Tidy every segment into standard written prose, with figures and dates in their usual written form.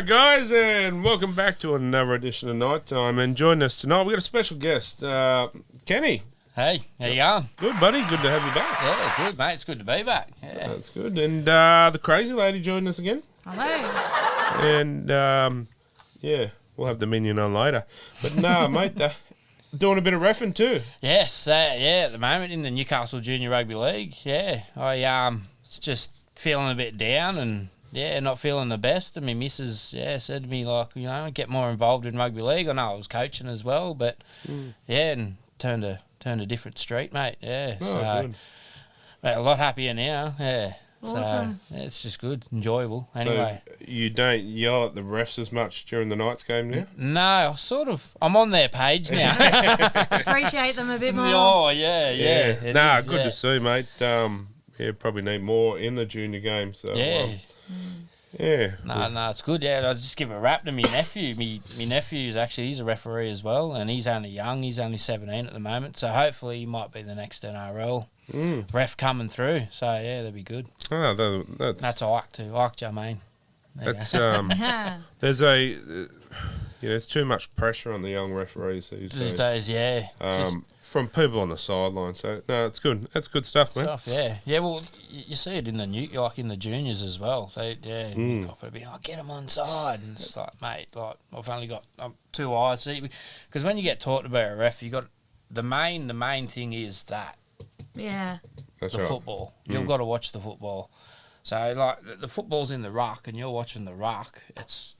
guys, and welcome back to another edition of Night Time. And joining us tonight, we've got a special guest, Kenny. Hey, how you going? Good, buddy. Good to have you back. Yeah, good, mate. It's good to be back. Yeah. That's good. And the crazy lady joining us again. Hello. And, yeah, we'll have the minion on later. But no, mate, doing a bit of reffing too. Yes, at the moment in the Newcastle Junior Rugby League, I it's just feeling a bit down and, not feeling the best. And my missus, said to me, like, get more involved in rugby league. I know I was coaching as well, but, and turned a different street, mate. Yeah, Oh, so good. mate, a lot happier now. Yeah. Awesome. So it's just good, enjoyable. Anyway, So you don't yell at the refs as much during the Knights game now? no, I'm on their page now. Appreciate them a bit more. Oh, yeah. It Nah, is, good to see, mate. Probably need more in the junior game. So Yeah. No, it's good. Yeah, I'll just give a rap to my nephew. Me nephew's he's a referee as well, and he's only young. He's only 17 at the moment, so hopefully he might be the next NRL ref coming through. So yeah, that'd be good. Oh, That's Ike too. Ike Jermaine. That's Yeah. there's too much pressure on the young referees these These days. days, yeah. From people on the sideline. So no, it's good. That's good stuff, man. Stuff, yeah. Yeah, well, you see it in the in the juniors as well. They, cop it, be get them on side, and it's like, mate, like I've only got 2 eyes. Because when you get taught about a ref, you got the main thing is that Yeah. That's the right. football. You've got to watch the football. So like the football's in the ruck, and you're watching the ruck. It's,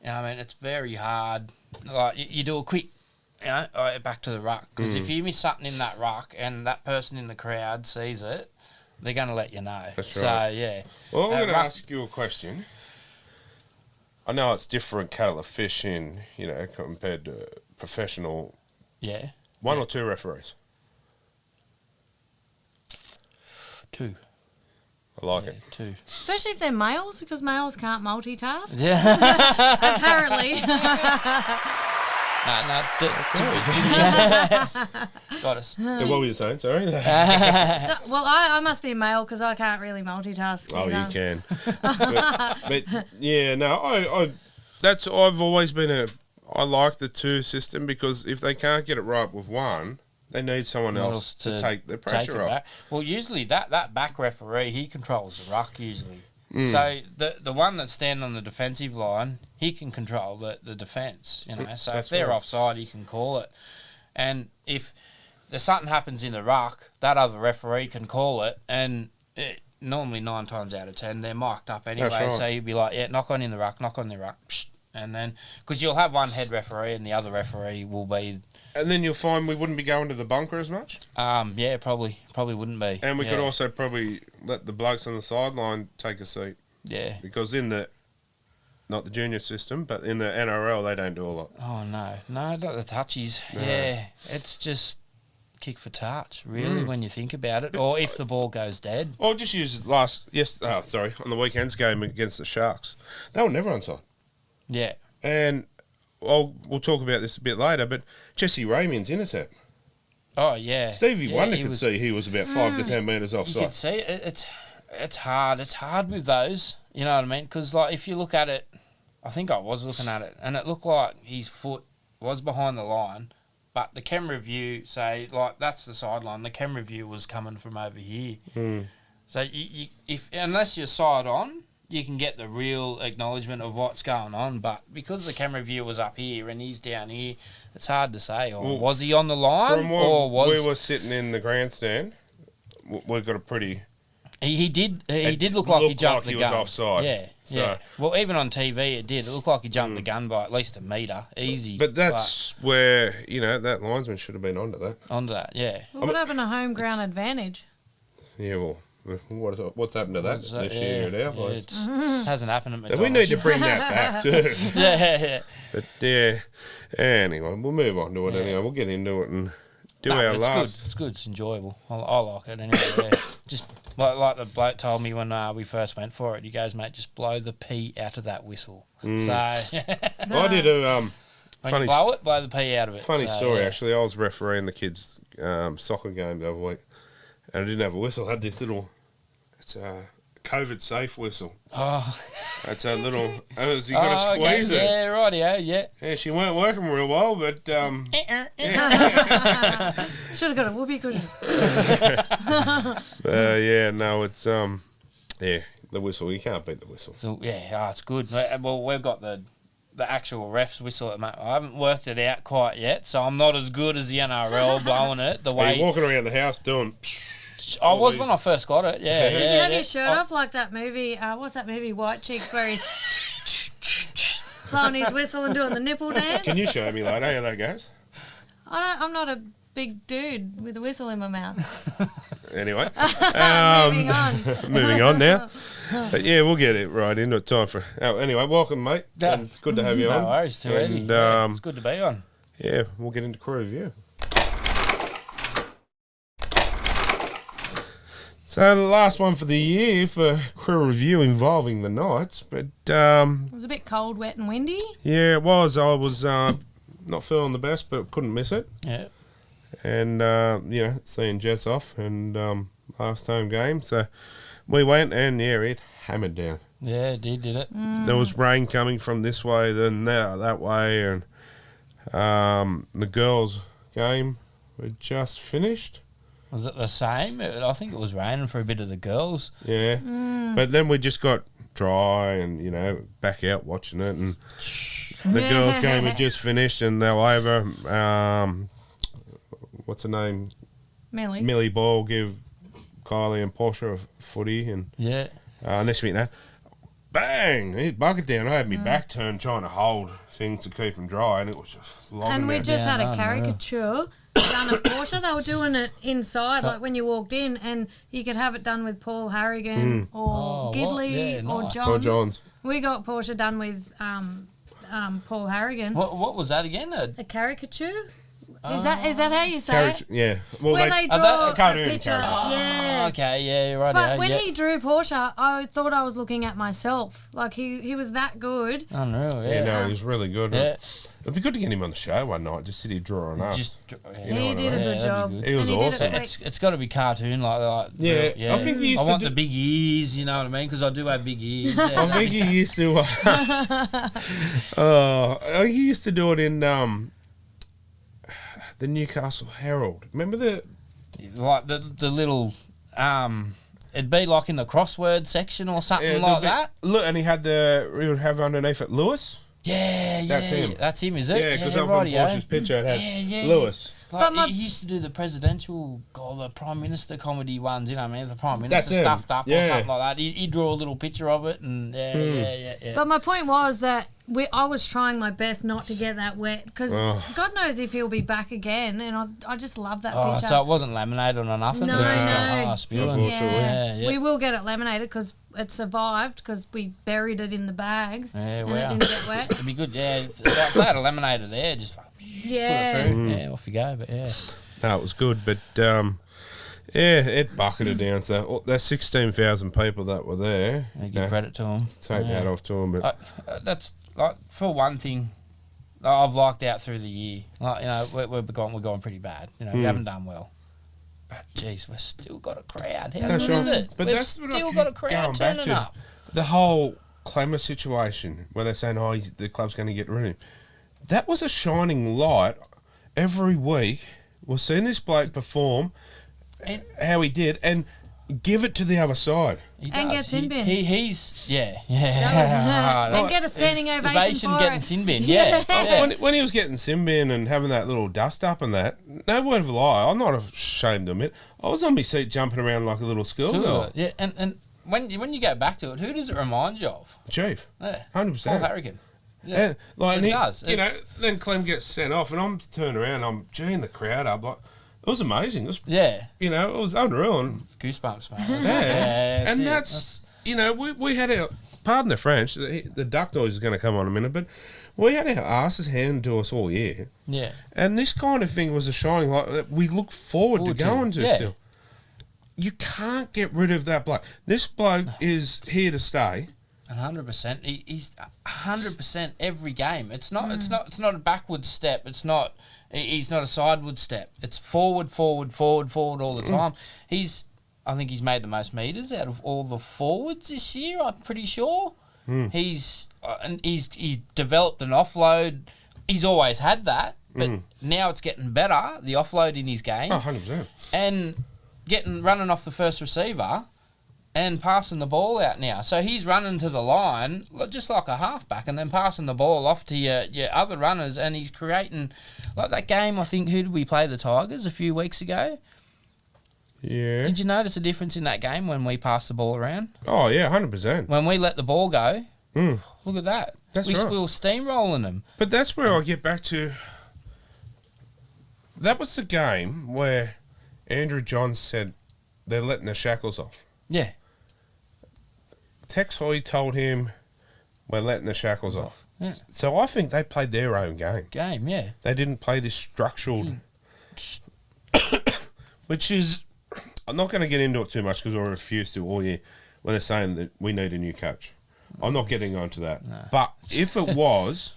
it's very hard. Like you do a quick. Back to the ruck. Because if you miss something in that ruck and that person in the crowd sees it, they're going to let you know. That's so, right. yeah. Well, I'm going to ask you a question. I know it's different kettle of fish in, compared to professional. Yeah. One or two referees. 2. I like it. 2. Especially if they're males, because males can't multitask. Yeah. Apparently. Got us. So what were you saying? Sorry. Well, I must be male because I can't really multitask. Oh, either. you can. but yeah, no, I've always been I like the 2 system because if they can't get it right with one, they need someone else to take the pressure off. Back. Well, usually that back referee, he controls the ruck usually. So the one that's standing on the defensive line, he can control the defence, So That's if they're right. offside, he can call it. And if there's something happens in the ruck, that other referee can call it. And normally 9 times out of 10, they're marked up anyway. That's right. So you'd be like, knock on the ruck, psh, and then because you'll have one head referee and the other referee will be. And then you'll find we wouldn't be going to the bunker as much. Yeah, probably wouldn't be. And we could also probably let the blokes on the sideline take a seat. Yeah. Because not the junior system, but in the NRL, they don't do a lot. Oh, no, not the touchies. No. Yeah, it's just kick for touch, really, when you think about it. Or if the ball goes dead. Or just use on the weekend's game against the Sharks. They were never onside. Yeah. And we'll talk about this a bit later, but Jesse Raymond's intercept. Oh, yeah. Stevie Wonder could was, see he was about 5 to 10 metres You offside. could see it. It's hard. It's hard with those, you know what I mean? Because, like, if you look at it, I think I was looking at it, and it looked like his foot was behind the line, but the camera view, that's the sideline, the camera view was coming from over here. So unless you're side on, you can get the real acknowledgement of what's going on, but because the camera view was up here and he's down here, it's hard to say. Or was he on the line? From we were sitting in the grandstand, we've got a pretty... He did look like he jumped the gun. He was offside. Yeah, So- yeah. Well, even on TV it did. It looked like he jumped the gun by at least a metre. Easy. But that's where, that linesman should have been onto that. Onto that, yeah. Well, what happened to home ground advantage? Yeah, well, what's happened to that this year at our place? It hasn't happened at McDonald's. We need to bring that back too. Yeah. But yeah, anyway, we'll move on to it anyway. We'll get into it and do our it's last. Good. It's good. It's enjoyable. I like it anyway. Yeah. Just like the bloke told me when we first went for it. He goes, mate, just blow the pee out of that whistle. So I did a when funny you blow the pee out of it. funny So, story yeah. actually. I was refereeing the kids' soccer game the other week, and I didn't have a whistle. I had this little, it's a COVID safe whistle. Oh, That's a little. You got to squeeze it. Yeah, rightio, yeah. Yeah, she weren't working real well, but Should have got a whoopee cushion. yeah, no, it's yeah, the whistle. You can't beat the whistle. So, yeah, it's good. Well, we've got the actual ref's whistle at the moment. I haven't worked it out quite yet, so I'm not as good as the NRL blowing it. The way You're walking around the house doing. I was when I first got it. Yeah. Did you have your shirt off like that movie? What's that movie? White Chicks, where he's blowing his whistle and doing the nipple dance. Can you show me later how that goes? I'm not a big dude with a whistle in my mouth. Anyway, Moving on. moving on now. But yeah, we'll get it right into it. Time for. Oh, anyway, welcome, mate. Yeah. And it's good to have you on. No worries, too easy. And, Yeah, it's good to be on. Yeah, we'll get into crew review. So the last one for the year for crew review involving the Knights, but It was a bit cold, wet, and windy. yeah, it was. I was not feeling the best, but couldn't miss it. Yeah. And seeing Jess off and last home game, so we went and yeah, it hammered down. Yeah, it did it? There was rain coming from this way, then that way, and the girls' game had just finished. Was it the same? I think it was raining for a bit of the girls. Yeah, but then we just got dry and back out watching it, and the girls' game had just finished, and they were over. What's her name? Millie Ball give Kylie and Portia a footy, and Yeah. next week now, bang! Hit bucket down. I had my back turned trying to hold things to keep them dry, and it was just flogging. And we down. just had Yeah, a caricature done at Porsche. They were doing it inside, like when you walked in, and you could have it done with Paul Harrigan or Oh, Gidley what? Yeah, or nice. Johns. Or Johns. We got Porsche done with Paul Harrigan. What was that again? A caricature? Is that how you say it? Yeah. Well, Where they Oh, draw that- a cartoon picture. character. Yeah. Okay, yeah, right. But when he drew Porsche, I thought I was looking at myself. Like, he was that good. Unreal, Yeah, yeah. no, he was really good. Yeah. It'd be good to get him on the show one night, just sit here drawing up. Just, You know He what I did a mean? good Yeah, job. that'd be good. He was And did awesome. quick. it's got to be cartoon like Yeah, I think he used I to want do- the big ears, you know what I mean? Because I do have big ears. I think he used to. He used to do it in the Newcastle Herald. Remember the? like the little it'd be like in the crossword section or something like that. Look, and he would have underneath it Lewis. Yeah, That's him. That's him, is it? Yeah, because up on Porsche's picture it had Lewis. Like, But he used to do the presidential or the prime minister comedy ones, you know what I mean? The prime minister That's him. stuffed up or Yeah. something like that. He'd draw a little picture of it, and yeah. But my point was that I was trying my best not to get that wet because God knows if he'll be back again, and I just love that Oh, picture. so it wasn't laminated or nothing? No, It was just no. like, spewing. Unfortunately. We will get it laminated because it survived because we buried it in the bags Yeah, and wow. it didn't get wet. It'd be good, yeah. If they had a laminator there, just like, Yeah. put it through. Yeah, off you go, but yeah. No, it was good, but it bucketed down. So there's 16,000 people that were there. I give credit to them. Take that off to them, but That's, like, for one thing, I've liked out through the year. Like, you know, we're going pretty bad. You know, we haven't done well. But, geez, we've still got a crowd. How That's good is right. it? But We've that's what I still keep got a crowd going back turning to. up. The whole Clemmer situation where they're saying, the club's going to get rid of him. That was a shining light every week. We're seeing this bloke perform And- how he did and give it to the other side. He And does. get sin bin. He's And get a standing ovation for getting it. sin bin, yeah. yeah. When he was getting sin bin and having that little dust up and that, no word of a lie, I'm not ashamed to admit, I was on my seat jumping around like a little schoolgirl. Yeah, and when you go back to it, who does it remind you of? Chief, Yeah, 100%. Paul Harrigan. Yeah. And, like, It and does. You know, It's- then Clem gets sent off, and I'm turning around, I'm geeing the crowd up. Like, it was amazing. It was, Yeah, it was unreal. And goosebumps, man. yeah, and it. that's we had our, pardon the French, the duck noise is going to come on in a minute, but we had our asses handed to us all year. Yeah. And this kind of thing was a shining light that we look forward to going to yeah. still. You can't get rid of that bloke. This bloke is here to stay. 100%. He's 100% every game. It's not. It's not a backward step. It's not. He's not a sideward step. It's forward all the time. He's I think he's made the most meters out of all the forwards this year. I'm pretty sure. He's developed an offload. He's always had that, but now it's getting better. The offload in his game. 100%. And running off the first receiver and passing the ball out now. So he's running to the line just like a halfback and then passing the ball off to your other runners, and he's creating like that game. I think, who did we play? The Tigers a few weeks ago. Yeah. Did you notice a difference in that game when we passed the ball around? Oh, yeah, 100%. When we let the ball go, look at that. That's we right. were steamrolling them. But that's where I get back to. That was the game where Andrew Johns said they're letting the shackles off. Yeah. Tex Hoy told him we're letting the shackles off. Yeah. So I think they played their own game. Yeah. They didn't play this structural, which is, I'm not going to get into it too much because I refuse to all year when they're saying that we need a new coach. I'm not getting onto that. No. But if it was,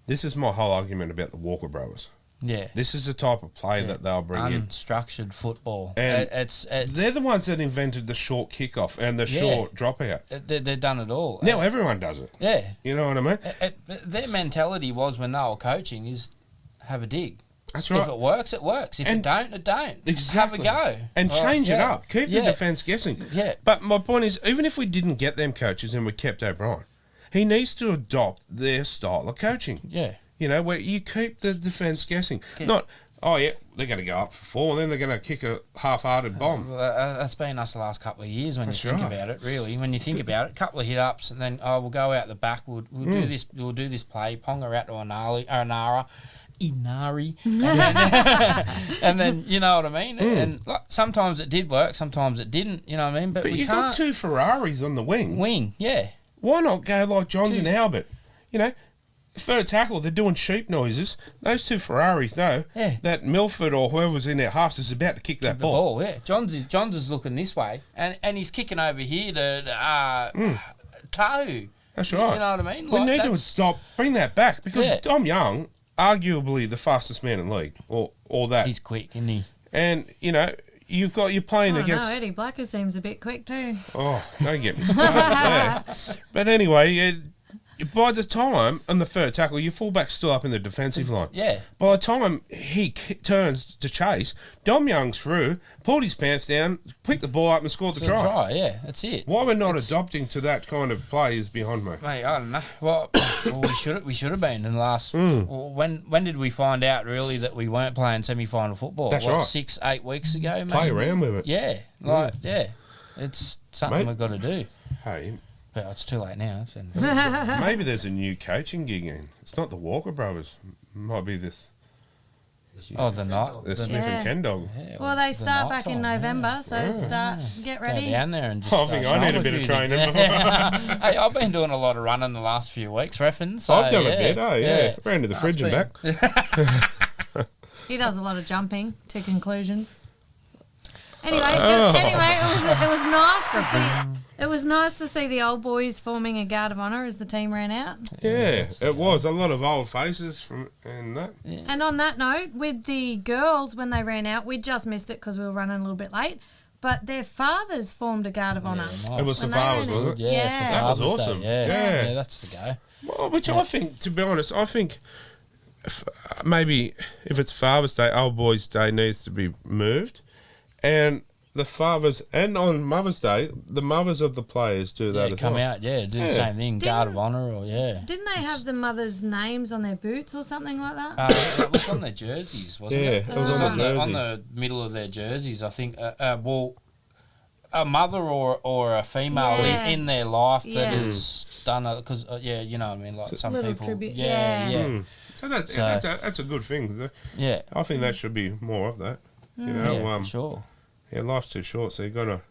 this is my whole argument about the Walker brothers. Yeah. This is the type of play that they'll bring in. Unstructured football. And it's they're the ones that invented the short kickoff and the short dropout. They've done it all. Now everyone does it. Yeah. You know what I mean? Their mentality was when they were coaching is have a dig. That's right. If it works, it works. If it don't, it don't. Exactly. Have a go. And change it up. Keep the defence guessing. Yeah. But my point is, even if we didn't get them coaches and we kept O'Brien, he needs to adopt their style of coaching. Yeah. You know, where you keep the defence guessing. Yeah. Not, they're going to go up for 4 and then they're going to kick a half-hearted bomb. Well, that's been us the last couple of years when That's you think right. about it, really. When you think about it, a couple of hit-ups and then, we'll go out the back, we'll do this, play, Ponga out to Inari, and then you know what I mean. And like, sometimes it did work, sometimes it didn't. You know what I mean. But we you've can't got 2 Ferraris on the wing. Yeah. Why not go like Johns and Albert? You know, third tackle, they're doing sheep noises. Those 2 Ferraris know that Milford or whoever's in their halves is about to kick that ball. Yeah. Johns is looking this way, and he's kicking over here to toe. That's right. You know what I mean? We need to bring that back because Dom Young, arguably the fastest man in the league, or that. He's quick, isn't he? And, you know, you're playing against... No, Eddie Blacker seems a bit quick too. Oh, don't get me started there. But anyway, by the time on the third tackle, your fullback's still up in the defensive line. Yeah. By the time he turns to chase, Dom Young's through, pulled his pants down, picked the ball up and scored the try. Yeah, that's it. Why we're not adopting to that kind of play is beyond me. Mate, I don't know. Well, we should have been in the last. Well, when did we find out really that we weren't playing semi-final football? That's right. 6-8 weeks ago. Maybe? Play around with it. Yeah, it's something we've got to do. Hey, but it's too late now. So. maybe there's a new coaching gig in. It's not the Walker brothers. Might be this. The night. The Smith and Ken dog. Yeah, Well, they start back in November, so get ready. Go down there and just I think I need a bit of training before. Hey, I've been doing a lot of running the last few weeks, reckon. So, I've done a bit, yeah. Ran to the fridge and back. He does a lot of jumping to conclusions. Anyway, it was nice to see. It was nice to see the old boys forming a guard of honour as the team ran out. Yeah, it was a lot of old faces and that. Yeah. And on that note, with the girls when they ran out, we just missed it because we were running a little bit late. But their fathers formed a guard of honour. It was the fathers, was it? Yeah. That was awesome. Yeah, that's the go. Well, which I think, to be honest, maybe if it's Father's Day, Old Boys' Day needs to be moved, and the fathers, and on Mother's Day, the mothers of the players do that as well. Come out, do the same thing, guard of honour, or Didn't they have the mothers' names on their boots or something like that? It was on their jerseys, wasn't it? Yeah, it was on the jerseys. On the middle of their jerseys, I think. Well, a mother or a female in their life that has done it, because you know what I mean, like some little people. tribute. So that's a good thing. Yeah, I think that should be more of that. You know, sure. Yeah, life's too short, so you gotta,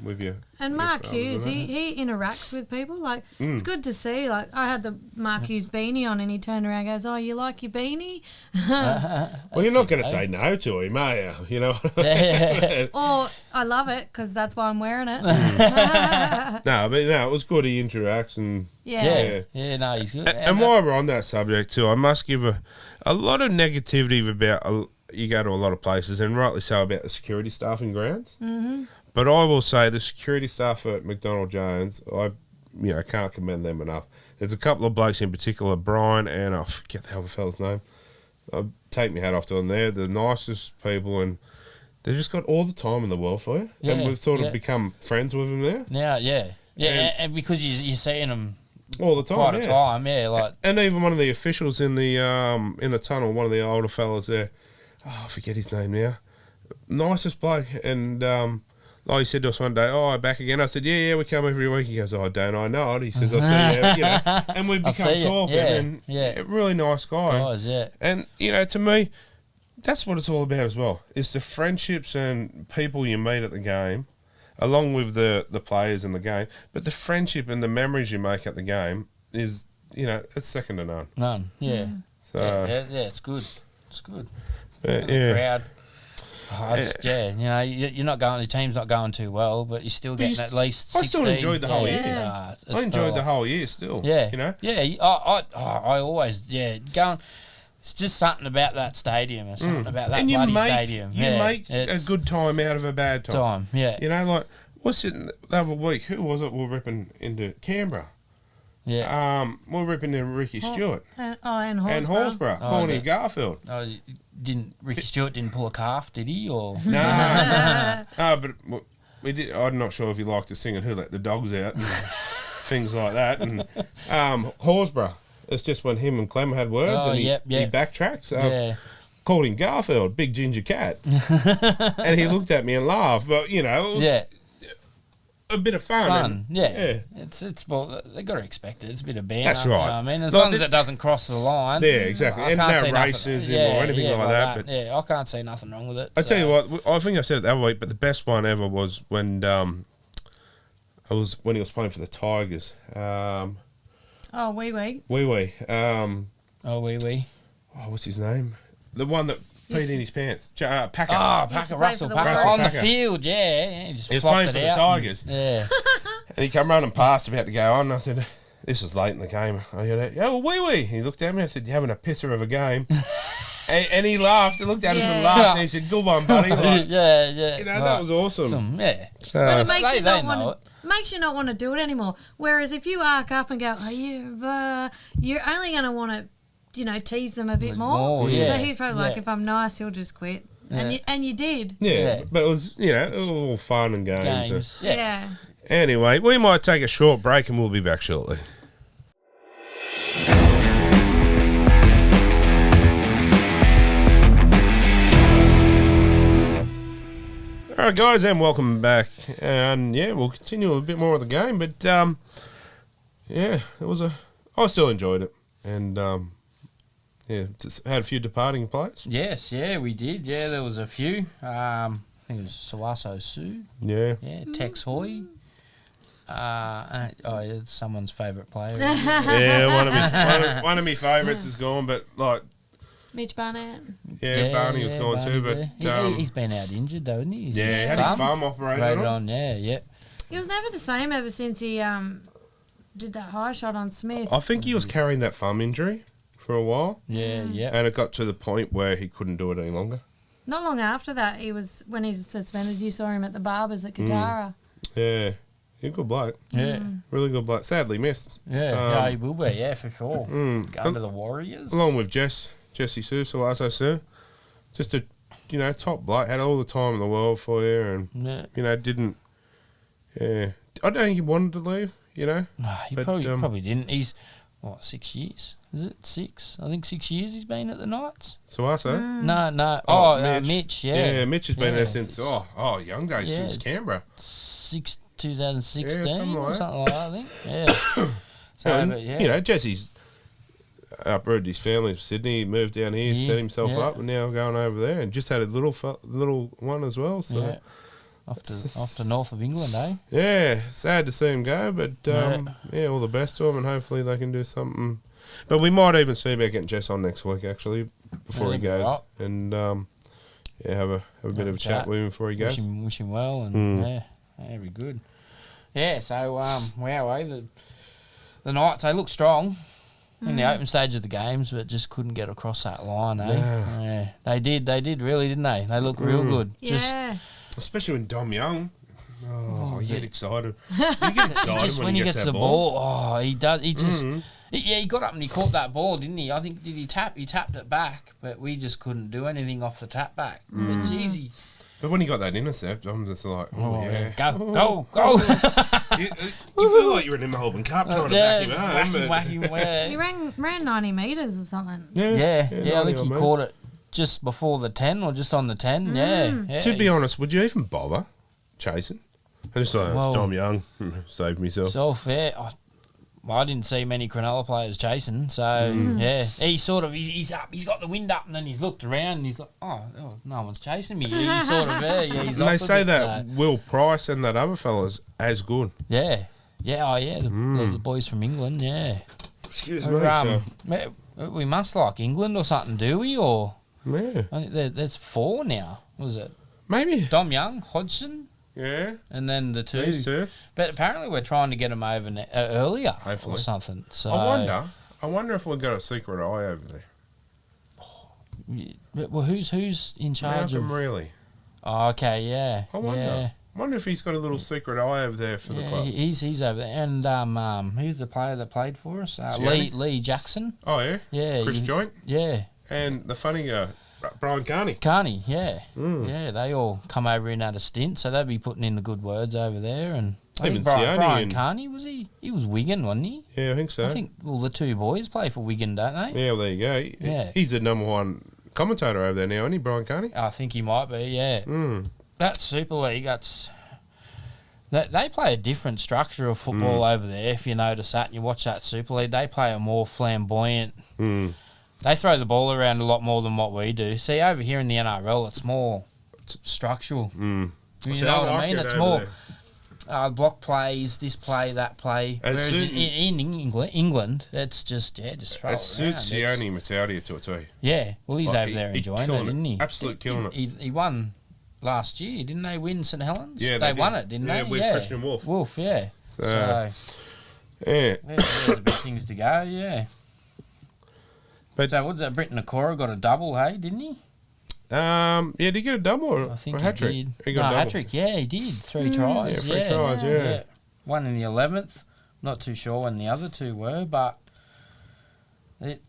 with your. And Mark Hughes, he interacts with people. Like, it's good to see. Like, I had the Mark Hughes beanie on and he turned around and goes, "Oh, you like your beanie?" Well, you're not going to say no to him, are you? You know? Or, I love it because that's why I'm wearing it. It was good. He interacts and... Yeah, no, he's good. And while we're on that subject too, I must give a lot of negativity about, you go to a lot of places, and rightly so, about the security staff in grounds. Mm-hmm. But I will say the security staff at McDonald Jones, I can't commend them enough. There's a couple of blokes in particular, Brian and I forget the other fella's name. I'll take my hat off to them. They're the nicest people, and they've just got all the time in the world for you. Yeah, and we've sort of become friends with them there. And because you're seeing them all the time, quite a time, and even one of the officials in the tunnel, one of the older fellas there, I forget his name now. Nicest bloke, and like he said to us one day, back again. I said, yeah, we come every week. He goes, don't I know it? He says, I see you, and we've become talking, and really nice guy. Guys, yeah. And, to me, that's what it's all about as well. It's the friendships and people you meet at the game, along with the players in the game, but the friendship and the memories you make at the game is, it's second to none. None, yeah. So, it's good. It's good. But, the crowd. You're not going. The team's not going too well, but you're still getting at least 16. I still enjoyed the whole year. I enjoyed the whole year still. Yeah, I always going. It's just something about that stadium, or something about that bloody stadium. You make a good time out of a bad time. Yeah. What's it the other week? Who was it? We're ripping into Canberra. Yeah. We're ripping into Ricky Stewart. And Horsburgh. Corny Garfield. Oh, Ricky Stewart didn't pull a calf, did he? Or no. But we did. I'm not sure if he liked to sing and Who Let the Dogs Out and things like that. And Horsburgh. It's just when him and Clem had words, and he backtracked. So called him Garfield, big ginger cat, and he looked at me and laughed. But it was a bit of fun. It's well, they got to expect it. It's a bit of banter. That's right. I mean, as long as it doesn't cross the line. Yeah, exactly. And no racism or anything like that. But I can't see nothing wrong with it. I tell you what, I think I said it the other week, but the best one ever was when he was playing for the Tigers. Wee Wee. Wee Wee. Wee Wee. Oh, what's his name? The one that peed in his pants. Packer. Russell Packer. On the field, He just he was playing for the Tigers. And he come running past, about to go on. And I said, this is late in the game. I go, Wee Wee. He looked at me. I said, you're having a pisser of a game. and he laughed. He looked at us and laughed. And he said, good one, buddy. That was awesome. But it makes you not want to do it anymore. Whereas if you arc up and go, you're only going to want to, tease them a bit more. So he's probably like, if I'm nice, he'll just quit. And you did. But it was, it was all fun and games. So. Anyway, we might take a short break and we'll be back shortly. All right, guys, and welcome back. And we'll continue a bit more of the game. But I still enjoyed it, and just had a few departing players. Yes, we did. Yeah, there was a few. I think it was Sawaso Sue. Yeah, Tex Hoy. It's someone's favourite player. one of my favourites is gone, but like. Mitch Barnett. Barney was gone too, but he's been out injured though, isn't he? He had his thumb operated on. He was never the same ever since he did that high shot on Smith. I think he was carrying that thumb injury for a while. And it got to the point where he couldn't do it any longer. Not long after that, when he was suspended, you saw him at the Barbers at Katara. Yeah. He's a good bloke. Yeah. Really good bloke. Sadly missed. Yeah, he will be, for sure. Going to the Warriors. Along with Jesse Sue, Sawaso Sue. Just a, top bloke. Had all the time in the world for you and, didn't, I don't think he wanted to leave, No, he probably didn't. He's, 6 years? Is it 6? I think 6 years he's been at the Knights. Sawaso? No. Mitch, Yeah, Mitch has been there since, young days, since Canberra. 2016 or something like that, I think. Jesse's uprooted his family in Sydney, he moved down here, set himself up, and now going over there, and just had a little one as well. So off to north of England, eh? Yeah, sad to see him go, but all the best to him, and hopefully they can do something. But we might even see about getting Jess on next week, actually, before he goes, and have a bit of a chat with him before he goes. Wish him well, and very good. Yeah, so the Knights, they look strong. in the open stage of the games, but just couldn't get across that line, eh? Yeah. They did really, didn't they? They looked real good. Yeah. Especially when Dom Young. Oh, you get excited. You get excited just when he gets the ball. Oh, he does. He just... he got up and he caught that ball, didn't he? I think, did he tap? He tapped it back, but we just couldn't do anything off the tap back. It's easy. But when he got that intercept, I'm just like, go. you feel like you're in the Melbourne Cup trying to back him home. He ran 90 metres or something. Yeah, I think he caught it just before the 10 or just on the 10. Yeah. To be honest, would you even bother chasing? I just like, it's Dom Young. Saved myself. I didn't see many Cronulla players chasing, so he sort of he's up, he's got the wind up, and then he's looked around and he's like, oh no one's chasing me. He's sort of he's. And they say that Will Price and that other fella's as good. The boys from England, Excuse me. We must like England or something, do we? Or I think there's 4 now. Was it? Maybe Dom Young, Hodgson. Yeah. And then the two. These two. But apparently we're trying to get them over earlier. Hopefully. Or something. So I wonder if we've got a secret eye over there. Well, who's in charge Malcolm of... really? Oh, okay, yeah. I wonder. Yeah. I wonder if he's got a little secret eye over there for the club. He's over there. And who's the player that played for us? Lee Jackson. Oh, yeah? Yeah. Chris Joint? Yeah. And the funny Brian Carney. Yeah. Yeah, they all come over in at a stint, so they'll be putting in the good words over there. And I think Brian Carney, was he? He was Wigan, wasn't he? Yeah, I think so. I think, the two boys play for Wigan, don't they? Yeah, well, there you go. Yeah. He's the number one commentator over there now, isn't he, Brian Carney? I think he might be, yeah. That Super League, they play a different structure of football over there, if you notice that and you watch that Super League. They play a more flamboyant... They throw the ball around a lot more than what we do. See, over here in the NRL, it's more structural. You know what I mean? It's more block plays, this play, that play. Whereas in England, it's just throw it around. It suits Sione Mataudia to a T. Yeah, well, he's over there enjoying it, isn't he? Absolute killing it. He won last year, didn't they win St Helens? Yeah, they won it, didn't they? Yeah, with Christian Wolf. Yeah. Yeah. There's a big things to go, yeah. But so what's that? Britton Nakora got a double, hey, didn't he? Did he get a double or I think a hat trick? He did. He got a hat trick, yeah, he did. 3 tries. Yeah, 3 tries, yeah. One in the 11th. Not too sure when the other 2 were, but that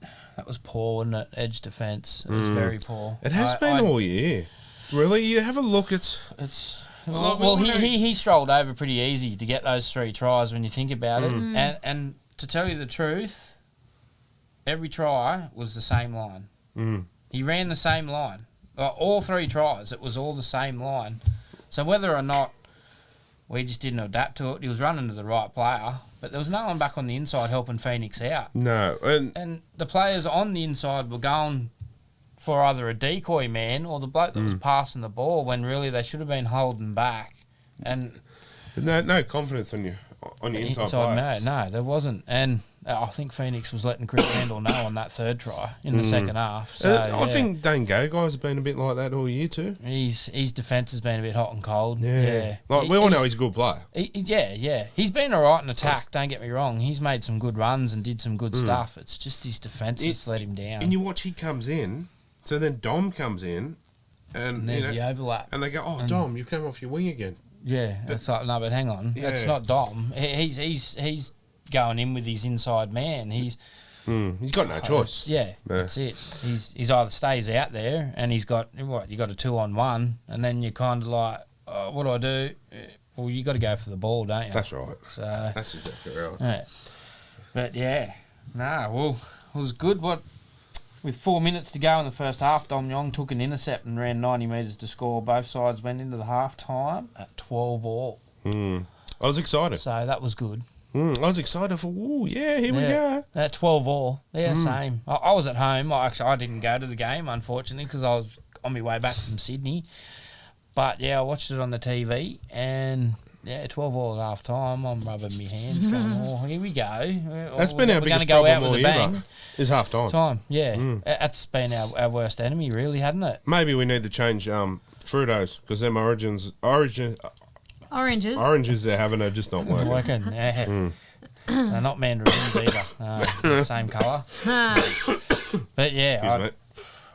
was poor, wasn't it? Edge defence. It was very poor. It has been all year. Really, you have a look. It's he strolled over pretty easy to get those 3 tries when you think about it. And to tell you the truth, every try was the same line. He ran the same line. All 3 tries, it was all the same line. So whether or not we just didn't adapt to it, he was running to the right player, but there was no one back on the inside helping Phoenix out. No. And the players on the inside were going for either a decoy man or the bloke that was passing the ball when really they should have been holding back. And no confidence on your inside player. No, there wasn't. And I think Phoenix was letting Chris Randall know on that 3rd try in the second half. So I think Dane Gagai's have been a bit like that all year too. His defence has been a bit hot and cold. Yeah. Like we all know he's a good player. He's been all right in attack, don't get me wrong. He's made some good runs and did some good stuff. It's just his defence that's let him down. And you watch, he comes in, so then Dom comes in, and there's the overlap. And they go, Dom, you've come off your wing again. Yeah, it's like, no, but hang on. Yeah. That's not Dom. He's going in with his inside man. He's got no choice. That's it. He's either stays out there and he's got you got a 2-on-1, and then you're kind of like, what do I do? Well, you got to go for the ball, don't you? That's right. So that's exactly right. Yeah. But it was good. With 4 minutes to go in the first half, Dom Young took an intercept and ran 90 metres to score. Both sides went into the half time at 12-all. I was excited. So that was good. I was excited for, here we go. At 12-all. Yeah, same. I was at home. I didn't go to the game, unfortunately, because I was on my way back from Sydney. But, I watched it on the TV, and... 12-all at half time. I'm rubbing my hands. Going, here we go. That's been our biggest problem all year, is half time. That's been our worst enemy, really, hasn't it? Maybe we need to change Fruitos, because them oranges Oranges they're having are just not working. They're not mandarins either. Same colour. But yeah,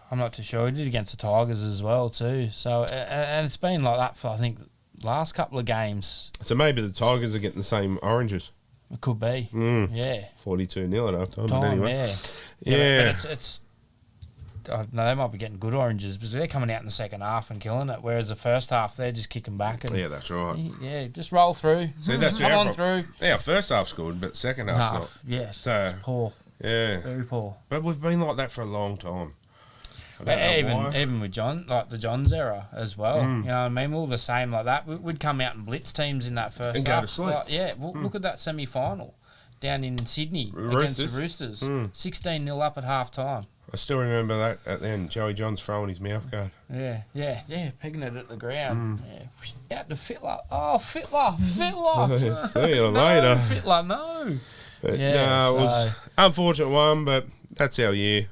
I'm not too sure. He did against the Tigers as well too. So and it's been like that for I think last couple of games. So maybe the Tigers are getting the same oranges. It could be. Yeah. 42-0 at half time. But anyway. Yeah. But it's I don't know, they might be getting good oranges because they're coming out in the second half and killing it, whereas the first half they're just kicking back. And that's right. Yeah, just roll through. See, that's Come on through. Yeah, first half's good, but second half's not. Yes. So, it's poor. Yeah. Very poor. But we've been like that for a long time. Even with John, like the John's era as well. You know what I mean? We're all the same like that. We'd come out and blitz teams in that first and half. go to sleep. Like, look at that semi-final down in Sydney against the Roosters. 16-0 up at half-time. I still remember that at the end. Joey John's throwing his mouth guard. Yeah, pegging it at the ground. Yeah. Out to Fittler. Oh, Fittler. See you later. No, Fittler, no. But it was an unfortunate one, but that's our year.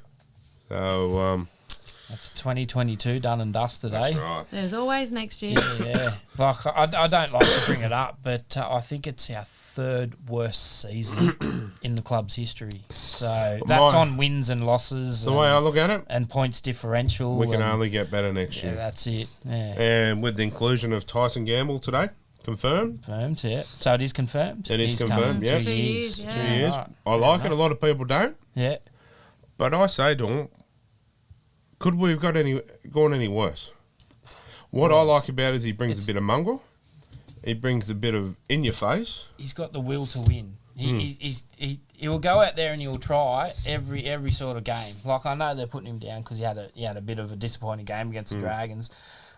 So, that's 2022 done and dusted, that's eh? right. There's always next year. Yeah. Like, I don't like to bring it up, but I think it's our third worst season in the club's history. So that's on wins and losses. The way I look at it. And points differential. We can only get better next year. Yeah, that's it. Yeah. And with the inclusion of Tyson Gamble today, confirmed. Confirmed, yeah. So it is confirmed. It is confirmed, yeah. 2 years. 2 years. Right. I like it. A lot of people don't. Yeah. But I say to them, could we have gone any worse? What I like about it is he brings a bit of mongrel. He brings a bit of in your face. He's got the will to win. He will go out there and he'll try every sort of game. Like, I know they're putting him down because he had a bit of a disappointing game against the Dragons.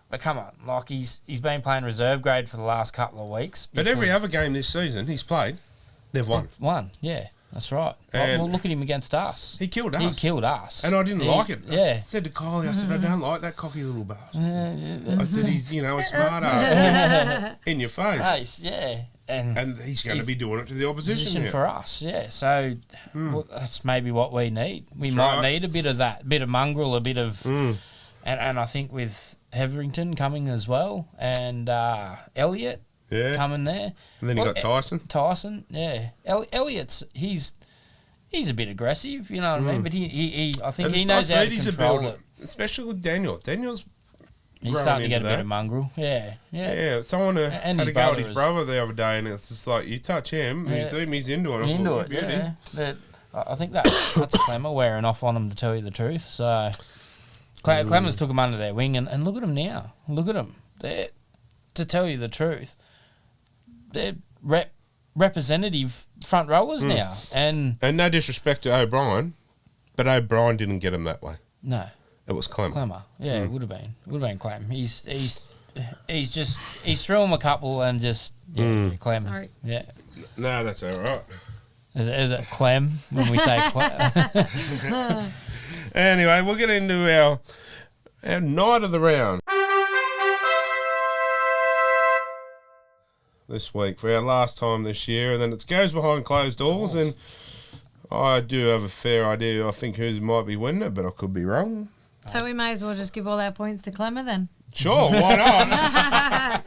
But come on, like he's been playing reserve grade for the last couple of weeks. But every other game this season he's played, they've won. Yeah. That's right. Well, look at him against us. He killed us. And I didn't like it. I said to Kylie, I said, I don't like that cocky little bastard. I said, he's, a smart ass. In your face. Yeah. And he's going to be doing it to the opposition for us, yeah. So that's maybe what we need. We might need a bit of that, bit of mongrel, a bit of... And I think with Hetherington coming as well, and Elliott, coming there. And then you got Tyson. Tyson, yeah. Elliott's he's a bit aggressive, you know what I mean? But I think he knows how to control it. Especially with Daniel. He's starting to get a bit of mongrel. Yeah. Someone had to go with his brother the other day, and it's just like, you touch him, he's into it. Yeah. But I think that's Clemmer wearing off on him, to tell you the truth. So Clemmer's took him under their wing, and look at him now. Look at him. To tell you the truth, they're representative front rowers now. And no disrespect to O'Brien, but O'Brien didn't get him that way. No. It was Clemmer. Yeah, it would have been. Would have been Clem. He's threw him a couple and just Clem. Sorry. Yeah. No, that's all right. Is it Clem when we say Clem? Anyway, we'll get into our night of the round this week for our last time this year, and then it goes behind closed doors, and I do have a fair idea, I think, who might be winning it, but I could be wrong. So we may as well just give all our points to Clemmer then. Sure, why not?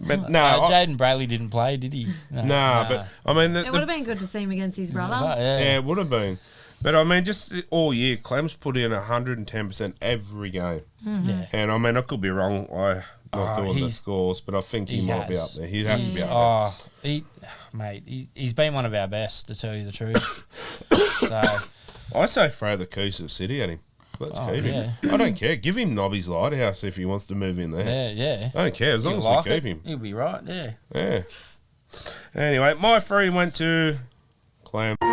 But no, Jaden Brayley didn't play, did he? No, but I mean, it would have been good to see him against his brother. Yeah, it would have been. But I mean, just all year, Clem's put in 110% every game. Yeah. And I mean, I could be wrong. I'm not doing the scores, but I think he might be up there. He'd have to be up there. He's been one of our best, to tell you the truth. So I say throw the keys of City at him. Let's keep him. I don't care. Give him Nobby's Lighthouse if he wants to move in there. Yeah. I don't care as long as we keep him. He'll be right. Yeah. Yeah. Anyway, my 3 went to Clem. I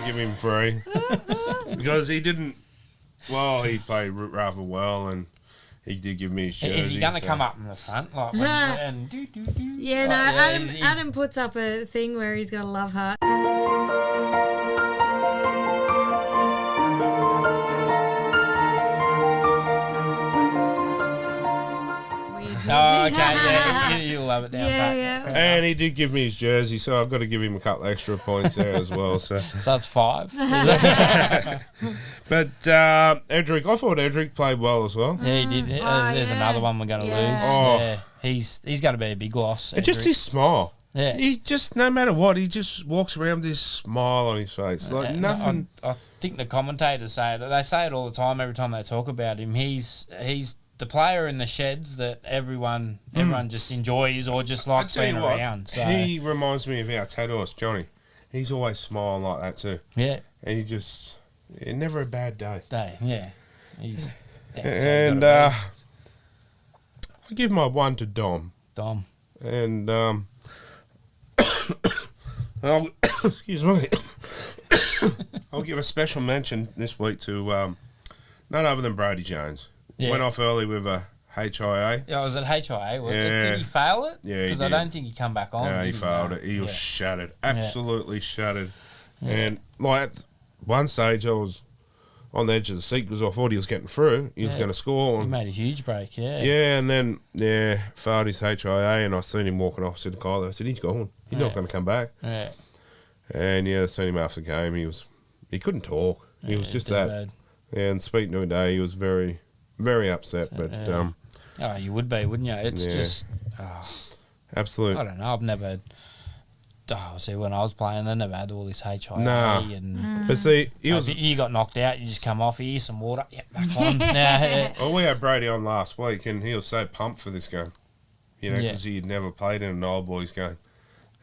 give him 3 because he didn't. Well, he played rather well and. He did give me his jersey. Is he going to come up in the front? Like, and Yeah, no, Adam puts up a thing where he's got a love heart. okay, yeah, you'll love it down. Yeah. And he did give me his jersey, so I've got to give him a couple extra points there as well. So it's 5. But Edric, I thought Edric played well as well. Yeah, he did. There's another one we're going to lose. Oh. Yeah, he's going to be a big loss. And just his smile. Yeah. He just, no matter what, he just walks around with this smile on his face. Like nothing. I think the commentators say it. They say it all the time every time they talk about him. He's the player in the sheds that everyone just enjoys or just likes being around. So he reminds me of our tattooist, Johnny. He's always smiling like that too. Yeah. And never a bad day. Yeah. He's and I give my 1 to Dom. And excuse me. I'll give a special mention this week to none other than Brody Jones. Yeah. Went off early with a HIA. Yeah, was it HIA? Yeah. Did he fail it? Yeah, he Because I don't think he come back on. No, he failed it. He was shattered. Absolutely shattered. Yeah. And like at one stage I was on the edge of the seat because I thought he was getting through. He was going to score. He made a huge break, Yeah, and then, failed his HIA, and I seen him walking off to the car. I said, he's gone. He's not going to come back. Yeah. And, I seen him after the game. He couldn't talk. He was just that. Bad. Yeah, and speaking to him today, he was very, very upset. But you would be, wouldn't you? It's just... absolutely. I don't know. I've never... see, when I was playing, I never had all this HIA. Nah. And But see, you got knocked out, you just come off, here's some water, back on. Well, we had Brady on last week, and he was so pumped for this game. Because he had never played in an old boys game.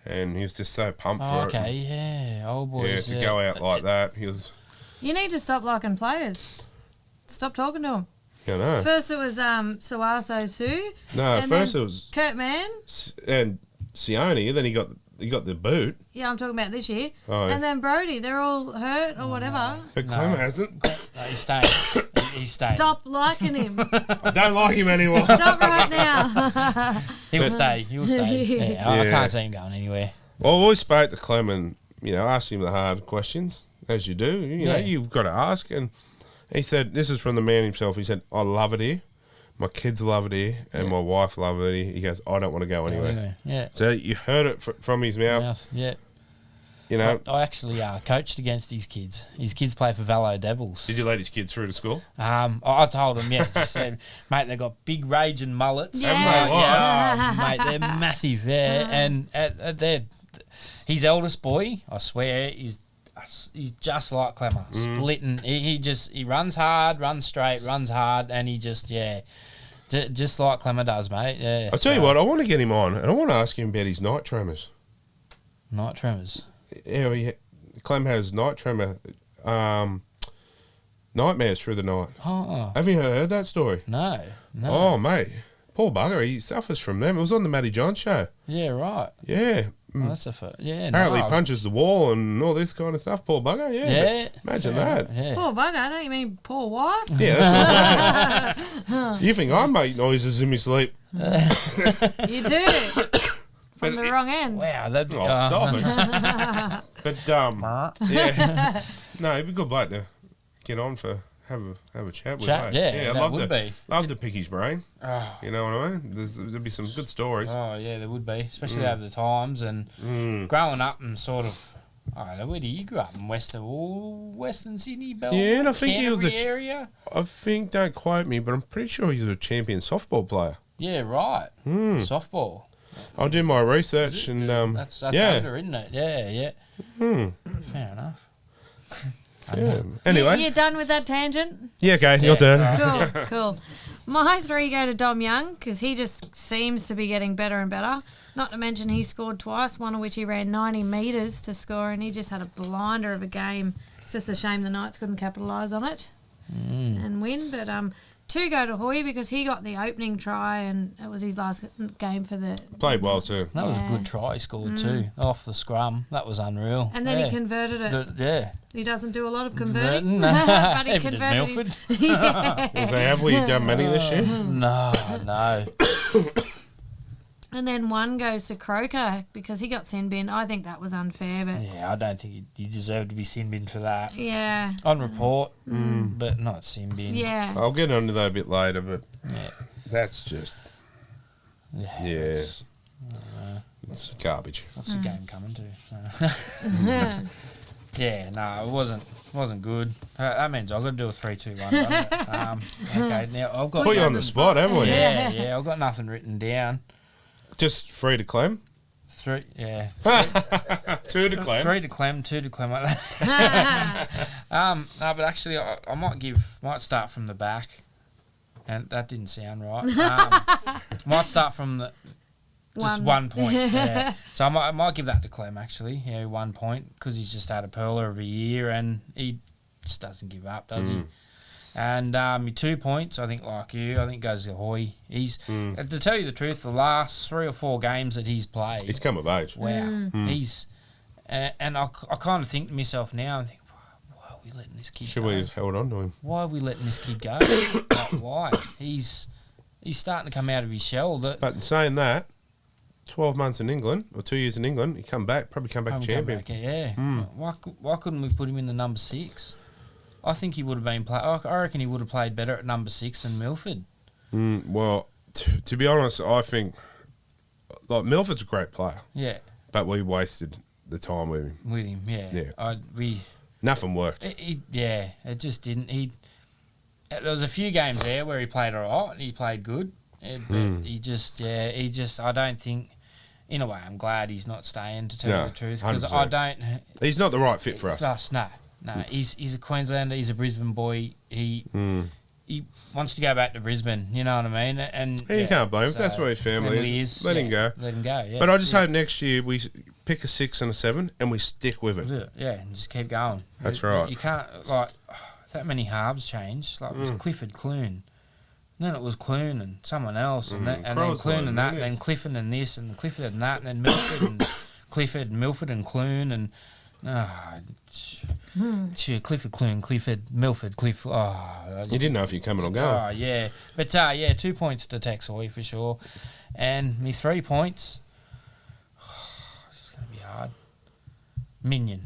And he was just so pumped for it. Old boys. To go out like that, he was... You need to stop liking players. Stop talking to them. I know. First it was Suaso Sue. No, first it was... Kurt Mann. And Sione, then he got the boot. Yeah, I'm talking about this year. Oh, yeah. And then Brody, they're all hurt or whatever. No. But Clem hasn't. No, he's staying. He's staying. Stop liking him. I don't like him anymore. Stop right now. He'll stay. I can't see him going anywhere. Well, I always spoke to Clem and, asked him the hard questions, as you do. You've got to ask. And he said, this is from the man himself. He said, I love it here. My kids love it here, and my wife love it here. He goes, I don't want to go anywhere. Yeah. So you heard it from his mouth. Yeah. I actually coached against his kids. His kids play for Vallow Devils. Did you let his kids through to school? I told them, just said, mate, they've got big raging mullets. Yes. Mate, they're massive. Yeah, and they're his eldest boy, I swear, he's just like Clemmer, splitting. He runs hard, runs straight, runs hard, and he just like Clemmer does, mate. Yeah. I'll tell you what, I want to get him on, and I want to ask him about his night tremors. Night tremors. Yeah, Clem has night tremor, nightmares through the night. Oh. Have you heard that story? No. Oh, mate. Poor bugger, he suffers from them. It was on the Matty John show. Yeah, right. Yeah. Oh, that's a first. Yeah, apparently he punches the wall and all this kind of stuff. Poor bugger, yeah. Imagine that. Yeah. Poor bugger, don't you mean poor wife? Yeah, that's right. You think I make noises in my sleep? You do. From the wrong end. Wow, that'd be... stop it. But, yeah. No, it'd be good bloke to get on for... Have a chat with him. Yeah, I'd love to pick his brain. Oh. You know what I mean? There'd be some good stories. Oh, yeah, there would be, especially over the times. And growing up and sort of, I don't know, where do you grow up? In Western Sydney, Belleville? Yeah, and I think he was area? I think, don't quote me, but I'm pretty sure he was a champion softball player. Yeah, right. Softball. I'll do my research and that's under, isn't it? Yeah. Fair enough. Yeah. Anyway. You done with that tangent? Yeah, okay, your turn. Cool. My 3 go to Dom Young because he just seems to be getting better and better. Not to mention he scored twice, one of which he ran 90 metres to score, and he just had a blinder of a game. It's just a shame the Knights couldn't capitalise on it and win. But 2 go to Hoy because he got the opening try and it was his last game for the... Played well too. That was a good try he scored too, off the scrum. That was unreal. And then he converted it. Yeah. He doesn't do a lot of converting. But he converted. Have we done many this year? No. And then 1 goes to Croker because he got sin bin. I think that was unfair, but yeah, I don't think he deserved to be sin bin for that. Yeah. On report, but not sin bin. Yeah. I'll get onto that a bit later, but Yeah. that's just... Yeah. It's garbage. What's the game coming to? Yeah, no, it wasn't good. That means I've got to do a 3-2-1. Okay, now I've got... Put you on the spot, haven't we? Yeah, I've got nothing written down. Just 3 to Clem? 3, yeah. 2 to Clem? 3 to Clem, 2 to Clem. No, but actually, I might start from the back. And that didn't sound right. Might start from the... Just 1 point. Yeah. So I might give that to Clem, actually. Yeah, 1 point, because he's just had a pearler of a year and he just doesn't give up, does he? And my 2 points, I think, like you, I think goes to Hoy. He's, to tell you the truth, the last 3 or 4 games that he's played... He's come of age. Wow. He's... and I kind of think to myself now, I think, why are we letting this kid Should go? we have held on to him? Why are we letting this kid go? Like, why? He's starting to come out of his shell. But in saying that, 12 months in England, or 2 years in England, he probably come back champion. Why couldn't we put him in the number 6? I think he would have been I reckon he would have played better at number 6 than Milford. Well, to be honest, I think like Milford's a great player. Yeah. But we wasted the time with him. Yeah. Nothing worked. It just didn't. There was a few games there where he played all right. He played good. But he just, I don't think... In a way, I'm glad he's not staying, to tell you the truth, because I don't... He's not the right fit for us. No. He's a Queenslander. He's a Brisbane boy. He wants to go back to Brisbane. You know what I mean? And you can't blame him. That's where his family is. Let him go. Let him go. Yeah. But I just hope next year we pick a 6 and a 7 and we stick with it. Yeah, and just keep going. That's right. You can't that many halves change. Like it was Clifford Clune. Then it was Clune and someone else, and then Clune and that, and then Clifford and this, and Clifford and that, and then Milford and Clifford, Milford and Clune, and Clifford, Clune, Clifford, Milford, Clifford. You didn't know if you're coming or going. Oh, yeah. But, 2 points to Texoy for sure. And me 3 points, this is going to be hard. Minion.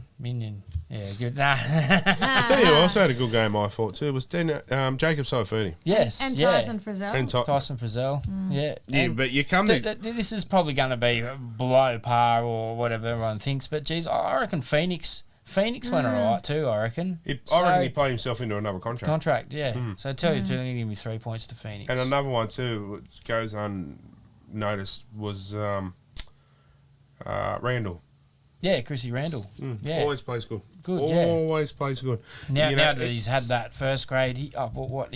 Yeah, good. I tell you who also had a good game, I thought, too, was Jacob Saifuni. Yes, and Tyson Frizzell. Tyson Frizzell, yeah. Yeah, but you come to... This is probably going to be below par or whatever everyone thinks, but, geez, I reckon Phoenix went all right, too, I reckon. I reckon he played himself into another contract. Yeah. So, tell you, I'm going to give me 3 points to Phoenix. And another one, too, which goes unnoticed, was Randall. Yeah, Chrissy Randall. Yeah. Always plays good. Always plays good. Now that he's had that first grade, he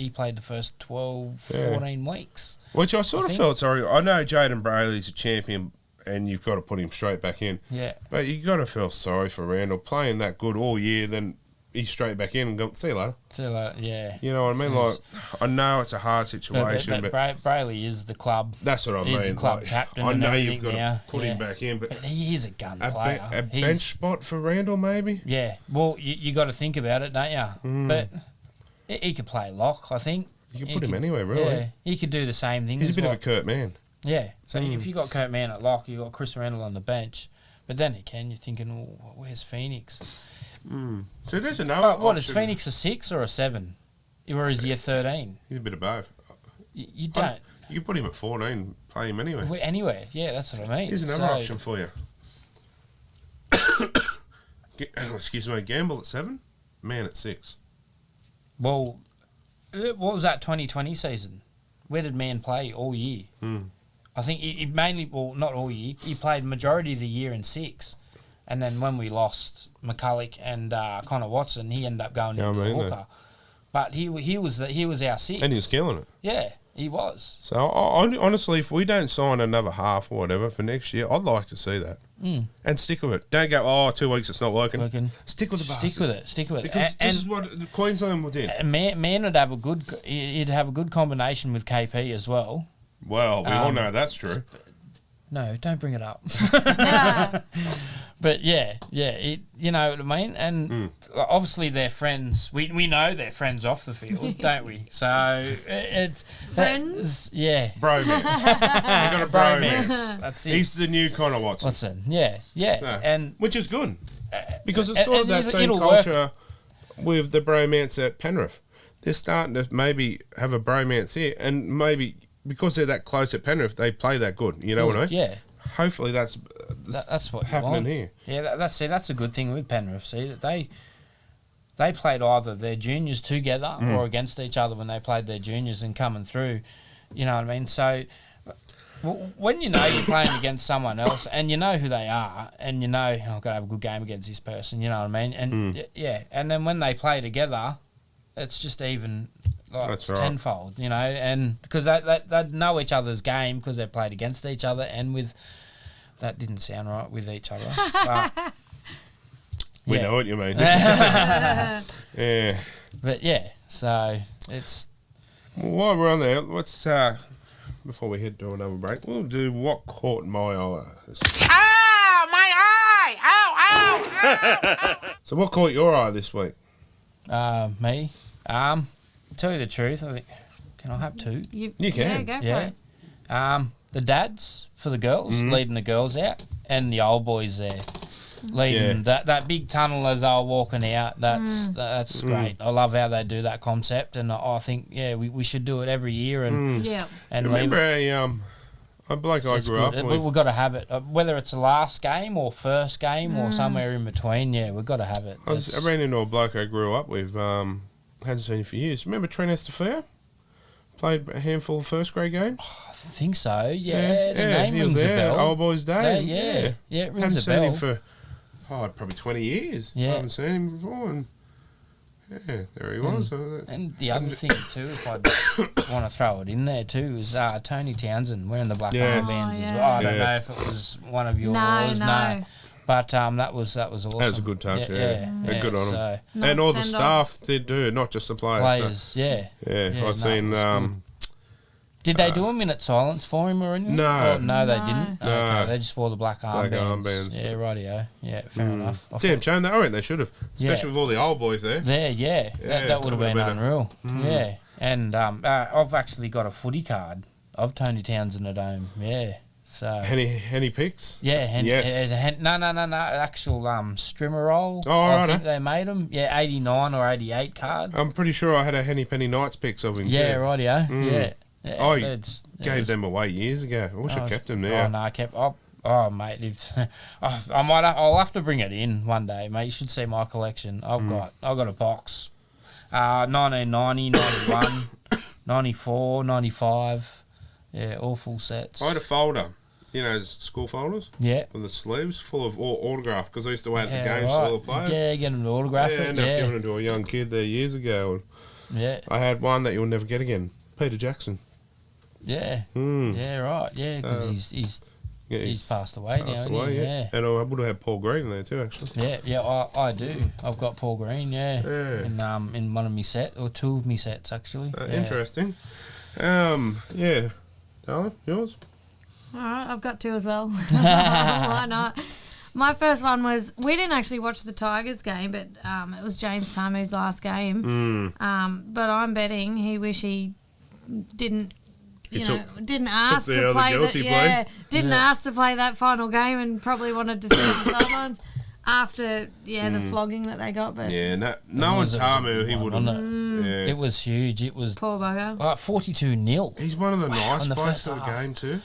played the first 12, 14 weeks. Which I sort of felt sorry. I know Jaden Brayley's a champion and you've got to put him straight back in. Yeah. But you got to feel sorry for Randall. Playing that good all year, then he's straight back in and go, see you later. Yeah. You know what I mean? Like, I know it's a hard situation, but Brayley is the club. That's what I mean. He's the club captain. I know you've got to put him back in, but he is a gun player. A bench spot for Randall, maybe. Yeah. Well, you got to think about it, don't you? But he could play lock, I think. You can put him anywhere, really. Yeah. He could do the same thing. He's a bit of a Kurt Man. Yeah. So if you got Kurt Man at lock, you got Chris Randall on the bench. But then again, you're thinking, where's Phoenix? So there's another. What is Phoenix, a 6 or a 7? Or is he a 13? He's a bit of both. You don't. You can put him at 14, play him anywhere. Anywhere, yeah, that's what I mean. Here's another option for you. Excuse me, Gamble at 7, Man at 6. Well, what was that 2020 season? Where did Man play all year? I think he mainly, well, not all year. He played majority of the year in 6. And then when we lost McCulloch and Connor Watson, he ended up going into the hooker. But he was our 6. And he was killing it. Yeah, he was. So honestly, if we don't sign another half or whatever for next year, I'd like to see that. And stick with it. Don't go, 2 weeks it's not working. Stick with the bastard. Stick with it. Because this is what the Queensland did. Man would have a good combination with KP as well. Well, we all know that's true. No, don't bring it up. But yeah, you know what I mean? And obviously they're friends. We know they're friends off the field, don't we? So it's... Friends? Yeah. Bromance. You've got a bromance. That's it. He's the new Connor Watson. Yeah. So, and which is good. Because it's sort of that same culture with the bromance at Penrith. They're starting to maybe have a bromance here and maybe because they're that close at Penrith, they play that good. You know what I mean? Yeah. Hopefully that's What happening here. Yeah, that's a good thing with Penrith. See that they played either their juniors together or against each other when they played their juniors and coming through. You know what I mean? So when you know you're playing against someone else and you know who they are and you know, I've got to have a good game against this person, you know what I mean? And and then when they play together, it's just even it's tenfold, you know, and because they know each other's game because they've played against each other and with, that didn't sound right, with each other. But, we know what you mean. Yeah. But yeah, so it's... Well, while we're on there, let's, before we head to another break, we'll do what caught my eye. Ow! My eye! Ow! Ow! Ow! Ow! So what caught your eye this week? Me? Tell you the truth, I think... Can I have two? You can. Yeah, go for it. The dads for the girls, leading the girls out, and the old boys there. Leading that big tunnel as they were walking out, that's great. I love how they do that concept, and I think we should do it every year. And and remember a bloke I grew up with. We've got to have it, whether it's the last game or first game or somewhere in between. Yeah, we've got to have it. I ran into a bloke I grew up with. Hadn't seen him for years. Remember Trent Estafao? Played a handful of first grade games. I think so. Yeah, the name he rings was a there. bell. Old boys' day. Yeah, it rings Hadn't a seen bell. him for probably 20 years. Yeah. I haven't seen him before, and there he was. And the other thing too, if I want to throw it in there too, is Tony Townsend wearing the black armbands as well. I don't know if it was one of yours. No. But that was awesome. That was a good touch. Yeah. Good on him. Nice and all the send-off. staff did do it, not just the players. So. I've seen. Did they do a minute silence for him or anything? No. No, they didn't. No. Okay, they just wore the black armbands. Yeah, rightio. Yeah, fair enough. Damn shame. I reckon they should have, especially with all the old boys there. That would have been unreal. Yeah, and I've actually got a footy card of Tony Townsend at home. Yeah. So Henny picks? Yeah, no, actual strimmer roll. Oh, I think they made them. Yeah, 89 or 88 card. I'm pretty sure I had a Henny Penny Knights picks of him. Yeah, rightio. Yeah. I gave them away years ago. I wish I kept them now. Oh no, I kept. Oh mate, I'll have to bring it in one day, mate. You should see my collection. I've got a box. 1990, 91, 94, 95. Yeah, all full sets. I had a folder. You know, school folders? Yeah. With the sleeves full of autograph, because I used to wait at the games to right. all the players. Yeah, get them to autograph it. I ended up giving them to a young kid there years ago. Yeah. I had one that you'll never get again. Peter Jackson. Yeah. Yeah, right. Yeah, because he's passed away now. Yeah. And I would have had Paul Green there too, actually. Yeah, I do. I've got Paul Green, in one of my sets, or two of my sets, actually. Interesting. Yeah. Darling, yours? All right, I've got two as well. Why not? My first one was, we didn't actually watch the Tigers game, but it was James Tamu's last game. But I'm betting he didn't ask to play that. Didn't ask to play that final game, and probably wanted to sit on the sidelines after the flogging that they got. But no one's Tamu, he wouldn't. It was huge. It was poor bugger. 42-0. He's one of the nice blokes of the game too.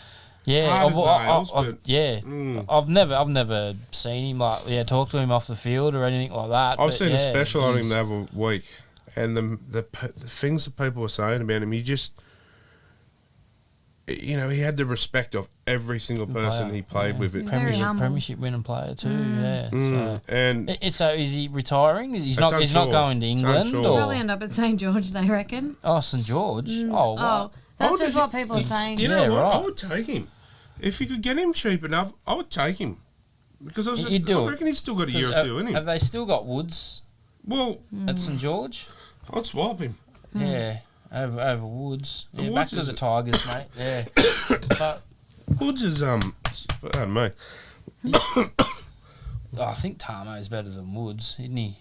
Yeah, I've never seen him talk to him off the field or anything like that. I've seen a special on him the other week, and the things that people were saying about him, he just, he had the respect of every single person he played with. It Premiership winning player too. So is he retiring? He's not going to England, or probably end up at St George, they reckon. Oh, St George. That's just what people are saying. You know what? I would take him. If you could get him cheap enough, I would take him. Because I reckon he's still got a year or two, isn't he? Have they still got Woods at St George? I'd swap him. Yeah, over Woods. Yeah, back to the Tigers, mate. Yeah. But Woods is, pardon me. I think Tamo's better than Woods, isn't he?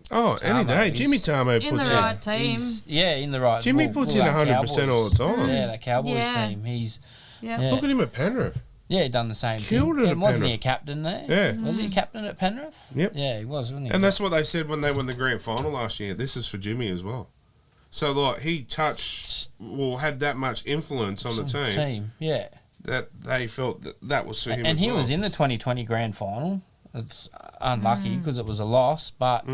Oh, any day. Jimmy Tamo puts in the right team. In the right. Jimmy puts in 100% all the time. Yeah, that Cowboys team. He's look at him at Penrith. Yeah, he done the same Killed thing. it at Wasn't he Penrith. a captain there? Yeah. Was he a captain at Penrith? Yep. Yeah, he was, wasn't he? And that's what they said when they won the grand final last year. This is for Jimmy as well. So, like, he had that much influence on the team. Yeah. That they felt that was for him. And he well. was in the 2020 grand final. It's unlucky because it was a loss, but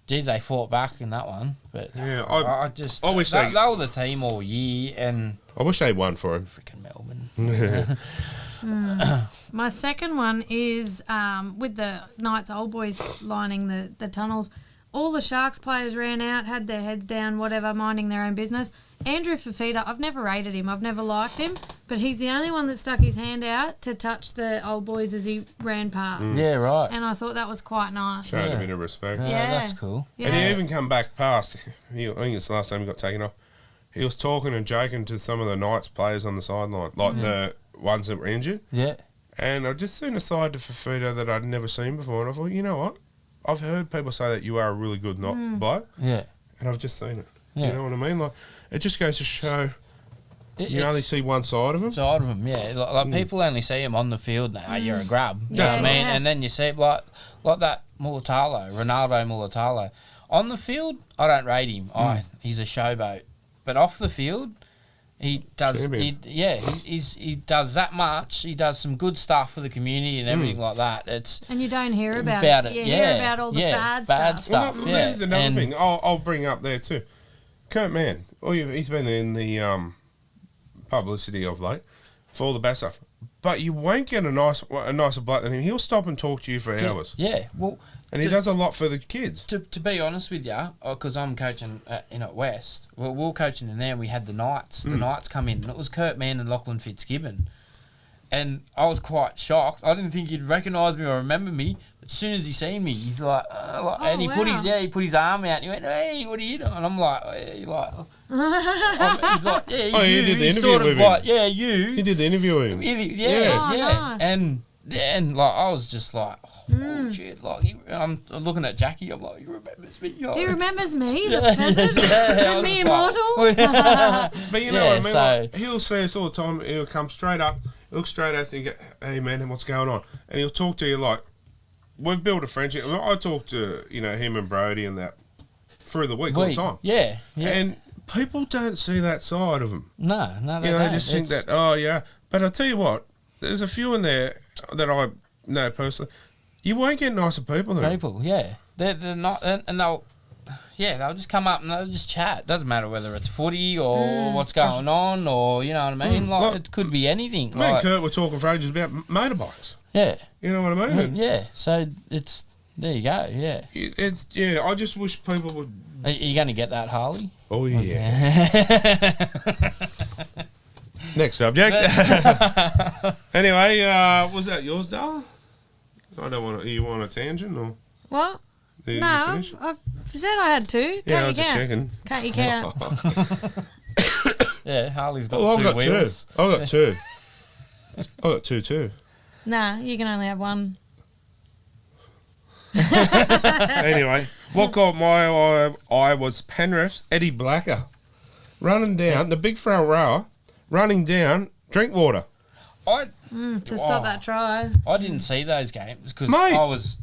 geez, they fought back in that one. But yeah, I wish they were the team all year, and I wish they won for him. Freaking Melbourne. My second one is with the Knights old boys lining the tunnels. All the Sharks players ran out, had their heads down, whatever, minding their own business. Andrew Fafita, I've never rated him. I've never liked him. But he's the only one that stuck his hand out to touch the old boys as he ran past. Yeah, right. And I thought that was quite nice. Showed a bit of respect. Yeah, that's cool. Yeah. And he even come back past. I think it's the last time he got taken off. He was talking and joking to some of the Knights players on the sideline, like the ones that were injured. Yeah. And I just seen a side to Fafita that I'd never seen before. And I thought, you know what? I've heard people say that you are a really good bloke. Yeah. And I've just seen it. Yeah. You know what I mean? Like, it just goes to show you only see one side of him. Side of him, yeah. Like people only see him on the field now. You're a grub. You know what I mean? Yeah. And then you see like that Ronaldo Mulatalo. On the field, I don't rate him. He's a showboat. But off the field, he does. He does that much. He does some good stuff for the community and everything like that. And you don't hear about it. You hear about all the bad stuff. Well, there's another thing I'll bring up there too. Kurt Mann. He's been in the publicity of late for all the bad stuff. But you won't get a nicer bloke than him. He'll stop and talk to you for hours. Yeah, well... And he does a lot for the kids. To be honest with you, because I'm coaching at West, we were coaching in there and we had the Knights. The Knights come in and it was Kurt Mann and Lachlan Fitzgibbon. And I was quite shocked. I didn't think he'd recognise me or remember me. But as soon as he seen me, he's like, and he put his arm out and he went, "Hey, what are you doing?" And I'm like, he's like, "Yeah, you did the interview sort of with him. like, yeah, you." You did the interview with him. Yeah. Nice. And like I was just like, oh shit! Like I'm looking at Jackie. I'm like, he remembers me. He remembers me, the peasant, me immortal. But you know what I mean? Like, he'll say us all the time. He'll come straight up, look straight at you, and go, "Hey man, what's going on?" And he'll talk to you like we've built a friendship. I talk to him and Brody and that through the week all the time. Yeah. And people don't see that side of him. No, they they just think that. Oh yeah, but I tell you what, there's a few in there that I know personally. You won't get nicer people than people. Yeah, they're not, and they'll just come up and they'll just chat. Doesn't matter whether it's footy or what's going on or you know what I mean. Like it could be anything. Me and Kurt were talking for ages about motorbikes. Yeah, you know what I mean. Yeah, so it's there. You go. Yeah, I just wish people would. Are you going to get that Harley? Oh yeah. Next subject. Anyway, was that yours, darling? I don't want to. You want a tangent or what? You I said I had two. Yeah, checking. Can't you count? Yeah, Harley's got two wheels. I've got two. I've got two too. Nah, you can only have one. Anyway, what caught my eye was Penrith's Eddie Blacker running down the big front rower, running down Drinkwater. To stop that try. I didn't see those games because I was.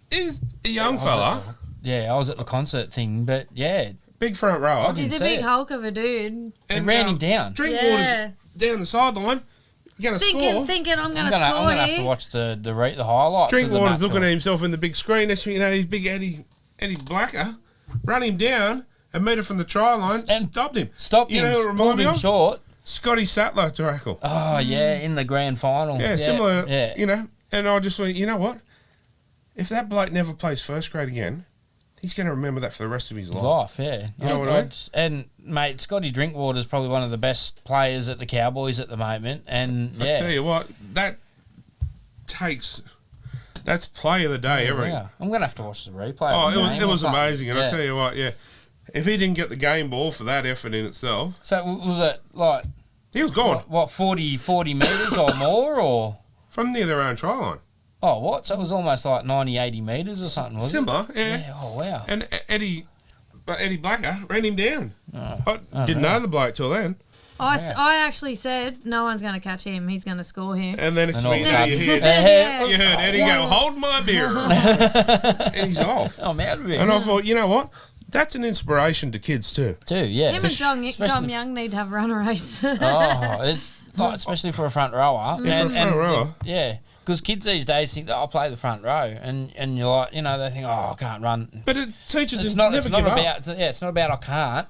He's a young fella. I was at the concert thing, but yeah. Big front rower. He's a big hulk of a dude. And ran him down. Drinkwater's down the sideline. Going to score. Thinking I'm going to score. I'm going to have to watch the highlights. Drinkwater's looking at himself in the big screen. Next thing you know, he's big Eddie Blacker. Run him down a metre from the try line. And stopped him. You know who it reminded me of? Short. Scotty Sattler tackle. Oh, yeah, in the grand final. Yeah, similar, and I just went, you know what? If that bloke never plays first grade again, he's going to remember that for the rest of his life. Yeah. You know what I mean? And, mate, Scotty Drinkwater's probably one of the best players at the Cowboys at the moment. And, I tell you what, that's play of the day every. Yeah. I'm going to have to watch the replay. Oh, it was amazing. And I tell you what, if he didn't get the game ball for that effort in itself. So was it like... He was gone. What 40 metres or more? Or from near their own try line. Oh, what? So it was almost like 90, 80 metres or something, wasn't it? Similar, yeah. Oh, wow. And Eddie Blacker ran him down. I didn't know the bloke till then. I actually said, no one's going to catch him. He's going to score here. And then you heard Eddie go, hold my beer. And he's off. I'm out of it. And I thought, you know what? That's an inspiration to kids too. Yeah. Him and Dom Young need to have a run race. It's like, especially for a front rower. Yeah. Because kids these days think that I'll play the front row, and you're like, you know, they think, I can't run. But it teaches it's them not, never it's not give about, up. it's not about I can't.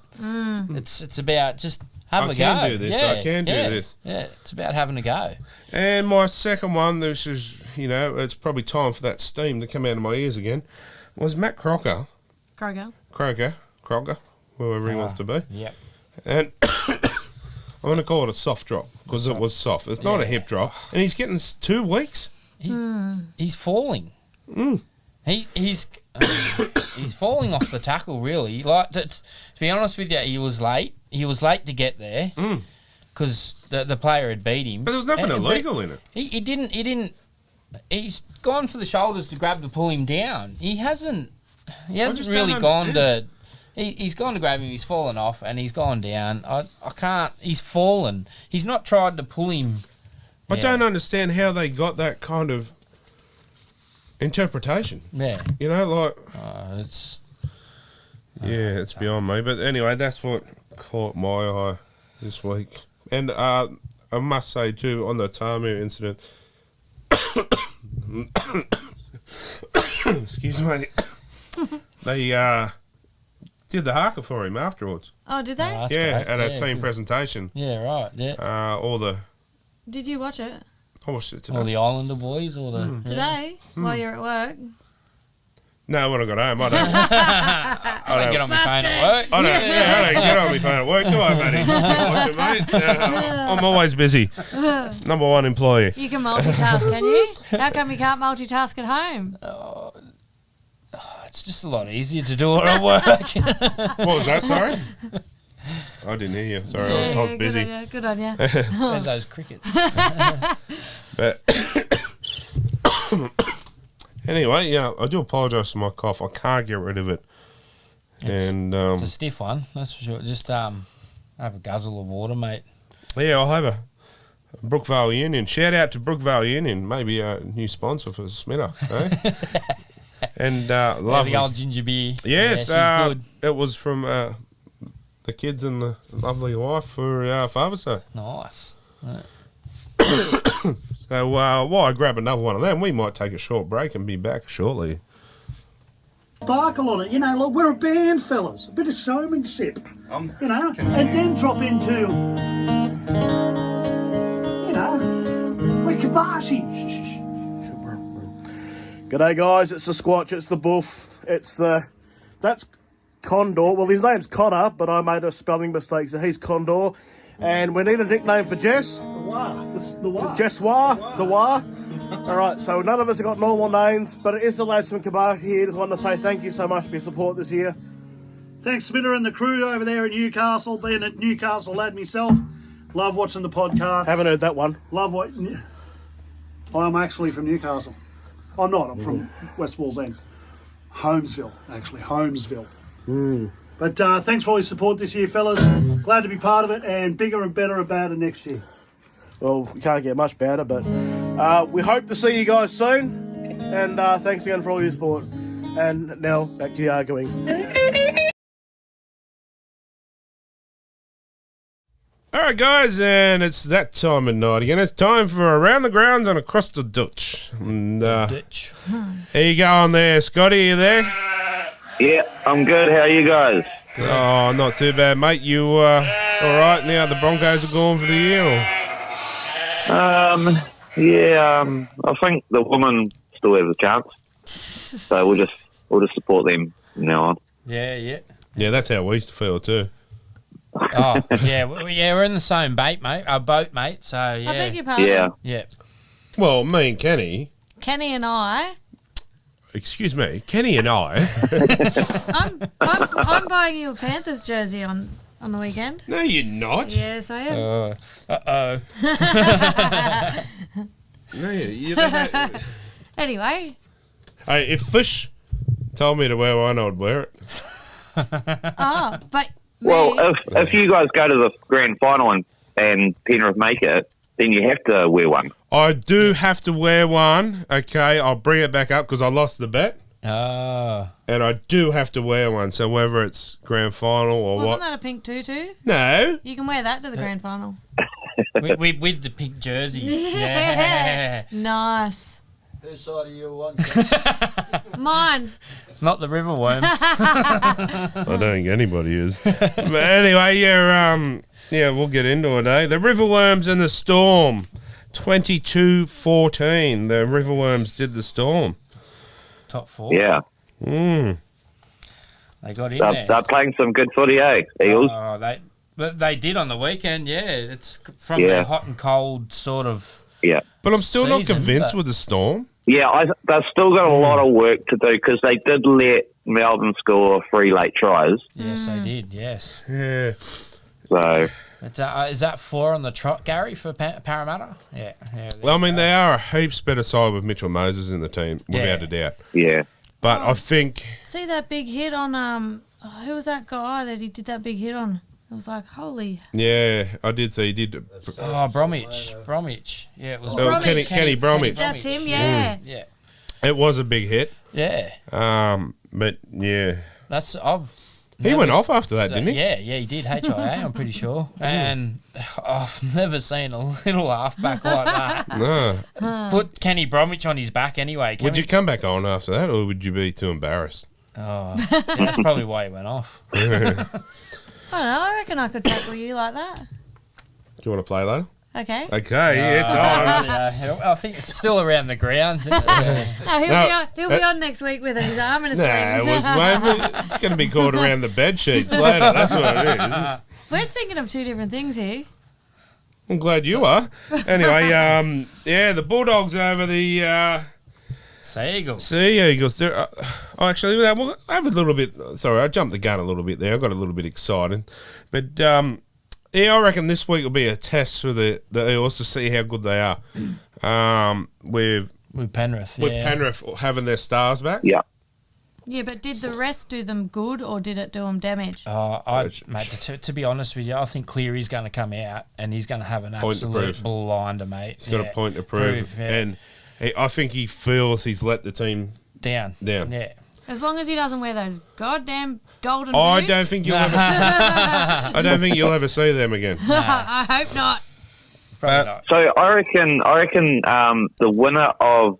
It's about just have a go. I can do this. I can do this. Yeah, it's about having a go. And my second one, this is, you know, it's probably time for that steam to come out of my ears again, was Matt Crocker, whoever he wants to be. Yep. And I'm going to call it a soft drop because it was soft. It's not a hip drop. And he's getting 2 weeks. He's falling. He's falling off the tackle, really. Like to be honest with you, he was late. He was late to get there because the player had beat him. But there was nothing illegal in it. He didn't. He's gone for the shoulders to grab to pull him down. He hasn't really gone to. He's gone to grab him. He's fallen off and he's gone down. I can't. He's fallen. He's not tried to pull him. I don't understand how they got that kind of interpretation. Yeah. You know, like it's beyond me. But anyway, that's what caught my eye this week. And I must say too, on the Tamu incident. Excuse me. They did the haka for him afterwards. Oh, did they? At a team presentation. Yeah, right. Yeah. Did you watch it? I watched it today. All the Islander boys, all the today while you're at work. No, when I got home, I don't get on my phone at work. I don't get on my phone at work, do I, buddy? Watch it, mate. I'm always busy. Number one employee. You can multitask, can you? How come you can't multitask at home? It's just a lot easier to do it at work. What was that, sorry? I didn't hear you. Sorry, I was busy. Good on you. There's those crickets. But anyway, I do apologise for my cough. I can't get rid of it. It's a stiff one, that's for sure. Just have a guzzle of water, mate. Yeah, I'll have a Brookvale Union. Shout out to Brookvale Union. Maybe a new sponsor for Smita. Eh? And lovely. The old ginger beer. Yes, she's good. It was from the kids and the lovely wife for Father's Day. Nice. Right. So while I grab another one of them, we might take a short break and be back shortly. Sparkle on it, you know, look, we're a band, fellas. A bit of showmanship, you know, and then drop into, you know, we're Kabashi. G'day guys, it's the Squatch, it's the Boof, that's Condor. Well, his name's Connor, but I made a spelling mistake, so he's Condor. And we need a nickname for Jess. The Wah. Jess Wah. The Wah. All right, so none of us have got normal names, but it is the lads from Kabashi here. Just want to say thank you so much for your support this year. Thanks, Smita and the crew over there in Newcastle. Being a Newcastle lad myself, love watching the podcast. Haven't heard that one. Love what... I'm actually from Newcastle. I'm not. I'm from West Wallsend. Holmesville, actually. Holmesville. But thanks for all your support this year, fellas. Glad to be part of it, and bigger and better about it next year. Well, we can't get much better, but we hope to see you guys soon. And thanks again for all your support. And now, back to the arguing. All right, guys, and it's that time of night again. It's time for Around the Grounds and Across the Ditch. And, Ditch. How you going there, Scotty? You there? Yeah, I'm good. How are you guys? Good. Oh, not too bad, mate. You all right now? The Broncos are gone for the year? Or? I think the women still have a chance, so we'll just support them from now on. Yeah. Yeah, that's how we feel too. Oh, yeah, we're in the same boat, mate. So yeah. I beg your pardon. Yeah. Well, me and Kenny. Kenny and I. Excuse me, Kenny and I. I'm buying you a Panthers jersey on the weekend. No, you're not. Yes, I am. No, you don't. Anyway. Hey, if Fish told me to wear one, I'd wear it. Oh, but Well, if you guys go to the grand final and Penrith make it, then you have to wear one. I do have to wear one. Okay, I'll bring it back up because I lost the bet. Oh. And I do have to wear one, so whether it's grand final or Wasn't what. that a pink tutu? No. You can wear that to the grand final. with the pink jersey. Yeah. Nice. Whose side are you on? Mine. Not the river worms. I don't think anybody is. But anyway, yeah, we'll get into it, eh? The Riverworms and the Storm. 22-14. The Riverworms did the Storm. Top 4. Yeah. Mm. They got in They're, there. they're playing some good footy, eh? Eagles. Oh, they did on the weekend, yeah. It's from the hot and cold sort of... Yeah. But I'm still not Season, convinced but- with the Storm. Yeah, they've still got a lot of work to do because they did let Melbourne score 3 late tries. Yes, they did, yes. Yeah. So, But, is that 4 on the trot, Gary, for Parramatta? Yeah. Well, I mean, they are a heaps better side with Mitchell Moses in the team, without a doubt. yeah. But I think... See that big hit on who was that guy that he did that big hit on? It was like, holy. Yeah, I did see he did. Oh, Bromwich. Yeah, it was Oh, Kenny Bromwich. That's him, yeah. Yeah. It was a big hit. Yeah. But yeah. He went off after that, didn't he? Yeah, he did. HIA, I'm pretty sure. And I've never seen a little halfback like that. No. Put Kenny Bromwich on his back anyway. Would you come back on after that, or would you be too embarrassed? Oh, yeah, that's probably why he went off. I don't know. I reckon I could tackle you like that. Do you want to play later? Okay. Okay, yeah, it's on. Yeah, I think it's still around the grounds. Isn't it? No, he'll be on next week with his arm in a sling. It's going to be caught around the bed sheets later. That's what it is. We're thinking of two different things here. I'm glad you are. Anyway, the Bulldogs over the Sea Eagles. Sea Eagles. Actually, we'll have a little bit. Sorry, I jumped the gun a little bit there. I got a little bit excited, but I reckon this week will be a test for the Eels to see how good they are. With Penrith, with Penrith having their stars back. Yeah. Yeah, but did the rest do them good or did it do them damage? Mate, to be honest with you, I think Cleary's going to come out and he's going to have an absolute blinder, mate. He's got a point to prove. And I think he feels he's let the team down. Yeah. As long as he doesn't wear those goddamn golden boots. I don't think you'll ever. I don't think you'll ever see them again. I hope not. Probably not. So I reckon the winner of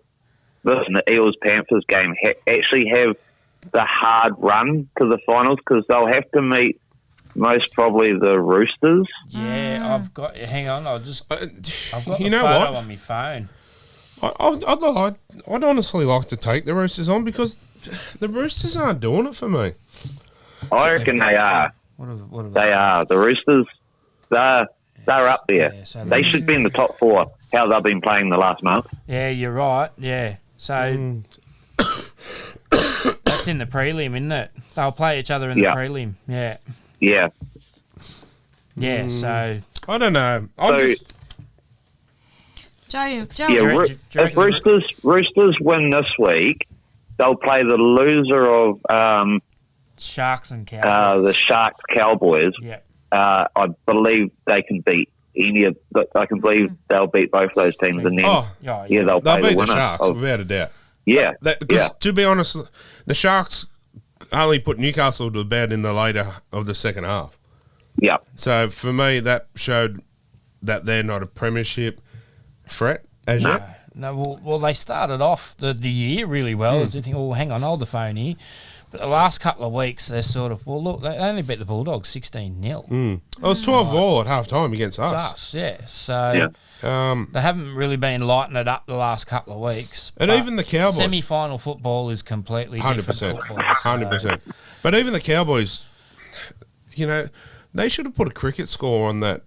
the Eels Panthers game actually have the hard run to the finals because they'll have to meet most probably the Roosters. Yeah, I've got. Hang on, I've got you the know photo what? on my phone. I'd honestly like to take the Roosters on because the Roosters aren't doing it for me. I reckon they are. What have They are. The Roosters, they're up there. Yeah, so They should be in the top 4, how they've been playing the last month. Yeah, you're right. Yeah, so that's in the prelim, isn't it? They'll play each other in the prelim. Yeah. Yeah. Yeah. So I don't know. Joe, Yeah, if Roosters win this week, they'll play the loser of Sharks and Cowboys. the Sharks Cowboys. Yeah. I believe they can beat any of. I can believe they'll beat both those teams, and then Yeah, they'll play beat the winner. the Sharks without a doubt. Yeah, Because to be honest, the Sharks only put Newcastle to bed in the later of the second half. yeah. So for me, that showed that they're not a premiership threat as yet. No, well, they started off the year really well. As you think, oh, hang on, hold the phone here. But the last couple of weeks, they're sort of, well, look, they only beat the Bulldogs 16-0. It was 12-all at half time against us. Yeah. So they haven't really been lighting it up the last couple of weeks. And even the Cowboys. Semi-final football is completely 100%. different football. 100%. But even the Cowboys, they should have put a cricket score on that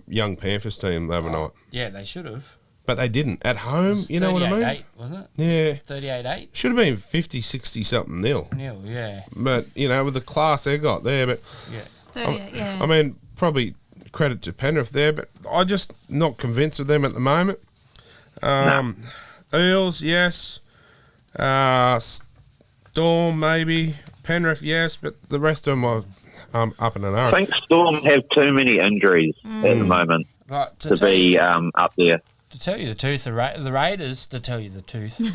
young Panthers team the other night. Yeah, they should have. But they didn't. At home, you know what I mean? 38-8, wasn't it? Yeah. 38-8? Should have been 50, 60 something nil. Nil, yeah. But, with the class they got there. But 38, yeah. I mean, probably credit to Penrith there, but I'm just not convinced of them at the moment. Eels, yes. Storm, maybe. Penrith, yes. But the rest of them are up in an I arrow. think Storm have too many injuries at the moment Right, to be up there. To tell you the truth, the Raiders, to tell you the truth,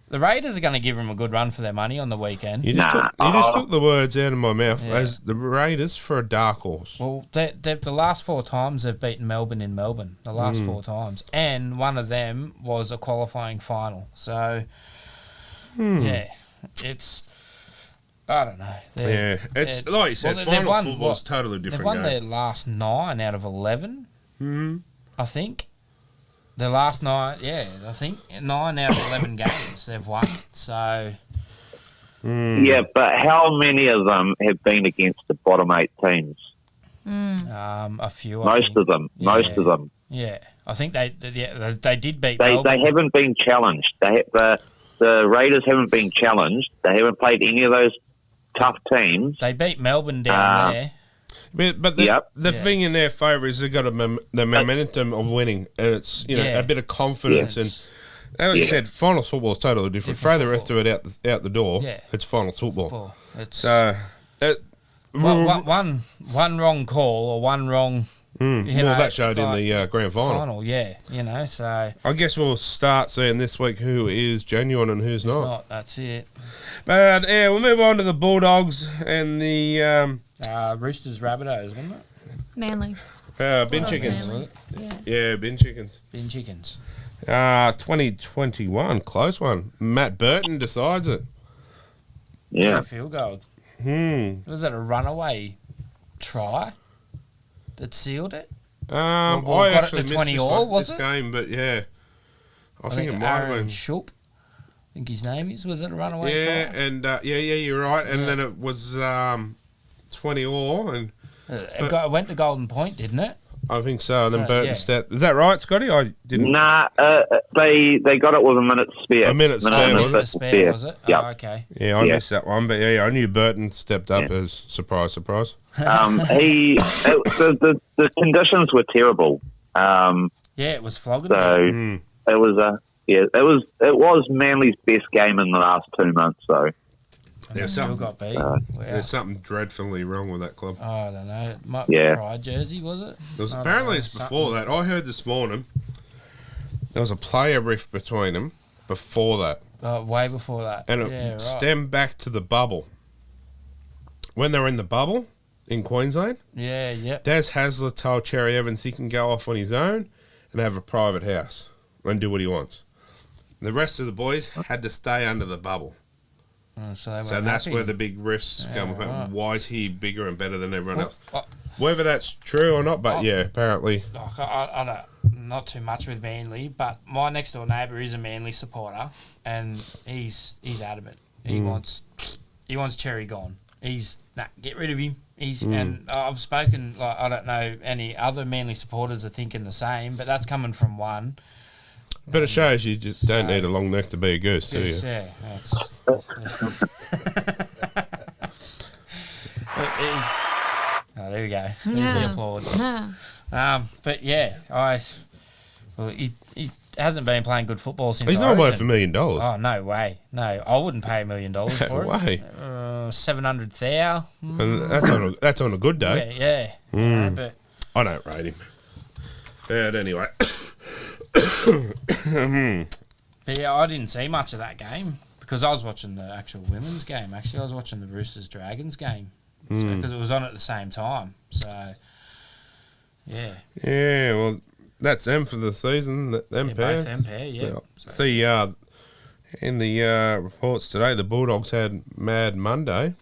The Raiders are going to give them a good run for their money on the weekend. You just took the words out of my mouth. As the Raiders for a dark horse. Well, the last 4 times they've beaten Melbourne in Melbourne. The last 4 times. And one of them was a qualifying final. So, yeah, it's... I don't know. It's like you said, final football's totally different. They've won game. their last 9 out of 11, I think. The last 9, I think 9 out of 11 games they've won. So, Yeah, but how many of them have been against the bottom 8 teams? a few. Most of them. Yeah, I think they did beat. They haven't been challenged. The Raiders haven't been challenged. They haven't played any of those tough teams. They beat Melbourne down there. But the thing in their favour is they've got the momentum of winning, and it's a bit of confidence. And as you said, finals football is totally different. Throw the rest of it out the door. Yeah. It's finals football. It's one wrong call or one wrong. That showed in the grand final. So I guess we'll start seeing this week who is genuine and who's not. That's it. But we'll move on to the Bulldogs and the Roosters Rabbitohs, wasn't it? Manly. Bin Chickens. Manly. Bin Chickens. Bin Chickens. 2021, close one. Matt Burton decides it. Yeah. Field goal. Was it a runaway try that sealed it? I actually missed 20 this game, but I think it might have been. Shoop, I think his name is. Was it a runaway try? And you're right. And then it was 20 all, and it went to Golden Point, didn't it? I think so. And then Burton stepped. Is that right, Scotty? I didn't. Nah, they got it with a minute spare. A minute spare, was it? Yep. Oh, okay. Yeah, I missed that one, but I knew Burton stepped up as surprise. The conditions were terrible. It was flogging. So it was Manly's best game in the last 2 months. So. There's something dreadfully wrong with that club. I don't know. It might be a Pride jersey, was it? Apparently it's before that. I heard this morning there was a player rift between them before that. Way before that. And it stemmed back to the bubble. When they were in the bubble in Queensland, Daz Hasler told Cherry Evans he can go off on his own and have a private house and do what he wants. The rest of the boys had to stay under the bubble. So that's where the big rifts come from. Right. Why is he bigger and better than everyone else? Whether that's true or not, but apparently. I don't, not too much with Manly, but my next door neighbour is a Manly supporter, and he's adamant. He wants Cherry gone. Get rid of him. And I've spoken. I don't know any other Manly supporters are thinking the same, but that's coming from one. But it shows you just don't need a long neck to be a goose, do you? Yeah, that's... It is... Oh, there we go. There's the applause. But he hasn't been playing good football since He's not worth $1 million. Oh, no way. No, I wouldn't pay $1 million for it. No way. 700,000. And that's on a good day. Yeah. But I don't rate him. But anyway... But I didn't see much of that game because I was watching the actual women's game. Actually, I was watching the Roosters Dragons game because it was on at the same time. So, yeah. Well, that's them for the season. Them pairs. Both them pair. Yeah. So. See, in the reports today, the Bulldogs had Mad Monday,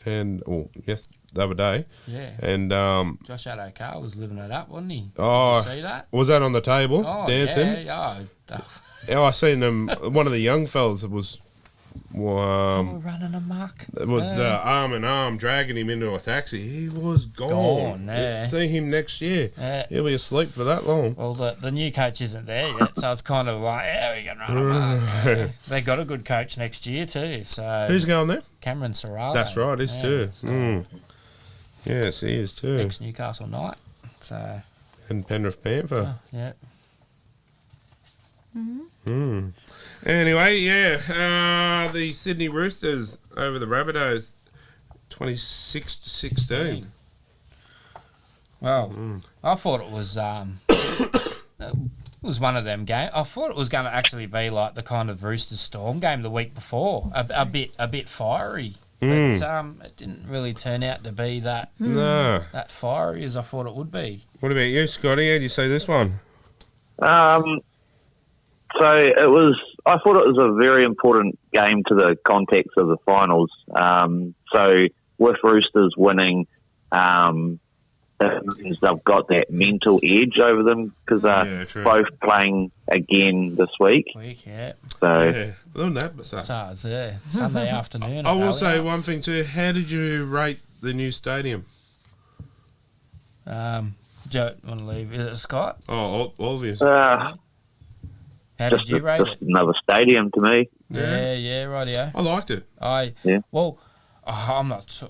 the other day. Yeah. And Josh Adokar was living it up, wasn't he? Oh, did you see that? Was that on the table? Dancing? Yeah. I seen them. One of the young fellas was running amok. It was arm in arm dragging him into a taxi. He was gone. See him next year. He'll be asleep for that long. Well, the new coach isn't there yet, so it's kind of like, we can run amok. They got a good coach next year too. So who's going there? Cameron Serrano. That's right, he's too. So. Yes, he is too. Ex-Newcastle Knight. So. And Penrith Panther. Yeah. Anyway, the Sydney Roosters over the Rabbitohs, 26-16. Well, I thought it was was one of them games. I thought it was going to actually be like the kind of Roosters Storm game the week before, a bit fiery. But it didn't really turn out to be that fiery as I thought it would be. What about you, Scotty? How do you see this one? So it was. I thought it was a very important game to the context of the finals. So with Roosters winning, it means they've got that mental edge over them because they're both playing again this week. So love that, but Sunday afternoon. I will say one thing too. How did you rate the new stadium? Joe, want to leave? Is it Scott? Oh, obvious. How did you rate it? Another stadium to me. Yeah, rightio. I liked it. Well, I'm not.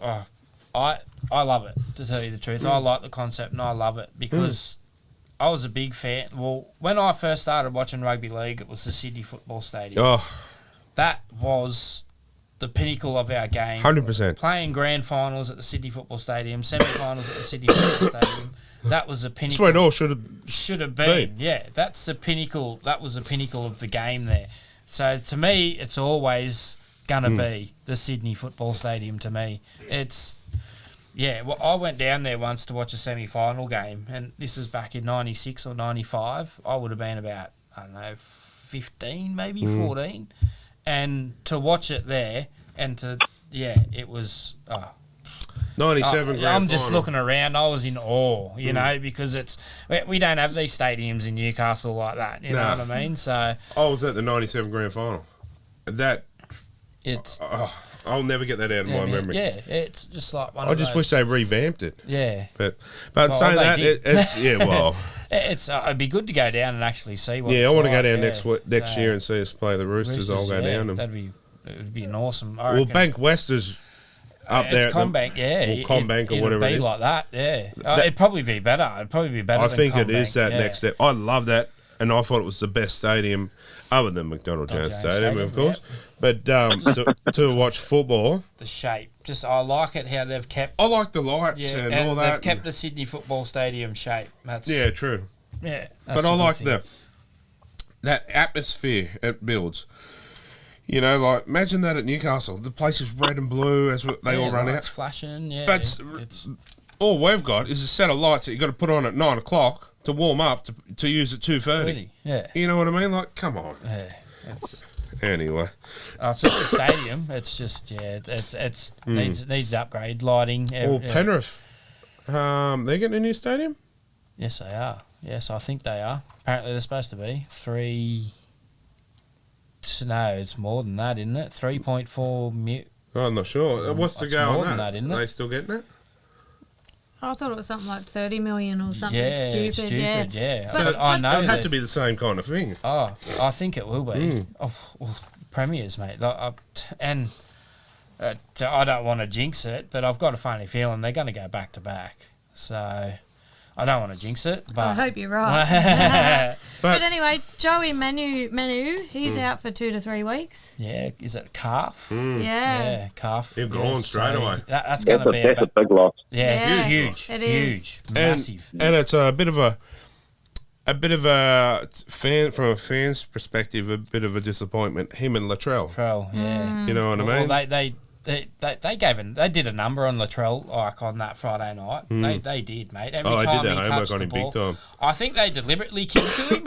I love it, to tell you the truth. I like the concept and I love it because I was a big fan. Well, when I first started watching rugby league, it was the Sydney Football Stadium. Oh, that was the pinnacle of our game. 100%. Playing grand finals at the Sydney Football Stadium, semi-finals at the Sydney Football Stadium. That was the pinnacle. That's where it all should have been. Yeah, that's the pinnacle. That was the pinnacle of the game there. So to me, it's always gonna be the Sydney Football Stadium. To me, well, I went down there once to watch a semi-final game, and this was back in '96 or '95. I would have been about 15, maybe 14, and to watch it there, and it was. 97 grand I'm just final. looking around. I was in awe, you know, because we don't have these stadiums in Newcastle like that. You know what I mean? So I was at the 97 grand final. I'll never get that out of my memory. Yeah, it's just like one. I just wish they revamped it. Yeah, but saying that, it's it'd be good to go down and actually see what. Yeah, I want to go down next year and see us play the Roosters. I'll go down. It would be an awesome. Well, Bank West is up there. Combank, or Combank or whatever it it is. Like that, it'd probably be better. It'd probably be better. I than think Combank, it is that next step. I love that, and I thought it was the best stadium, other than McDonald Jones Stadium, of course. Yep. But to watch football, the shape, just I like it how they've kept. I like the lights and all that. They've kept the Sydney Football Stadium shape. That's true. Yeah, but I like that atmosphere it builds. You know, like, imagine that at Newcastle. The place is red and blue as they all run out. It's flashing, But all we've got is a set of lights that you've got to put on at 9 o'clock to warm up to use at 2:30. Yeah. You know what I mean? Like, come on. Yeah. Anyway. It's a good stadium. It's just, it needs upgrade, lighting. Penrith, they're getting a new stadium? Yes, they are. Yes, I think they are. Apparently they're supposed to be. No, it's more than that, isn't it? 3.4 million. I'm not sure. What's the go more on that, isn't it? Are they still getting it? I thought it was something like 30 million or something stupid. Yeah. So I know it had to be the same kind of thing. Oh, I think it will be. Premiers, mate. I don't want to jinx it, but I've got a funny feeling they're going to go back to back. So I don't want to jinx it, but I hope you're right. but anyway, Joey Manu, he's out for 2 to 3 weeks. Yeah, is it calf? Yeah, calf. They're gone straight away. That's going to be a big loss. Yeah, huge. It is massive, and it's a bit of a fan from a fan's perspective, a bit of a disappointment. Him and Latrell. You know what I mean? Well, they did a number on Latrell like on that Friday night. They did, mate. Every time I did he that homework touched on the him ball, big time. I think they deliberately kicked to him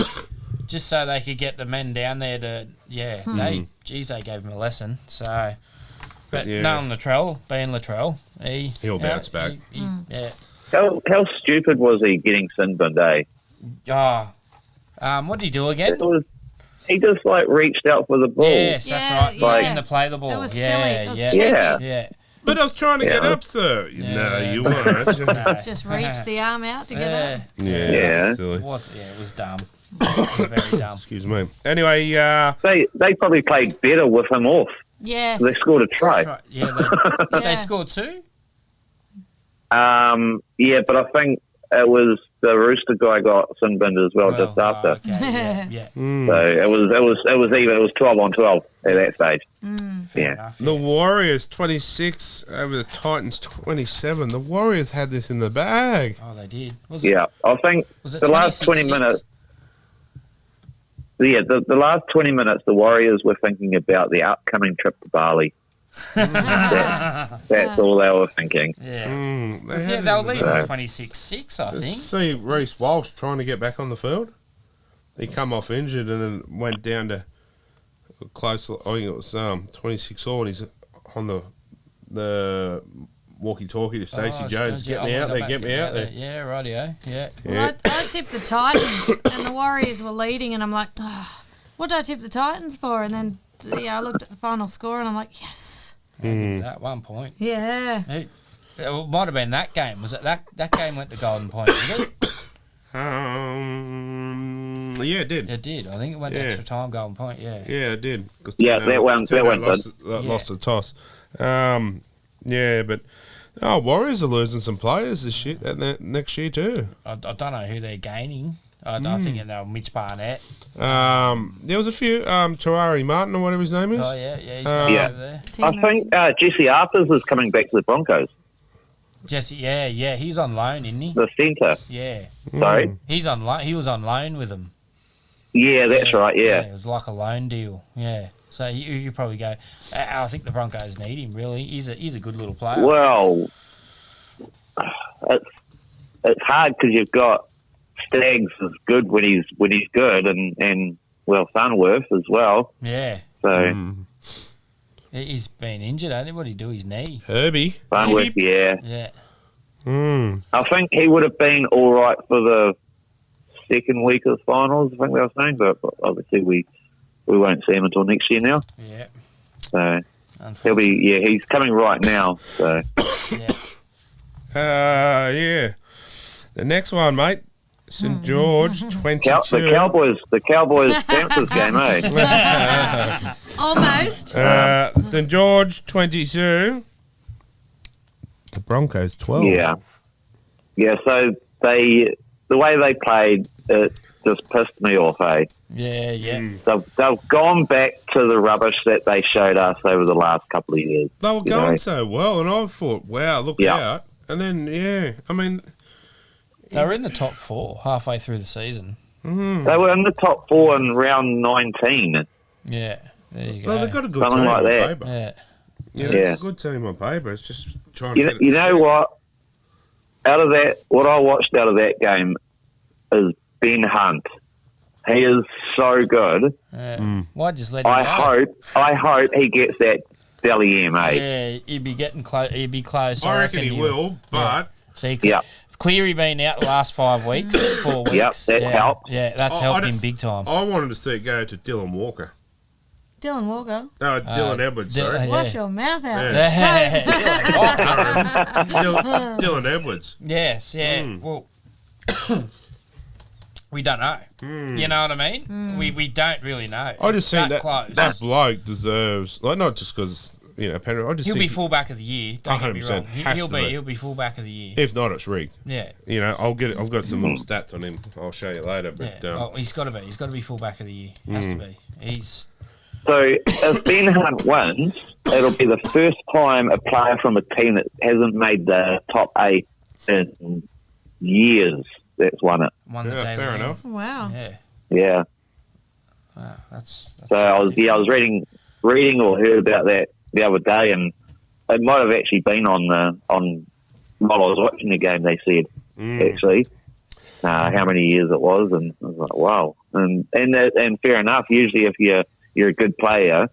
just so they could get the men down there to they gave him a lesson. So, but knowing Latrell, being Latrell, he'll bounce back. How stupid was he getting sin bin day? What did he do again? He just reached out for the ball. Yes, that's right. In the play the ball. It was silly. It was yeah. But I was trying to get up, sir. No, you weren't. Just reached the arm out to get up. Yeah. Silly. It was dumb. It was very dumb. Excuse me. Anyway, they probably played better with him off. Yes. They scored a try. Right. Yeah, they scored 2? Yeah, but I think it was the Rooster guy got sin binned as well just after. Okay, yeah. So it was even. It was 12 on 12 at that stage. Fair enough, the Warriors 26 over the Titans 27. The Warriors had this in the bag. Oh, they did. I think was it the last 20 26-6? minutes. the last 20 minutes, the Warriors were thinking about the upcoming trip to Bali. That's all they were thinking. Yeah. They were leading 26-6, I think. See Reece Walsh trying to get back on the field. He come off injured and then went down to close. I think it was 26 all, and he's on the walkie-talkie to Stacey Jones. Get me out there. Yeah, rightio. Yeah. Well, I tipped the Titans, and the Warriors were leading, and I'm like, what did I tip the Titans for? And then I looked at the final score, and I'm like, yes. At 1 point. Yeah. It might have been that game. Was it that game went to Golden Point? Did it? Yeah, it did. It did. I think it went to extra time, Golden Point. Yeah. Yeah, it did. That went lost the toss. Yeah, but Warriors are losing some players this year, next year too. I don't know who they're gaining. I think they're Mitch Barnett. There was a few. Tawari Martin or whatever his name is. Oh yeah, he's going over there. I think Jesse Arthurs is coming back to the Broncos. Jesse, yeah, he's on loan, isn't he? The centre. Yeah. Sorry? He's on loan. He was on loan with them. Yeah, that's right, yeah. It was like a loan deal, yeah. So you probably go, I think the Broncos need him, really. He's a good little player. Well, it's hard because you've got Staggs is good when he's good, and Sunworth as well. Yeah. So he's been injured, hasn't he? What did he do? His knee. Herbie. Sunworth, yeah. Yeah. I think he would have been all right for the second week of the finals, I think they were saying, but obviously we won't see him until next year now. Yeah. So he'll be, he's coming right now. So yeah. The next one, mate. St George 22. The Cowboys Panthers game, eh? Almost. St George 22. The Broncos 12. Yeah. So the way they played, it just pissed me off, eh? Yeah. They've gone back to the rubbish that they showed us over the last couple of years. They were going so well, and I thought, wow, look out. And then, I mean... They were in the top 4 halfway through the season. They were in the top 4 in round 19. Yeah, there you go. Well, they've got a good Something team like on that. paper. It's a good team on paper. It's just trying to get You know what? Out of that, what I watched out of that game is Ben Hunt. He is so good. Why just let him go? I hope he gets that Dally M, eh? Yeah, he'd be getting close. He'd be close. I reckon he will, but... Cleary been out the last 5 weeks, 4 weeks. Yep, that helped. Yeah, that's helped him big time. I wanted to see it go to Dylan Walker. Dylan Walker. Dylan Edwards, sorry. Wash your mouth out. Dylan Edwards. Yes, yeah. Well, we don't know. You know what I mean? We don't really know. I just think that bloke deserves, like, not just because, Penrith. He'll be fullback of the year. Don't get me wrong. 100%. He'll be fullback of the year. If not, it's rigged. Yeah. I'll get it. I've got some little stats on him. I'll show you later. But he's got to be. He's got to be fullback of the year. Has to be. So if Ben Hunt wins, it'll be the first time a player from a team that hasn't made the top 8 in years that's won it. Fair enough. Wow. Yeah. Wow, that's so I was reading or heard about that the other day, and it might have actually been on while I was watching the game. They said actually how many years it was, and I was like, wow. And fair enough. Usually, if you're a good player,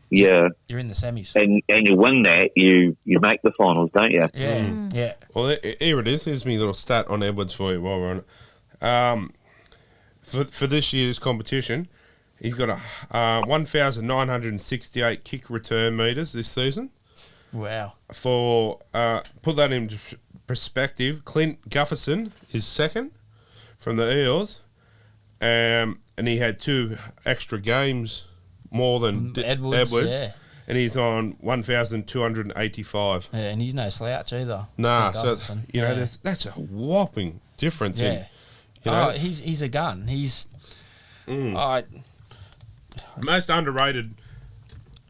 you're in the semis, and you win that, you make the finals, don't you? Yeah, yeah. Well, here it is. Here's my little stat on Edwards for you while we're on it. For this year's competition, he's got 1,968 kick return metres this season. Wow. For put that into perspective, Clint Gufferson is second from the Eels, and he had 2 extra games more than Edwards. Yeah. And he's on 1,285. Yeah, and he's no slouch either. Nah, so that's a whopping difference. Yeah. He's a gun. He's most underrated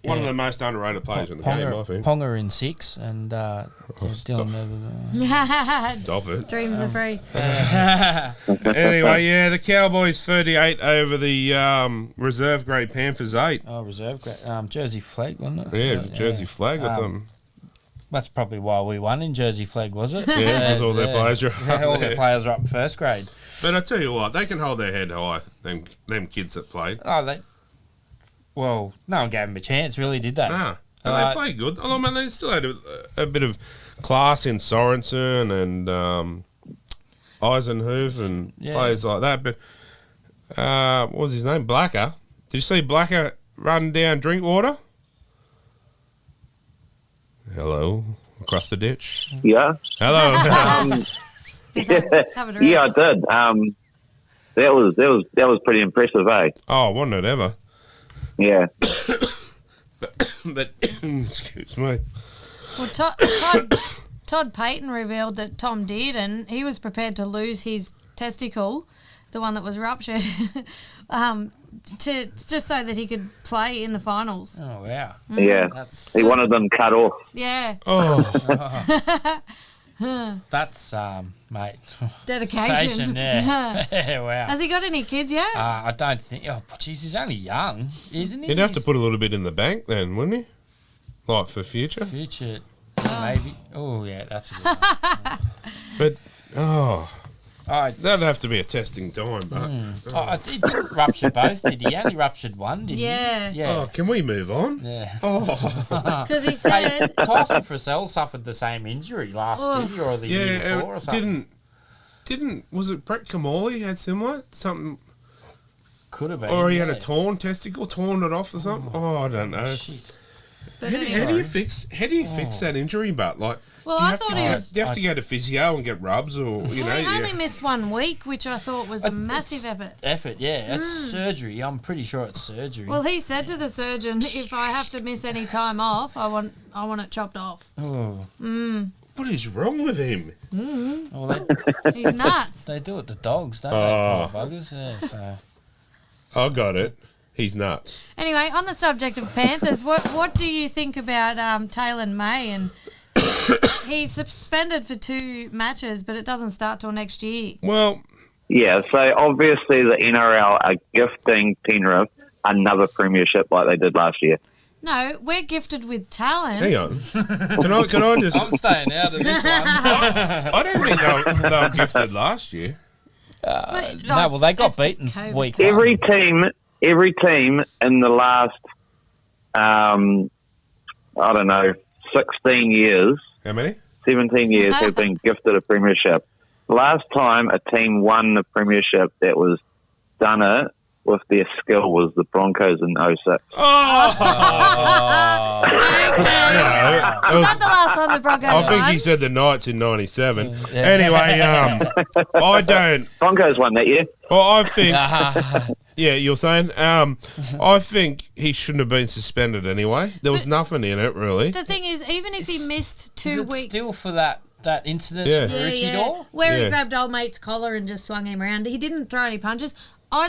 One of the most underrated players in the game, I think. Ponga in 6, and Stop it. Dreams are free. Anyway, yeah, the Cowboys 38 over the reserve grade Panthers 8. Oh, reserve grade. Jersey flag, wasn't it? Yeah, Jersey flag or something. That's probably why we won in Jersey flag, was it? Yeah, because all their players are up all there. their players are up first grade. But I tell you what, they can hold their head high, them kids that played. Oh, well, no one gave them a chance, really, did they? Nah, and they played good. I mean, they still had a bit of class in Sorensen and Eisenhoof and players like that. But what was his name? Blacker. Did you see Blacker run down Drinkwater? Hello, across the ditch. Yeah. Hello. Yeah, I did. That was pretty impressive, eh? Oh, wasn't it ever? Yeah. But excuse me. Well, Todd Payton revealed that Tom did, and he was prepared to lose his testicle, the one that was ruptured, to just so that he could play in the finals. Oh, wow. Yeah. He wanted them cut off. Yeah. Oh. That's, mate. Dedication. Yeah. Yeah, wow. Has he got any kids yet? I don't think. Oh, jeez, he's only young, isn't he? He'd have to put a little bit in the bank then, wouldn't he? Like for future. Future, maybe. Oh, yeah, that's a good one. But, that'd have to be a testing time, but... He didn't rupture both, did he? He only ruptured one, didn't he? Yeah. Oh, can we move on? Yeah. Oh. Because he said... Tyson Frizzell suffered the same injury last year or the year before or something. Was it Brett Kamali had similar? Something... Could have been. Or he had a torn testicle, torn it off or something? Oh, I don't know. Shit. But How do you fix that injury, but like... Well, I thought he was... You have to go to physio and get rubs or, you know... He only missed 1 week, which I thought was a massive effort. Yeah. It's surgery. I'm pretty sure it's surgery. Well, he said to the surgeon, if I have to miss any time off, I want it chopped off. Oh. What is wrong with him? Well, He's nuts. they do it to dogs, don't they? Poor buggers. Yeah, so... I got it. He's nuts. Anyway, on the subject of Panthers, what do you think about Taylor May? And he's suspended for 2 matches, but it doesn't start till next year. Well... Yeah, so obviously the NRL are gifting Penrith another premiership like they did last year. No, we're gifted with talent. Hang on. Can I just... I'm staying out of this one. I don't think they were gifted last year. No, they got beaten week 1. Every team in the last, I don't know, 16 years, How many? 17 years have been gifted a premiership. Last time a team won the premiership that was done it with their skill was the Broncos in 06. Is that the last time the Broncos I think won? he said the Knights in 97. Anyway, I don't... Broncos won that year. Well, I think... Yeah, you're saying? I think he shouldn't have been suspended anyway. There was nothing in it, really. The thing is, even if he missed 2 Is it weeks... still for that incident Yeah. at the Richie door? Where Yeah. he grabbed old mate's collar and just swung him around. He didn't throw any punches. I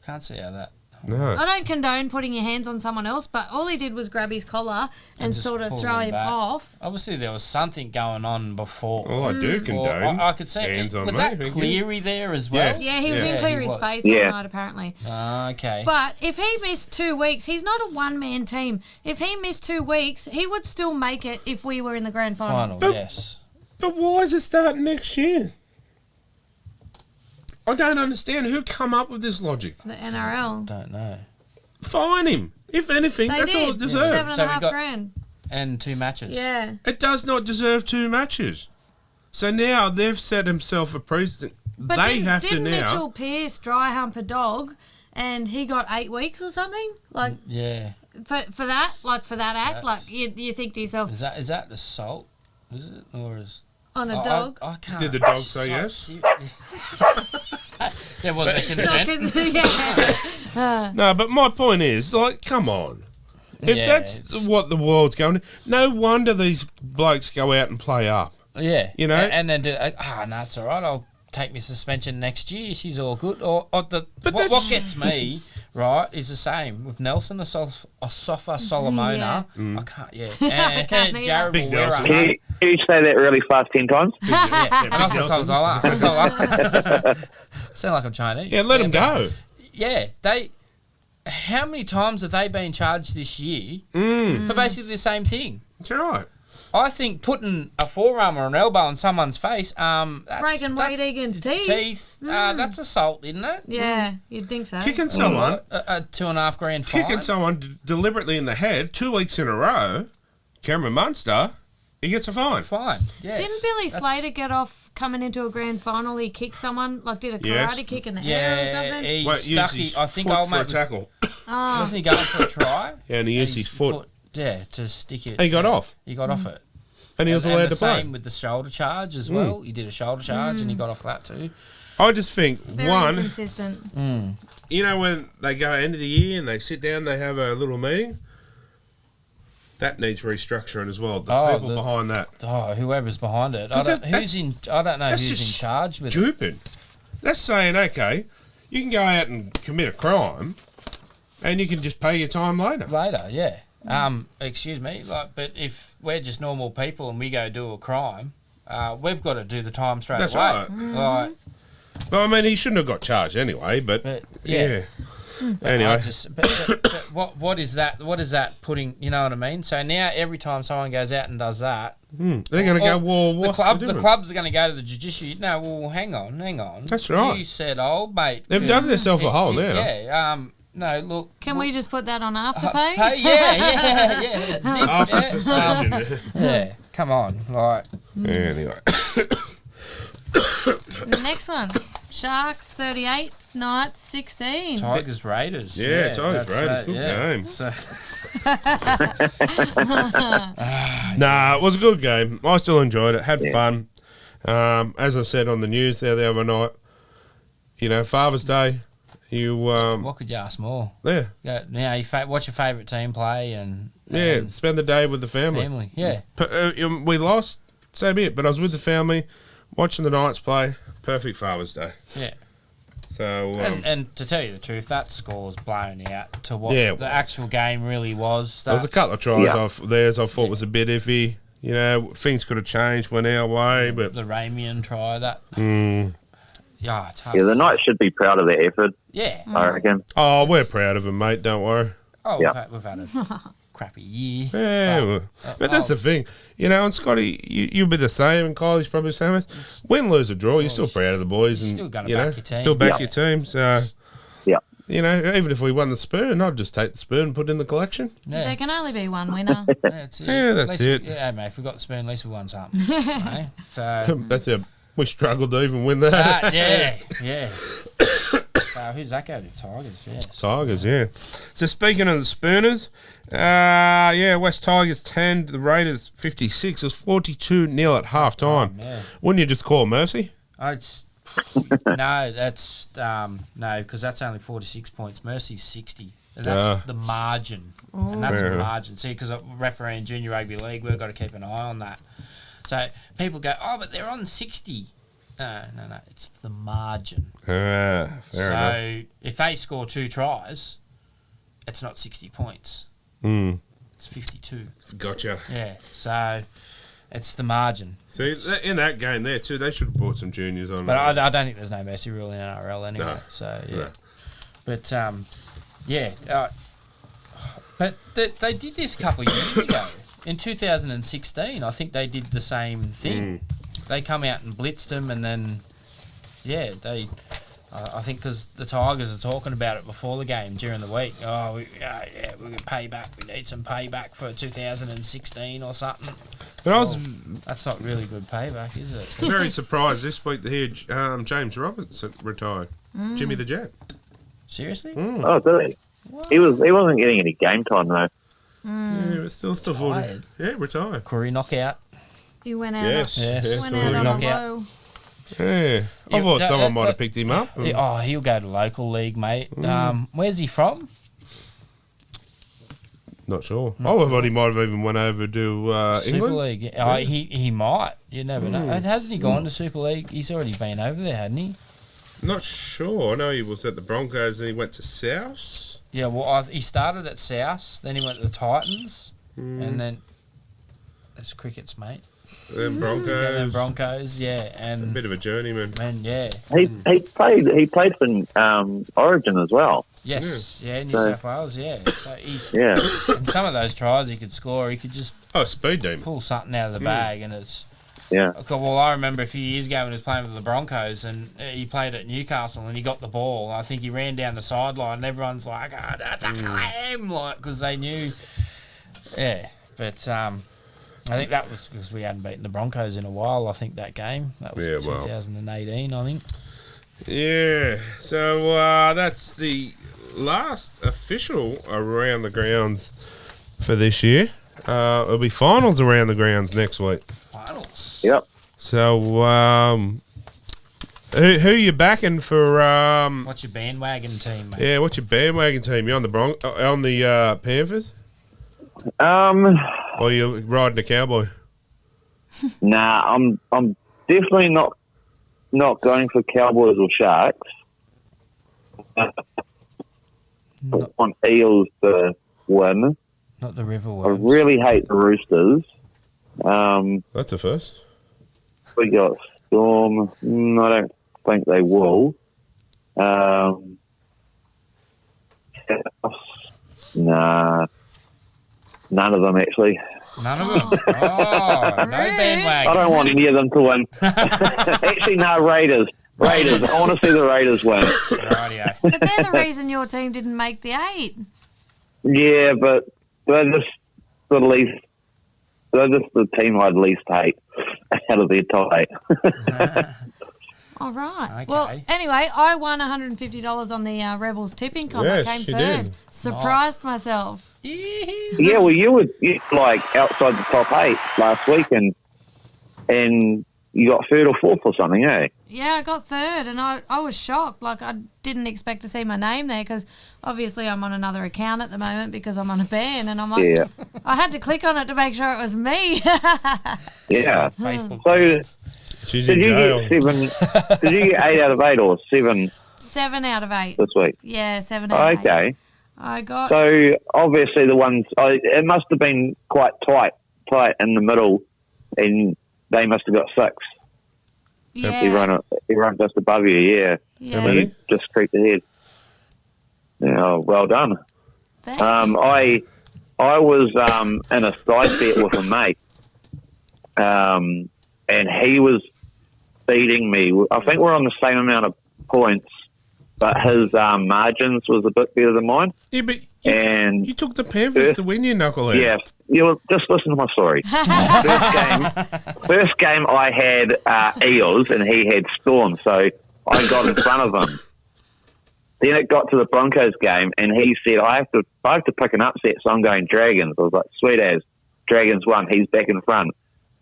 Can't see how that... No. don't condone putting your hands on someone else, but all he did was grab his collar and just sort of pull throw him him back. off. Obviously, there was something going on before. Oh, I do condone. Or I could see hands on was me, that thank you. Cleary there as well? Yes. Yeah, he was Yeah. in Cleary's was. face Yeah. all night, apparently. Okay. But if he missed 2 weeks, he's not a one-man team. If he missed 2 weeks, he would still make it if we were in the grand final. Final, yes. But why is it starting next year? I don't understand. Who come up with this logic? The NRL. Don't know. Fine him. If anything, They that's did. all it deserves. Seven and So a we half got- grand. And 2 matches. Yeah. It does not deserve 2 matches. So now they've set himself a precedent. But They have to didn't now. Mitchell Pearce dry hump a dog and he got 8 weeks or something? Like, Yeah. for that act? Like, you think to yourself, Is that assault? Is it? Or is... on a dog? I can't. Did the dog say yes? There wasn't consent. Yeah. No, but my point is, like, come on. If Yeah, that's it's- what the world's going to... No wonder these blokes go out and play up. Yeah. You know? And then, no, it's all right. I'll take my suspension next year. She's all good. Or what that's- gets me, right, is the same with Nelson Asafa Solomona. I can't, and Can't either. Jared Big Nelson. Mulwera. Can you say that really fast 10 times? And I sound like I'm Chinese. Yeah, let them go. Yeah, how many times have they been charged this year for basically the same thing? That's right. I think putting a forearm or an elbow on someone's face, Breaking Wade Egan's teeth. That's assault, isn't it? Yeah, you'd think so. Kicking someone, a $2.5 fine. kicking someone deliberately in the head 2 weeks in a row, Cameron Munster, he gets a fine. Fine. Yeah. Didn't Billy Slater get off coming into a grand final? He kicked someone, like did a karate Yes. kick in the hair or something? He Wait, stuck. used his I think foot old for mate a tackle. wasn't he going for a try? Yeah, and he used his foot. Yeah, to stick it. He got off. He got off it. And he was allowed the to play. same with the shoulder charge as well. He did a shoulder charge and he got off that too. I just think, Very one, inconsistent. you know, when they go end of the year and they sit down, they have a little meeting. That needs restructuring as well. The people behind that. Oh, whoever's behind it. I 'Cause don't, that- who's in? I don't know that's who's in just charge with it. Stupid. That's saying, okay, you can go out and commit a crime, and you can just pay your time later. Later. Yeah. Excuse me. But if we're just normal people and we go do a crime, we've got to do the time straight That's away. right. Like, Well, I mean, he shouldn't have got charged anyway. But yeah. Anyway, but what is that? What is that putting? You know what I mean? So now every time someone goes out and does that, they're going to go. Well, the what's club? the The difference? clubs are going to go to the judiciary. No, well, hang on. That's right. You said, "Old mate." They've dug themselves a hole now. Yeah. No, look. Can we just put that on Afterpay? Yeah. Zip, After yeah. suspension. Yeah, come on. Like, Anyway, Next one. Sharks 38, Knights 16. Tigers Raiders. yeah, Tigers that's Raiders, right, good yeah. game. So, Nah, it was a good game. I still enjoyed it. Had fun. As I said on the news there the other night, you know, Father's Day. You what could you ask more? yeah, Yeah, you watch your favourite team play and spend the day with the family. family. Yeah. We lost, so be it. But I was with the family, watching the Knights play. Perfect Father's Day. Yeah. So And to tell you the truth, that score's blown out to what Yeah, it the was. actual game really was. there was a couple of tries Yeah. off theirs I thought was a bit iffy. You know, things could have changed, went our way, but the Ramian try that. Yeah, it's hard. Yeah, the Knights should be proud of their effort, Yeah. I reckon. oh, we're proud of them, mate. Don't worry. Oh, Yeah. we've had a crappy year. Yeah, but that's the thing, you know. And Scotty, you'll be the same, and Kylie's probably the same. Win, lose, or draw, you're still proud of the boys, and Still gonna you know, back your team. still back Yeah. your team. So, Yeah. you know, even if we won the spoon, I'd just take the spoon and put it in the collection. Yeah. There can only be one winner. That's it. Yeah, that's At least it. yeah, mate, if we got the spoon, at least we won something. eh? So, That's how we struggled to even win that. yeah. So, who's that go to? Tigers, yes. Tigers, yeah. So speaking of the spooners, West Tigers 10, the Raiders 56. It was 42-0 at half time. Yeah. Wouldn't you just call mercy? Oh, it's no, that's no, because that's only 46 points. Mercy's 60. And that's the margin, and that's the Yeah. margin. See, because refereeing junior rugby league, we've got to keep an eye on that. So people go, oh, but they're on 60. No, it's the margin. Fair enough. So if they score 2 tries, it's not 60 points. Mm. It's 52. Gotcha. Yeah. So it's the margin. See, in that game there too, they should have brought some juniors on. But I don't think there's no mercy rule in NRL anyway. No. So yeah. No. But but they did this a couple of years ago. In 2016, I think they did the same thing. They come out and blitzed them, and then they. I think because the Tigers are talking about it before the game during the week. Oh, we're going to pay back. We need some payback for 2016 or something. But I was That's not really good payback, is it? very surprised this week to hear James Roberts retired. Jimmy the Jet. Seriously? Oh, did he? He wasn't getting any game time, though. Yeah, but still 40. Retired. Yeah, retired. Curry knockout. He went out, Yes. went Curry out on a knockout. low. Yeah. I thought someone might have picked him up. Oh, he'll go to local league, mate. Where's he from? Not sure. I thought he might have even went over to Super England. League. He might. You never know. Hasn't he gone to Super League? He's already been over there, hadn't he? Not sure. I know he was at the Broncos and he went to South. Yeah, well, he started at South, then he went to the Titans, and then that's cricket's mate. Then Broncos. And then Broncos, yeah, and A bit of a journeyman. and yeah, He played for Origin as well. yes, yeah, New South Wales, yeah. So he's Yeah. and some of those tries he could score, he could just Oh, speed demon. pull something out of the bag, and it's. Yeah. Well, I remember a few years ago when he was playing with the Broncos, and he played at Newcastle, and he got the ball. I think he ran down the sideline, and everyone's like, like, because they knew. Yeah, but I think that was because we hadn't beaten the Broncos in a while. I think that game that was 2018. I think. Yeah. So that's the last official around the grounds for this year. It'll be finals around the grounds next week. Finals. Yep. So, who you backing for? What's your bandwagon team, mate? Yeah, what's your bandwagon team? You on the on the Panthers, or you riding the Cowboy? Nah, I'm definitely not going for Cowboys or Sharks. I want Eels to win. Not the River I Worms. really hate the Roosters. That's a first. We got Storm. I don't think they will. Nah, none of them actually. None of them. Oh, no bandwagon. I don't want any of them to win. Actually, no, Raiders. I want to see the Raiders win. Rightio. But they're the reason your team didn't make the 8. Yeah, but they're just the least. They're just the team I'd least hate out of the top 8. All right. Okay. Well, anyway, I won $150 on the Rebels tipping comp. Yes, I came she third. did. Surprised myself. Yeah, well, you were like outside the top 8 last week, and you got third or fourth or something, eh? Yeah, I got third, and I was shocked. Like, I didn't expect to see my name there because obviously I'm on another account at the moment because I'm on a ban, and I'm like, Yeah. I had to click on it to make sure it was me. Yeah. Facebook. So fans. She's did in you jail. get 7? Did you get 8 out of 8 or 7 7 out of 8. this week? Yeah, 7 out of 8. Okay. I got... So obviously the ones it must have been quite tight in the middle, and they must have got 6. yeah. Everyone just above you, yeah. Yeah. many? You just creeped ahead. Yeah, well done. Thanks. I was in a side bet with a mate, and he was beating me. I think we're on the same amount of points, but his margins was a bit better than mine. Yeah, but And you took the Panthers to win, you knucklehead. yeah, just listen to my story. First game I had Eels and he had Storm, so I got in front of him. Then it got to the Broncos game, and he said, I have to pick an upset, so I'm going Dragons. I was like, sweet as. Dragons won. He's back in front.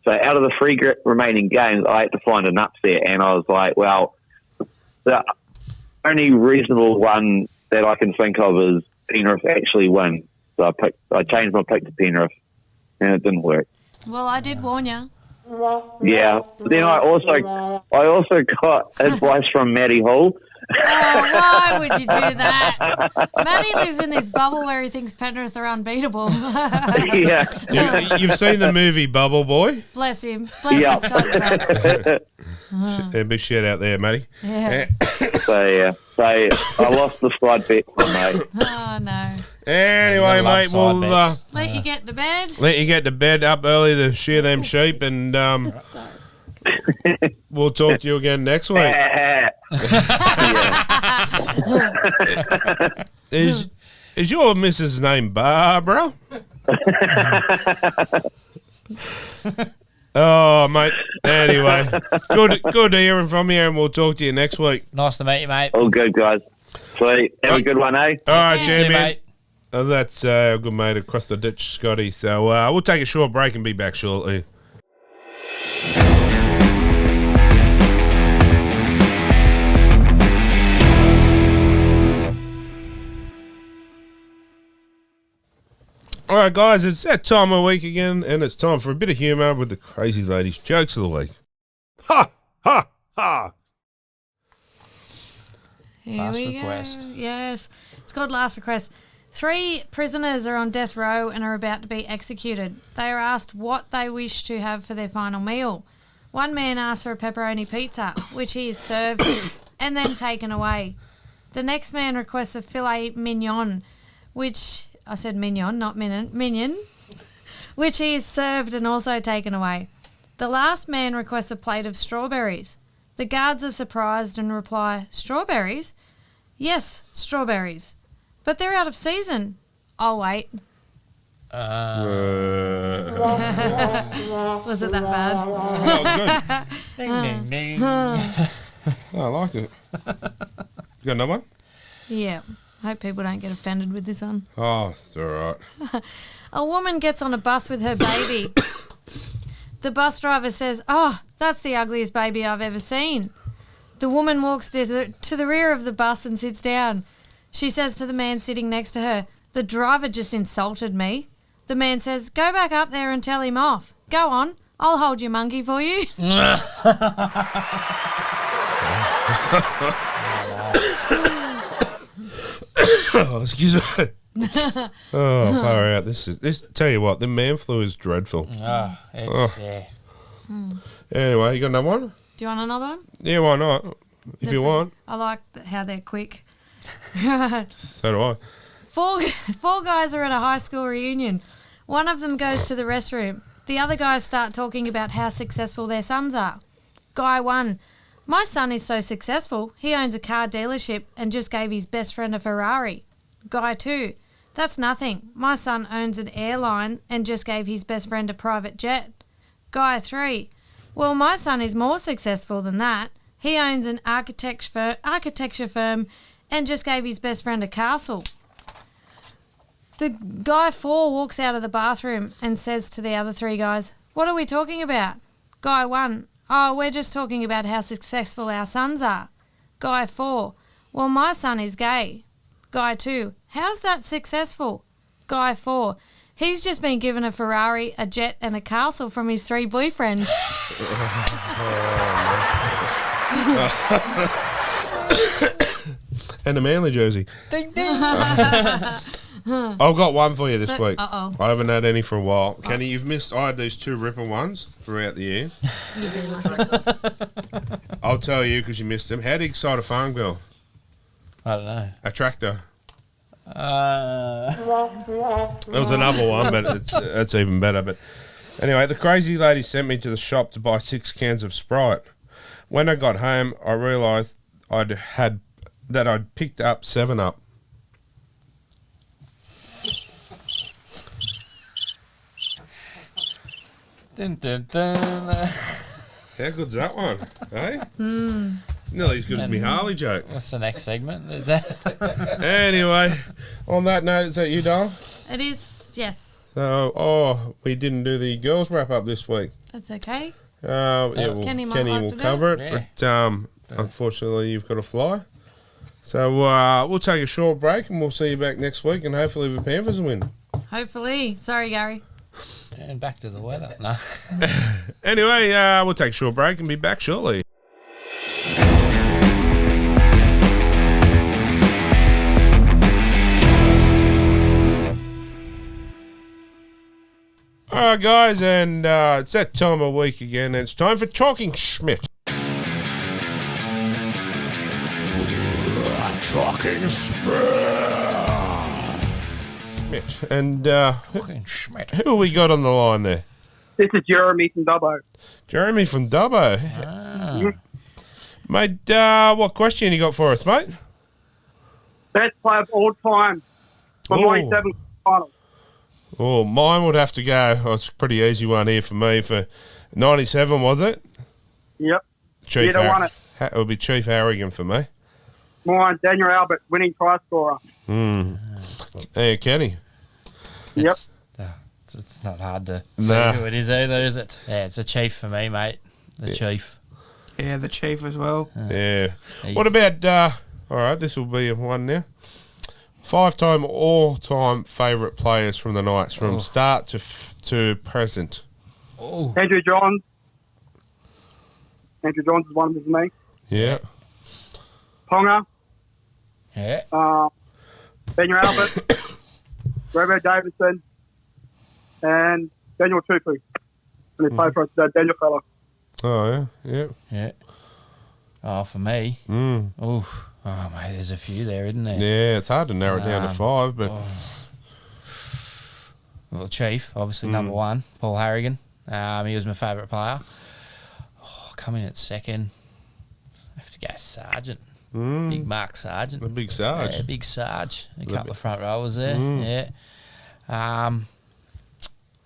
So out of the 3 remaining games, I had to find an upset, and I was like, well, the only reasonable one that I can think of is Penrith actually win. So I changed my pick to Penrith, and it didn't work. Well, I did warn you. Yeah. But then I also got advice from Matty Hall. Oh, why would you do that? Matty lives in this bubble where he thinks Penrith are unbeatable. Yeah. You've seen the movie Bubble Boy? Bless him. Bless Yeah. his contacts. Yeah, big shout out there, matey. Yeah. So I lost the side bet, mate. Oh, no. Anyway, love mate, side we'll bets. Let you get to bed. let you get to bed up early to shear them sheep, and we'll talk to you again next week. Yeah. Is your missus name Barbara? Oh, mate. Anyway, good hearing from you, and we'll talk to you next week. Nice to meet you, mate. All good, guys. Sweet. Have a good one, eh? All right, Yeah. See you, champion. mate. That's our good mate across the ditch, Scotty. So we'll take a short break and be back shortly. All right, guys, it's that time of week again, and it's time for a bit of humour with the Crazy Ladies jokes of the week. Ha! Ha! Ha! Here Last we request. go. Yes. It's called Last Request. 3 prisoners are on death row and are about to be executed. They are asked what they wish to have for their final meal. One man asks for a pepperoni pizza, which he is served and then taken away. The next man requests a filet mignon, which... I said mignon, not minion, which he is served and also taken away. The last man requests a plate of strawberries. The guards are surprised and reply, "Strawberries? Yes, strawberries. But they're out of season." I'll wait. Was it that bad? Oh, good. Ding, ding, ding. Oh, I like it. You got another one? Yeah. I hope people don't get offended with this one. Oh, it's all right. A woman gets on a bus with her baby. The bus driver says, "Oh, that's the ugliest baby I've ever seen." The woman walks to the rear of the bus and sits down. She says to the man sitting next to her, "The driver just insulted me." The man says, "Go back up there and tell him off. Go on, I'll hold your monkey for you." Oh, excuse me. Oh, far out. This. Tell you what, the man flu is dreadful. Yeah. Anyway, you got another one? Do you want another one? Yeah, why not? If you want. I like how they're quick. So do I. Four guys are at a high school reunion. One of them goes to the restroom. The other guys start talking about how successful their sons are. Guy 1, "My son is so successful, he owns a car dealership and just gave his best friend a Ferrari." Guy 2, "That's nothing. My son owns an airline and just gave his best friend a private jet." Guy 3, "Well, my son is more successful than that. He owns an architecture firm and just gave his best friend a castle." The guy 4 walks out of the bathroom and says to the other 3 guys, "What are we talking about?" Guy 1, "Oh, we're just talking about how successful our sons are." Guy 4, "Well, my son is gay." Guy 2, "How's that successful?" Guy 4, "He's just been given a Ferrari, a jet and a castle from his 3 boyfriends." And a Manly jersey. Ding, ding. I've got one for you this week. Uh-oh. I haven't had any for a while. Kenny, you've missed. I had these 2 Ripper ones throughout the year. I'll tell you because you missed them. How do you excite a farm girl? I don't know. A tractor. There was another one, but it's even better. But anyway, the crazy lady sent me to the shop to buy 6 cans of Sprite. When I got home, I realised I'd picked up 7-Up. Dun, dun, dun. How good's that one? Eh? Nearly as good as me Harley joke. What's the next segment? Is that Anyway, on that note, is that you, Dale? It is, yes. So, we didn't do the girls wrap up this week. That's okay. Kenny might like will to do cover it, Yeah. but unfortunately, you've got to fly. So we'll take a short break, and we'll see you back next week, and hopefully the Panthers will win. Hopefully. Sorry, Gary. and back to the weather? No. Anyway, we'll take a short break and be back shortly. Alright guys, and it's that time of week again, and it's time for Talking Schmidt. Talking Schmidt. And Fucking Schmidt. who have we got on the line there? This is Jeremy from Dubbo. Jeremy from Dubbo. Mate, what question you got for us, mate? Best player of all time for Oh. 97 final. Oh, mine would have to go. Oh, it's a pretty easy one here for me. For 97, was it? Yep. Chief You'd have won it. It would be Chief Harrigan for me. Mine, Daniel Albert, winning try scorer. Hey, Kenny. Yep. It's not hard to Nah. see who it is either, is it? Yeah, it's a Chief for me, mate. The Chief. Yeah, the Chief as well. Yeah. He's- What about, all right, this will be one now. 5-time all-time favourite players from the Knights, from start to present. Oh, Andrew Johns. Andrew Johns is one of them for me. Yeah. Ponga. Yeah. Daniel Albert, Romeo Davidson, and Daniel Tupu. And he played for us, Daniel fella. Oh, yeah. Yeah. Oh, for me. Oof. Oh, mate, there's a few there, isn't there? Yeah, it's hard to narrow it down to 5, but... Well, Chief, obviously number 1, Paul Harrigan. He was my favourite player. Oh, coming at second, I have to go Sargent. Big Mark Sargent. The big Sarge. Yeah, big Sarge. A couple of front rowers there. Yeah.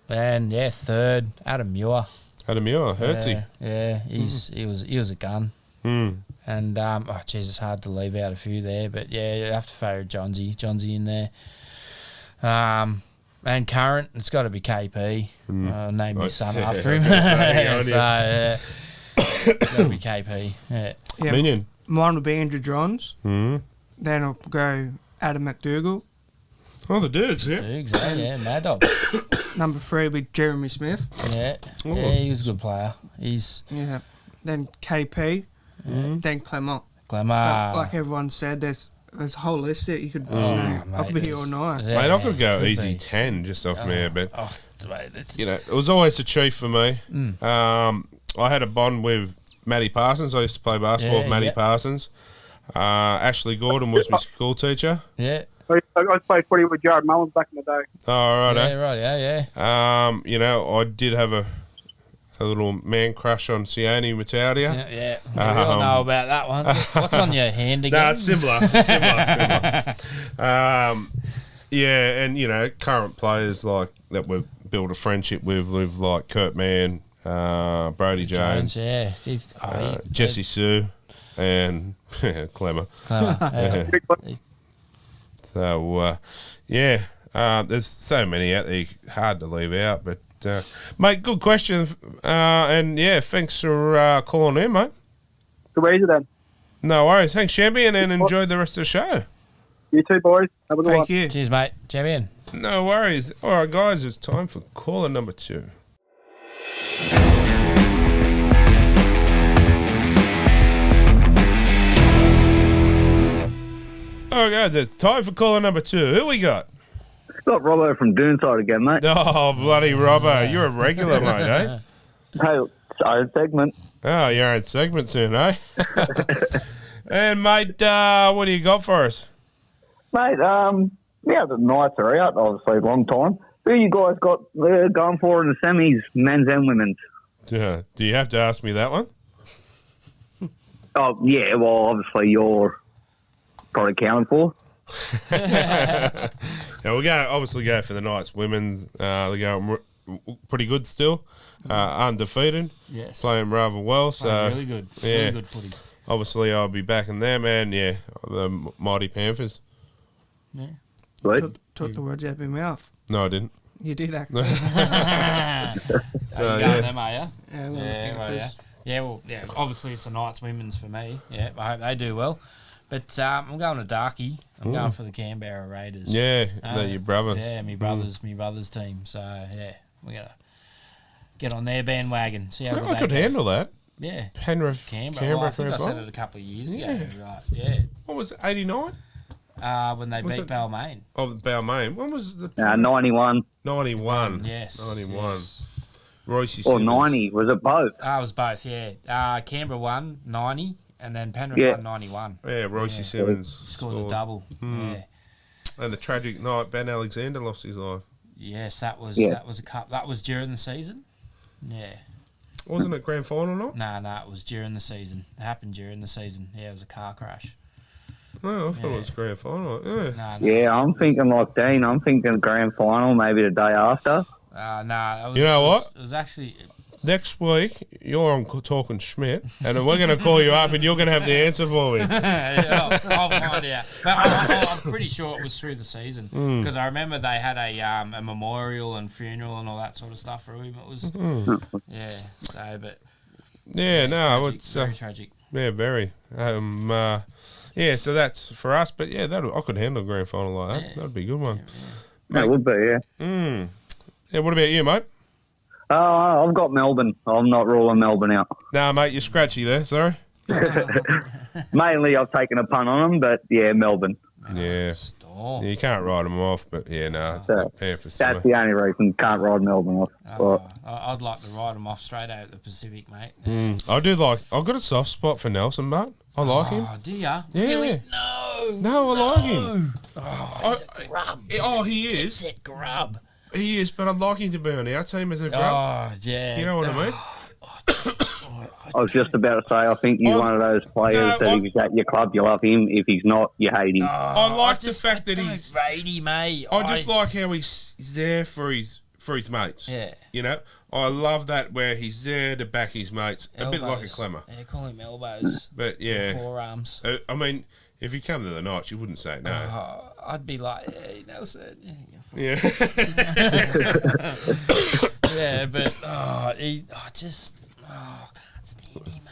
And third, Adam Muir. Adam Muir, Hertzy. Yeah, he was a gun. And it's hard to leave out a few there, but yeah, you have to favourite Johnsy in there. And current, it's got to be KP. Name my son after him. It's got to be KP. Yeah. Minion. Mine would be Andrew Johns. Then I'll go Adam McDougall. Oh, the Dukes, yeah. Dukes, Mad Dog. Number 3 would be Jeremy Smith. Yeah, he was a good player. Then KP. Then Clement. Clement. Like everyone said, there's a whole list that you could. I could be here all night. Mate, I could go easy 10 just off me, but mate, it was always a Chief for me. I had a bond with Matty Parsons. I used to play basketball with Matty Parsons. Ashley Gordon was my school teacher. Yeah. I used to play footy with Jared Mullins back in the day. Oh, right. Yeah, right, yeah. I did have a little man crush on Sione Matalia. Yeah. We all know about that one. What's on your hand again? No, it's similar. And, current players like that we've built a friendship with like Kurt Mann, Brody Jones, Jesse Sue, and Clemmer. So, there's so many out there, hard to leave out. But, mate, good question. Thanks for calling in, mate. Too easy then. No worries. Thanks, Champion, and enjoy the rest of the show. You too, boys. Have a good one. Thank you. Cheers, mate. Champion. No worries. All right, guys, it's time for caller number 2. All right, guys, it's time for caller number 2. Who we got? Got Robbo from Doonside again, mate. Oh, bloody Robbo. You're a regular, mate, eh? Hey, own segment. Oh, you're in segment soon, eh? And, mate, what do you got for us? Mate, the Knights are out, obviously, long time. Who you guys got going for in the semis, men's and women's? Do you have to ask me that one? Oh, yeah, well, obviously you're probably counted for. We're going to obviously go for the Knights women's. They're going pretty good still, undefeated. Yes. Playing rather well. So really good. Yeah. Really good footy. Obviously, I'll be backing them, and the Mighty Panthers. Yeah. Took the words out of my mouth. No, I didn't. You did, actually. So you going them, are you? Yeah, obviously it's the Knights women's for me. Yeah, I hope they do well. But I'm going to Darky. I'm going for the Canberra Raiders. Yeah, they're your brothers. Yeah, my brother's team. So yeah, we're gonna get on their bandwagon. See how I could handle that. Yeah, Penrith, Canberra. Well, I think I said it a couple of years ago. Right? Yeah. What was it? 89? When they beat Balmain. Oh, Balmain. When was the? 91. 91. Yes. 91. Yes. Royce Or Simmons. 90. Was it both? It was both. Yeah. Canberra won 90, and then Penrith won 91. Yeah, Royce Simmons scored a double. Yeah. And the tragic night, Ben Alexander lost his life. Yes, that was a cup. That was during the season. Yeah. Wasn't it grand final night? No, it was during the season. It happened during the season. Yeah, it was a car crash. No, I thought it was grand final. Yeah. No. Yeah, I'm thinking like Dean. I'm thinking grand final, maybe the day after. No. You know what? It was actually... Next week, you're on Talking Schmidt, and we're going to call you up, and you're going to have the answer for me. I'll find out. But I'm pretty sure it was through the season because I remember they had a memorial and funeral and all that sort of stuff for him. It was, it's very tragic. Yeah, very. So that's for us, but I could handle a grand final like that. That'd be a good one. That would be, yeah. Yeah, what about you, mate? I've got Melbourne. I'm not ruling Melbourne out. Nah, mate, you're scratchy there, sorry. mainly I've taken a punt on them, but yeah, Melbourne. Yeah. Storm. You can't write them off, but yeah, no, it's So, the Panthers. That's the only reason. Can't ride Melbourne off. I'd like to ride them off straight out of the Pacific, mate. I do like. I've got a soft spot for Nelson, mate. I like him. Oh, do ya? Yeah. Really? No, I like him. He's a grub. He is. He's a grub. He is, but I'd like him to be on our team as a grub. Oh, yeah. You know what I mean? I was just about to say, I think he's one of those players that if he's at your club, you love him. If he's not, you hate him. I like the fact that he's. Rate him, mate. I just like how he's there for his mates. Yeah. You know, I love that where he's there to back his mates. A bit like a Clemmer. Yeah, call him elbows. But yeah. Forearms. I mean, if you come to the Knights, you wouldn't say no. I'd be like, hey, Nelson. Yeah. Yeah, but I can't stand him,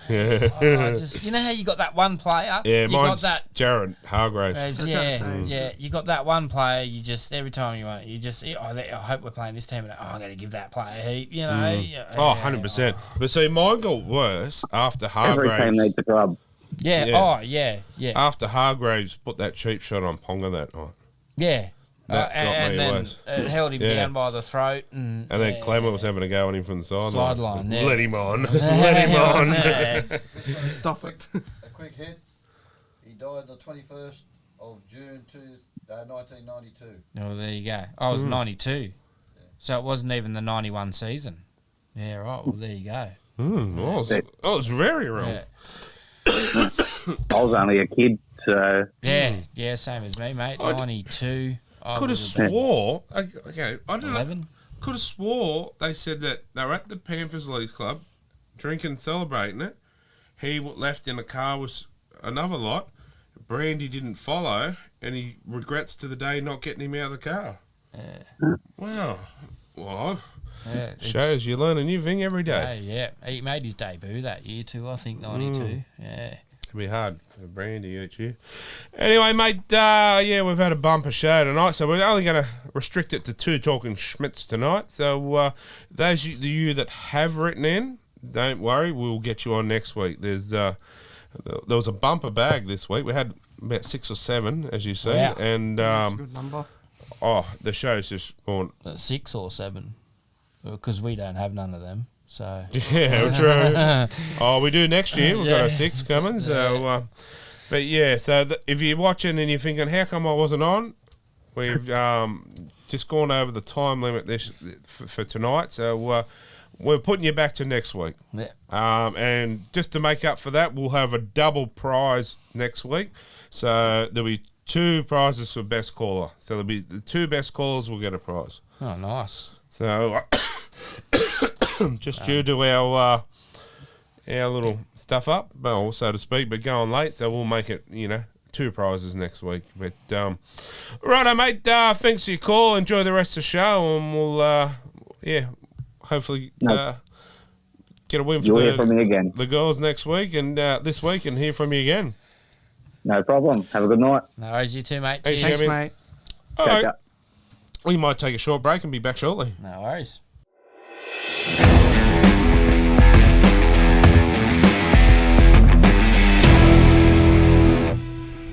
mate. You know how you got that one player? Yeah, you mine's got that. Jared Hargraves. Yeah, you got that one player. You just every time you want it, you just I hope we're playing this team, and I'm going to give that player a heap. You know. 100%. But see, mine got worse after Every Hargraves. team needs a grub. Yeah. Yeah. Oh, yeah. Yeah. After Hargraves put that cheap shot on Ponga that night. Yeah. That got and me then worse. it held him Yeah. down by the throat. And then Clemmer was having a go on him from the sideline. Sideline, yeah. Let him on. Let him on. Yeah. Stop it. A quick hit. He died on the 21st of June 1992. Oh, there you go. I was 92. So it wasn't even the 91 season. Yeah, right. Well, there you go. I was very wrong. Yeah. I was only a kid, so Yeah, same as me, mate. 92. Could have swore. Okay, I don't know. 11. Could have swore they said that they were at the Panthers Leagues Club, drinking, celebrating it. He left in the car with another lot. Brandy didn't follow, and he regrets to the day not getting him out of the car. Yeah. Wow. Well, Yeah, shows you learn a new thing every day. Yeah. He made his debut that year too, I think, 92. Yeah. It'll be hard for Brandy each year. Anyway, mate, we've had a bumper show tonight, so we're only going to restrict it to 2 talking Schmitz tonight. So those of you that have written in, don't worry, we'll get you on next week. There was a bumper bag this week. We had about 6 or 7, as you see, and That's a good number. the show's just gone. 6 or 7, because we don't have none of them. So Yeah, true. We do next year. We've got a 6 coming. So, but yeah. So if you're watching and you're thinking, how come I wasn't on? We've just gone over the time limit for tonight. So we're putting you back to next week. Yeah. And just to make up for that, we'll have a double prize next week. So there'll be 2 prizes for best caller. So there'll be the 2 best callers will get a prize. Oh, nice. So just due to our little stuff up, well, so to speak, but going late, so we'll make it, 2 prizes next week. But righto, mate. Thanks for your call. Enjoy the rest of the show, and we'll hopefully get a win for hear from me again. the girls next week and this week, and hear from you again. No problem. Have a good night. No worries, you too, mate. Thanks, Cheers. Thanks, mate. All Catch right. up. We might take a short break and be back shortly. No worries.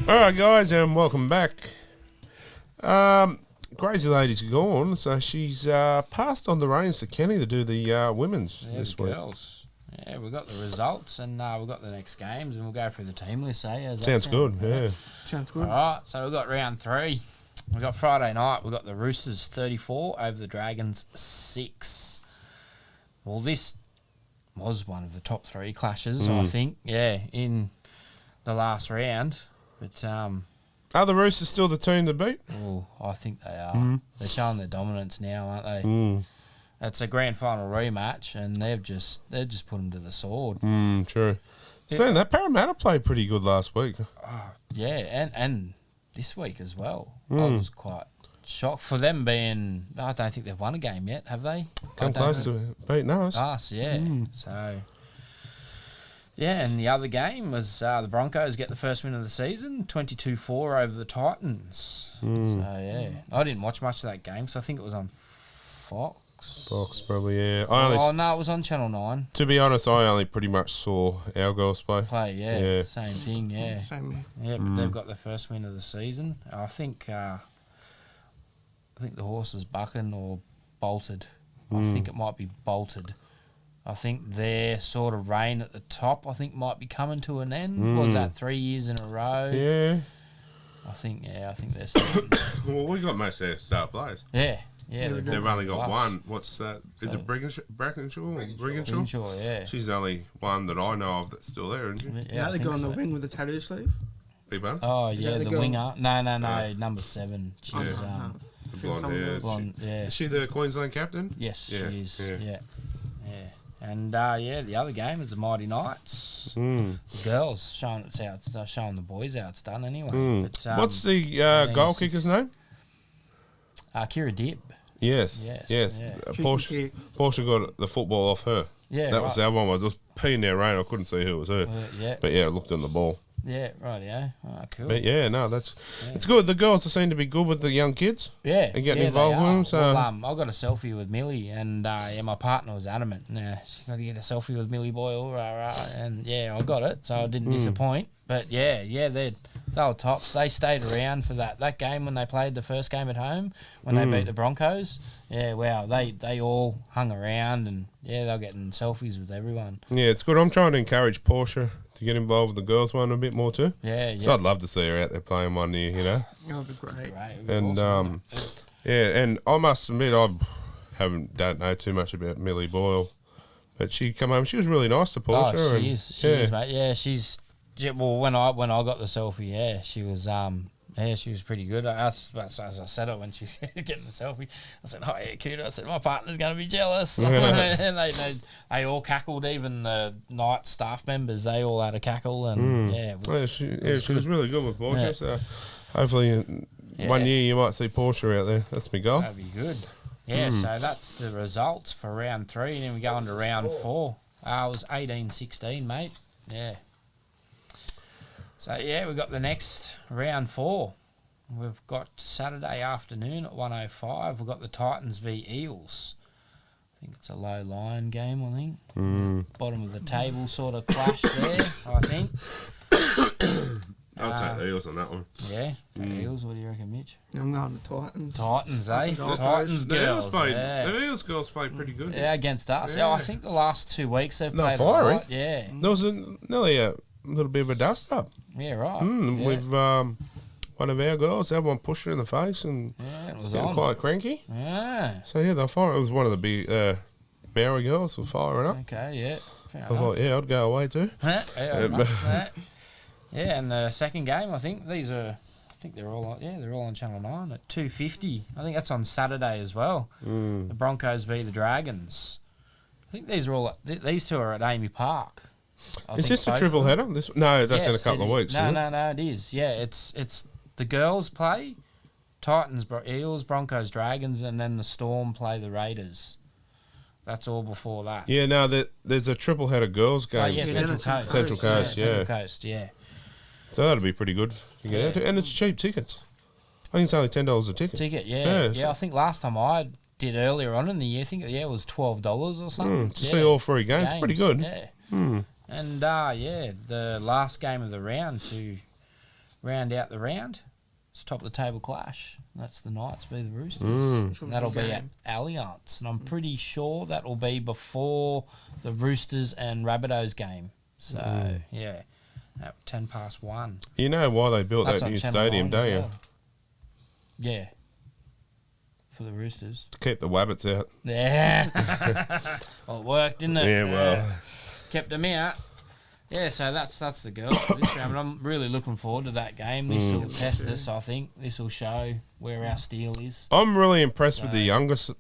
All right, guys, and welcome back. Crazy Lady's gone, so she's passed on the reins to Kenny to do the women's this week. Girls. Yeah, we've got the results, and we've got the next games, and we'll go through the team list. How's that Sounds sound? good, yeah. Sounds good. All right, so we've got round 3. We've got Friday night. We've got the Roosters 34 over the Dragons 6. Well, this was one of the top 3 clashes, I think, in the last round. But Are the Roosters still the team to beat? I think they are. They're showing their dominance now, aren't they? It's a grand final rematch, and they've just put them to the sword. True. Saying that, Parramatta played pretty good last week. Yeah, and this week as well. I was quite shocked for them being. I don't think they've won a game yet, have they? Come close to beating us. Us, yeah. So, yeah, and the other game was the Broncos get the first win of the season, 22-4 over the Titans. So, yeah. I didn't watch much of that game, so I think it was on Fox. Fox. Fox, probably, yeah. No, it was on Channel 9. To be honest, I only pretty much saw our girls play. Yeah. Same thing, yeah. Same. Yeah, but they've got the first win of the season. I think the horse is bucking or bolted. I think it might be bolted. I think their sort of reign at the top, I think, might be coming to an end. Was that 3 years in a row? Yeah. I think they're starting. Well, we got most of our star players. Yeah. They've only got one. What's that? Is it Brigginshaw? Brigginshaw, yeah. She's the only one that I know of that's still there, isn't she? Yeah, they got on the wing with the tattoo sleeve. Big one? Oh, Is yeah, that the the girl? winger. No, number 7. She's, The blonde hair. blonde, yeah. Is she the Queensland captain? Yes, Yeah, she is. yeah. Yeah. And, the other game is the Mighty Knights. The girls showing the boys how it's done anyway. But, What's the goal kicker's name? Kira Dibb. Yes. Yeah. Portia got the football off her. Yeah, that was the other one. It was peeing there rain. I couldn't see who it was her. Yeah. But yeah, it looked on the ball. Yeah, right, yeah. Oh, cool. But yeah, no, it's good. The girls seem to be good with the young kids. Yeah. And getting they involved with are. them. So Well, I got a selfie with Millie, and my partner was adamant. Yeah, she's got to get a selfie with Millie Boyle, and yeah, I got it, so I didn't disappoint. But yeah, they were tops. They stayed around for that game when they played the first game at home when they beat the Broncos. Yeah, wow, they all hung around, and yeah, they were getting selfies with everyone. yeah, it's good. I'm trying to encourage Portia to get involved with the girls one a bit more too. Yeah. So I'd love to see her out there playing one year, That would be great. It'd be And awesome. yeah, and I must admit don't know too much about Millie Boyle, but she come home. She was really nice to Portia. Oh, and, she is, mate. Yeah, well, when I got the selfie, yeah, she was she was pretty good. As I said it when she was getting the selfie, I said, "Oh yeah, cute." I said, "My partner's going to be jealous." And they all cackled. Even the night staff members, they all had a cackle, and she was really good with Portia. Yeah. So hopefully, one year you might see Portia out there. That's my goal. That'd be good. Yeah, so that's the results for round 3, and then we go on to round 4. It was 18-16, mate. Yeah. So, yeah, we've got the next round 4. We've got Saturday afternoon at 1:05. We've got the Titans v Eels. I think it's a low-line game, I think. Bottom of the table sort of clash there, I think. I'll take the Eels on that one. Yeah, Eels, what do you reckon, Mitch? I'm going to Titans. Titans, eh? Titans The girls. The Eels girls played pretty good. Yeah, against us. Yeah. Yeah, I think the last 2 weeks they've No, played fiery. a lot. Yeah. There was nearly a little bit of a dust up. Yeah, right. Yeah. With one of our girls, the other one pushed her in the face and Yeah, it was getting on. quite cranky. Yeah. So yeah, they're firing. It was one of the big Bowery girls was firing up. Okay, yeah. Fair I was like, yeah, I'd go away too. Yeah, and the second game, I think they're all on Channel 9 at 2:50. I think that's on Saturday as well. The Broncos v the Dragons. I think these two are at Amy Park. Is this a triple header? No, that's in a couple of weeks. No, isn't it? no, it is. Yeah, it's the girls play Titans, Eels, Broncos, Dragons, and then the Storm play the Raiders. That's all before that. Yeah, no, there's a triple header girls game. Oh, yeah, Central Coast. Central Coast, yeah. Central Coast, yeah. So that'll be pretty good to get out to. And it's cheap tickets. I think it's only $10 a ticket. Yeah. so- I think last time I did earlier on in the year, I think it was $12 or something. To see all 3 games, pretty good. Yeah. And the last game of the round to round out the round, it's top of the table clash. That's the Knights v the Roosters. And that'll be at Allianz, and I'm pretty sure that will be before the Roosters and Rabbitohs game. So yeah, at 1:10. You know why they built That's that on new Channel stadium, 9 don't as you? well. Yeah. For the Roosters. To keep the wabbits out. Yeah. Well, it worked, didn't it? Yeah, well. Kept them out. Yeah, so that's the girls for this round. But I'm really looking forward to that game. This will test us, I think. This will show where our steel is. I'm really impressed with the youngest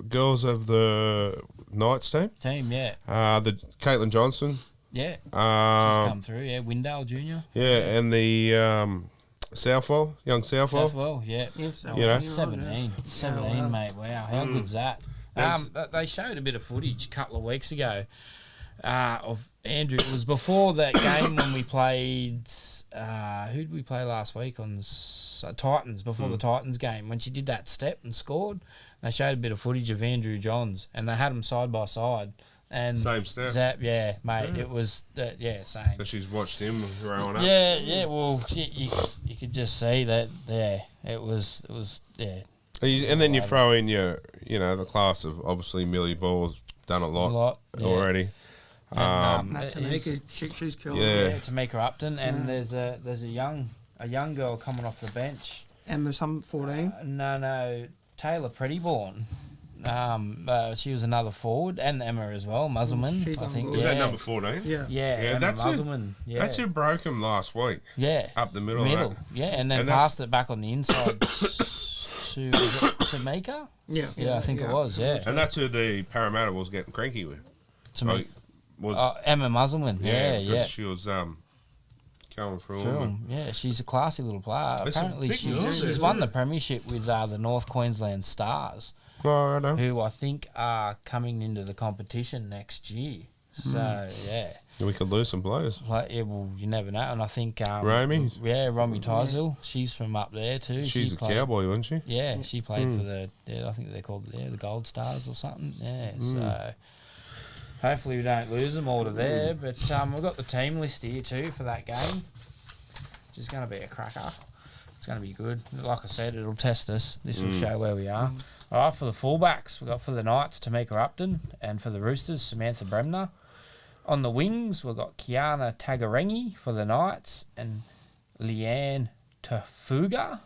girls of the Knights team. Yeah. The Caitlin Johnson. Yeah. She's come through, yeah. Windale Jr. Yeah, and the Southwell, young Southwell. Southwell, yeah. Yes, You know? 17. 17, mate. Wow, how good's that? They showed a bit of footage a couple of weeks ago Of Andrew. It was before that game when we played. Who did we play last week on Titans? Before the Titans game, when she did that step and scored, they showed a bit of footage of Andrew Johns, and they had them side by side. And Same step. Mate. Yeah. It was same. So she's watched him growing up. Yeah. Well, you could just see that. Yeah, it was. Yeah. And then you throw in the class of obviously Millie Ball's done a lot already. Tamika, she's killed. Yeah, Tamika Upton, and there's a young girl coming off the bench. Emma, some 14. No, Taylor Prettyborn. She was another forward, and Emma as well, Muzzleman. I think. Was that number 14? Yeah. Emma that's Muzzleman. That's who broke him last week. Yeah, up the middle. And then passed it back on the inside to Tamika. Yeah, I think it was. Yeah, and that's who the Parramatta was getting cranky with. Tamika. Emma Muzzleman. Yeah. She was going through them. Yeah, she's a classy little player. There's Apparently, she's won the premiership with the North Queensland Stars, who I think are coming into the competition next year. So we could lose some players. Well, you never know. And I think Romy Tysel, she's from up there too. She's a Cowboy, wasn't she? Yeah, she played for the. I think they're called the Gold Stars or something. Yeah, so. Hopefully we don't lose them all to there, but we've got the team list here too for that game, which is going to be a cracker. It's going to be good. Like I said, it'll test us. This will show where we are. All right, for the fullbacks, we've got for the Knights, Tamika Upton, and for the Roosters, Samantha Bremner. On the wings, we've got Kiana Tagarengi for the Knights, and Leanne Tafuga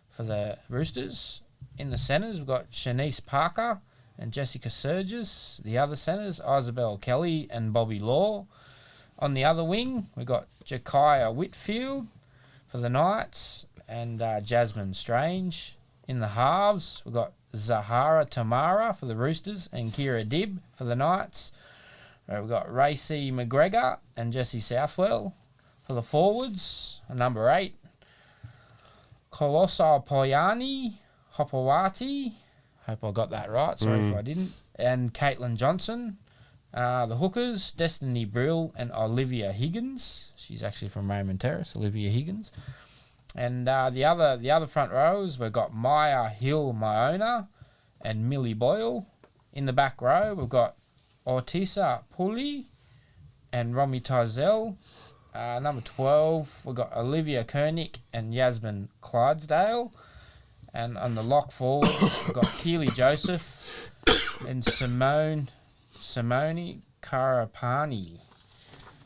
for the Roosters. In the centres, we've got Shanice Parker and Jessica Surges. The other centres, Isabel Kelly and Bobby Law. On the other wing, we've got Jakaya Whitfield for the Knights and Jasmine Strange. In the halves, we've got Zahara Tamara for the Roosters and Kira Dibb for the Knights. We've got Racy McGregor and Jessie Southwell for the forwards. Number 8, Colossal Poyani Hopawati. Hope I got that right. Sorry if I didn't. And Caitlin Johnson. The hookers, Destiny Brill and Olivia Higgins. She's actually from Raymond Terrace, Olivia Higgins. And the other front rows, we've got Maya Hill Myona and Millie Boyle. In the back row, we've got Ortisa Puli and Romy Tizell. Number 12, we've got Olivia Koenig and Yasmin Clydesdale. And on the lock forward, we've got Keely Joseph and Simone Karapani.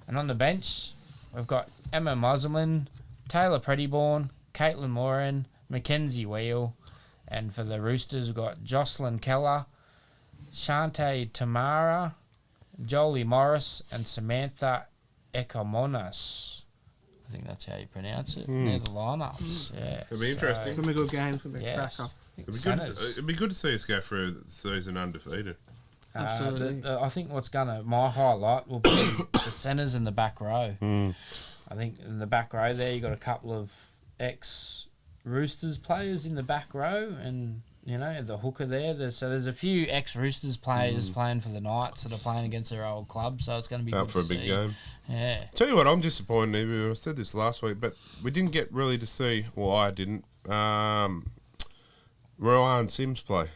And on the bench, we've got Emma Muzzleman, Taylor Prettyborn, Caitlin Moran, Mackenzie Wheel. And for the Roosters, we've got Jocelyn Keller, Shante Tamara, Jolie Morris, and Samantha Ekomonas. I think that's how you pronounce it. They're the lineups. Yeah, it'll be interesting. It's going to be a good game. It's going to be a cracker. It'd be good to see us go through the season undefeated. Absolutely. I think my highlight will be the centres in the back row. I think in the back row there you got a couple of ex-Roosters players in the back row, and the hooker there. So there's a few ex-Roosters players playing for the Knights that are playing against their old club. So it's going to be up good for a to big see. game. Yeah. Tell you what, I'm disappointed. I said this last week, but we didn't get really to see. Well, I didn't. Rowan Sims play.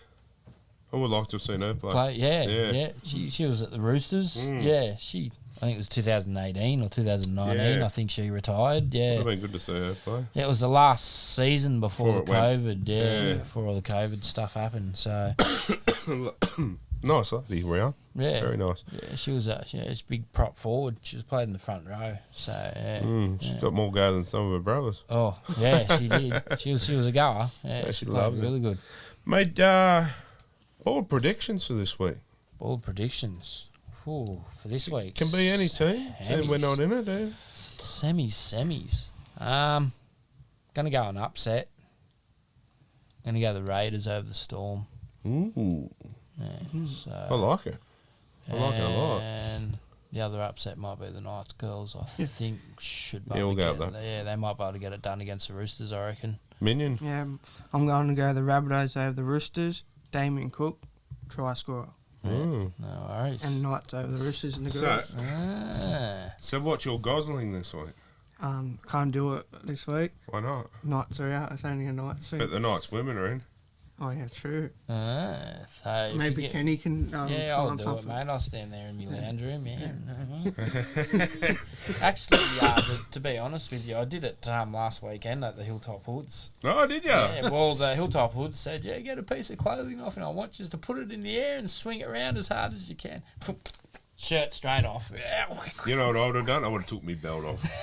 I would like to have seen her play. Yeah. She was at the Roosters. Yeah, I think it was 2018 or 2019. Yeah. I think she retired. Yeah. Would have been good to see her play. Yeah, it was the last season before the COVID. Yeah. Before all the COVID stuff happened. So Nice lady, Rowan. yeah, Very nice. Yeah, she was a big prop forward. She was played in the front row. So yeah, She's got more go than some of her brothers. Oh yeah, she did. She was a goer. Yeah, she played loves it. really good. Mate, bold predictions for this week. Bold predictions. Ooh, for this week. Can be any team. Semis. We're not in it, eh? Semis. Gonna go an upset. Gonna go the Raiders over the Storm. Ooh. Yeah, so, I like it. I like it a lot. And the other upset might be the Knights girls. I think should. Yeah, we'll go with that. Yeah, they might be able to get it done against the Roosters. I reckon. Minion. Yeah, I'm going to go the Rabbitohs over the Roosters. Damien Cook, try scorer. Yeah, no worries. knows? And Knights over the Roosters and the girls. So what's your Gosling this week? Can't do it this week. Why not? Knights are out. It's only a Knights thing. But the Knights women are in. Oh, yeah, true. So if Maybe you get- Kenny can yeah, I'll find do something. it, mate. I'll stand there in my lounge room, Actually, to be honest with you, I did it last weekend at the Hilltop Hoods. Oh, did ya? Yeah, well, the Hilltop Hoods said, get a piece of clothing off and I want you to put it in the air and swing it around as hard as you can. Shirt straight off. You know what I would have done? I would have took me belt off.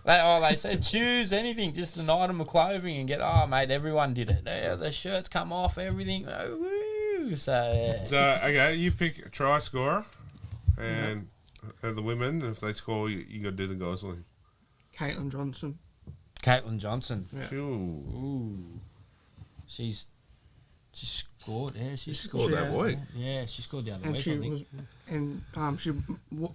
They said choose anything, just an item of clothing and mate, everyone did it. Yeah, the shirts come off, everything. Woo! So, yeah. So, okay, you pick a try scorer and the women, if they score, you got to do the Gosling. Caitlin Johnson. Caitlin Johnson. Yeah. Ooh. She scored, she scored scored that week. Yeah, she scored the other And week, she I think. was, and she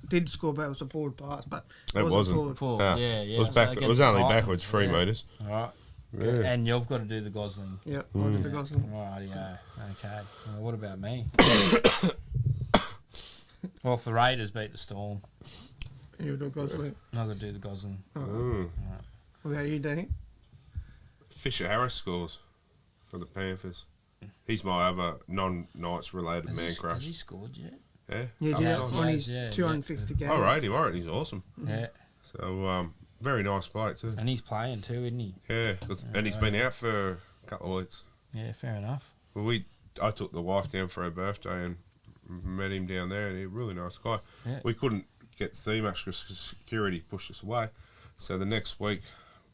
did score, but it was a forward pass. But It wasn't. Forward, Ah, yeah. It was, So back, it against was the only Titans, backwards 3 metres. All right. Yeah. And you've got to do the Gosling. Yeah, I did the Gosling. Rightio. Okay. Well, what about me? Well, if the Raiders beat the Storm, You do Gosling. I've got to do the Gosling. What about you, Dean? Fisher Harris scores for the Panthers. He's my other non-Knights related man Has crush. he scored yet? Yeah. Yeah, Oh, did yes, on yes, his yeah, 250 game. I rate him. He's awesome. Yeah. So, very nice bloke too. And he's playing too, isn't he? Yeah, and he's been out for a couple of weeks. Yeah, fair enough. Well, I took the wife down for her birthday and met him down there, and he's a really nice guy. Yeah. We couldn't get to see much because security pushed us away. So the next week,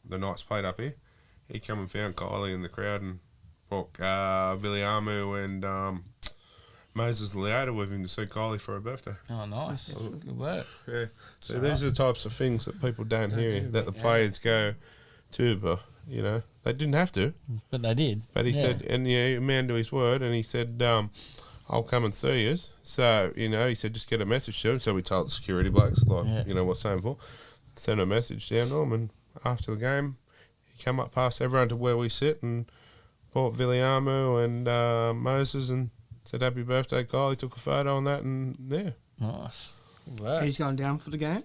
the Knights played up here. He come and found Kylie in the crowd and brought Viliamu and Moses Leota with him to see Kylie for her birthday. Oh, nice. Good work. Yeah. So these are the types of things that people don't hear that the players go to, but they didn't have to. But they did. But he said, and a man to his word, and he said, I'll come and see you. So, he said, just get a message to him. So we told security blokes, what's saying for. Sent a message down to him, and after the game, he come up past everyone to where we sit and brought Viliamu and Moses and said, happy birthday, Kyle. He took a photo on that, and yeah. Nice. Good work. He's going down for the game.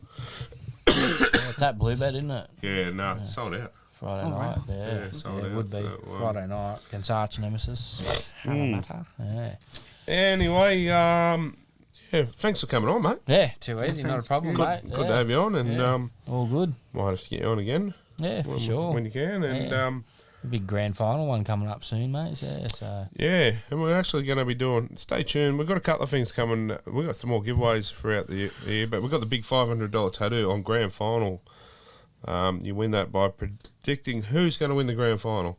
It's that Bluebird, isn't it? Yeah, no, sold out. Friday night. wow. Yeah, sold it out, would be. so, Friday night against arch nemesis. Yeah. Anyway, thanks for coming on, mate. Yeah, too easy, not a problem, mate. Good to have you on, and all good. might have to get you on again. Yeah, for sure. When you can, and Big grand final one coming up soon, mate. Yeah, so yeah, and we're actually going to be doing. Stay tuned. We've got a couple of things coming. We've got some more giveaways throughout the year, but we've got the big $500 tattoo on grand final. You win that by predicting who's going to win the grand final.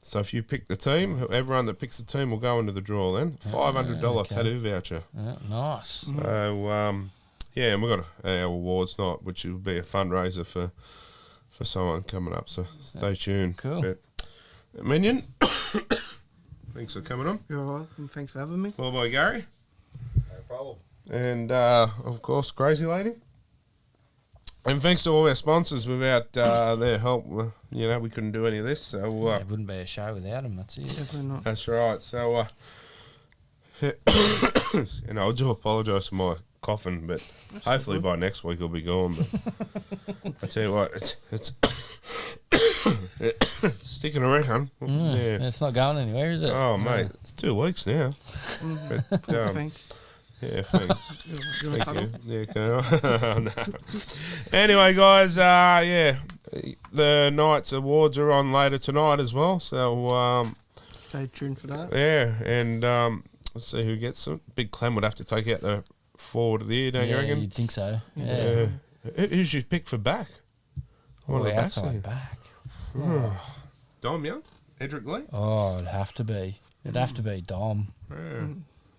So if you pick the team, everyone that picks the team will go into the draw. Then $500 tattoo voucher. nice. So yeah, and we've got our awards night, which will be a fundraiser for someone coming up. So stay tuned. Cool. But, Minion, thanks for coming on. You're all right, and thanks for having me. Well, by Gary. No problem. And, of course, Crazy Lady. And thanks to all our sponsors. Without their help, we couldn't do any of this. So It wouldn't be a show without them, that's it. Definitely not. that's right. So, I do apologise for my coughing, but hopefully by next week it'll be gone. But I tell you what, it's sticking around. Yeah. It's not going anywhere, is it? Oh, mate, it's 2 weeks now. But, Thanks. yeah, thanks. You want to Thank cuddle? you. Yeah, no. Anyway, guys, the Knights Awards are on later tonight as well. So, Stay tuned for that. yeah, and let's see who gets them. Big Clem would have to take out the forward of the year, don't you reckon? You'd think so. Yeah. Who's your pick for back? One of the backs outside there. back. Dom Young? Edric Lee? Oh, it'd have to be. It'd have to be Dom. Yeah.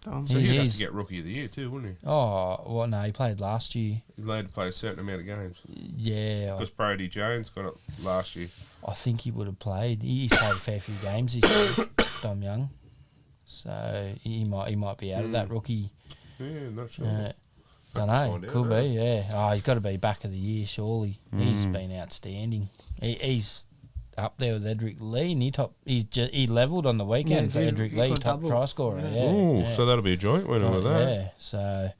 Dom. So he'd have He's- to get Rookie of the Year too, wouldn't he? Oh, well, no, he played last year. He's allowed to play a certain amount of games. Yeah, Because Brody Jones got it last year. I think he would have played. He's played a fair few games this year, Dom Young. So he might be out of that rookie. Yeah, not sure. Don't to know. find out, Could eh? be, yeah. Oh, he's got to be back of the year, surely. He's been outstanding. He's up there with Edric Lee, and he levelled on the weekend for Edric Lee, top try scorer. Yeah, so that'll be a joint winner with that. Yeah, so.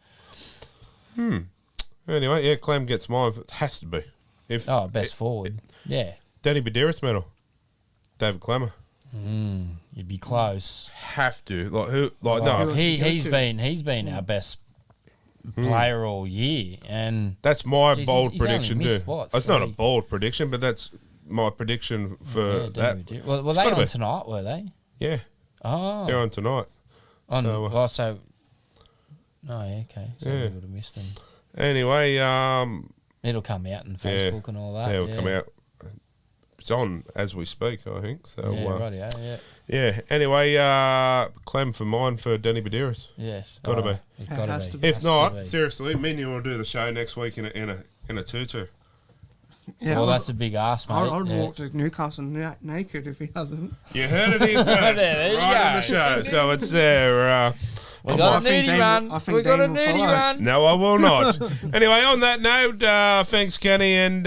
Anyway, Clem gets mine. It has to be. Best forward. Yeah. Danny Badiris medal. David Clemmer. You'd be close. Have to. Like who? Like no. He's been our best player all year, and that's my bold he's prediction only too. missed, It's not a bold prediction, but that's my prediction for that. Well, were they on tonight? Were they? Yeah. Oh, they're on tonight. No, okay. So we would have missed them. Anyway, it'll come out in Facebook and all that. Yeah, it'll come out. It's on as we speak, I think. So yeah. Yeah. Anyway, Clem for mine for Danny Badiris. Yes, gotta be. Gotta be. If not, seriously, Minion will do the show next week in a tutu. Yeah, well, that's a big ass, mate. I'd walk to Newcastle naked if he hasn't. You heard it here first, right on the show. So it's there. We got a nudie run. We got a nudie run. No, I will not. Anyway, on that note, thanks, Kenny, and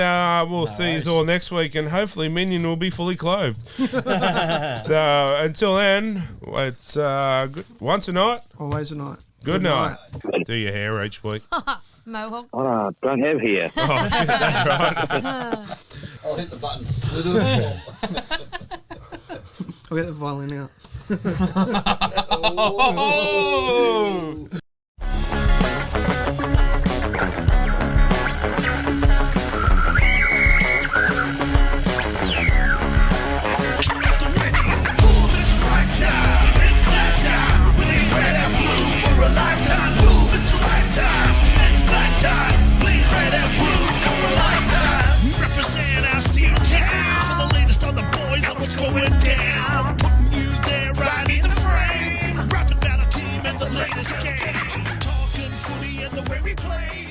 we'll see you all next week, and hopefully Minion will be fully clothed. So until then, it's once a night. Always a night. Good night. Do your hair each week. Mohawk. Oh, don't have hair. Oh, shit, that's right. I'll hit the button. I'll get the violin out. Oh! Represent our steel town for the latest on the boys and what's going down. Putting you there right in the frame. Rapping about our team and the latest games. Talking footy and the way we play.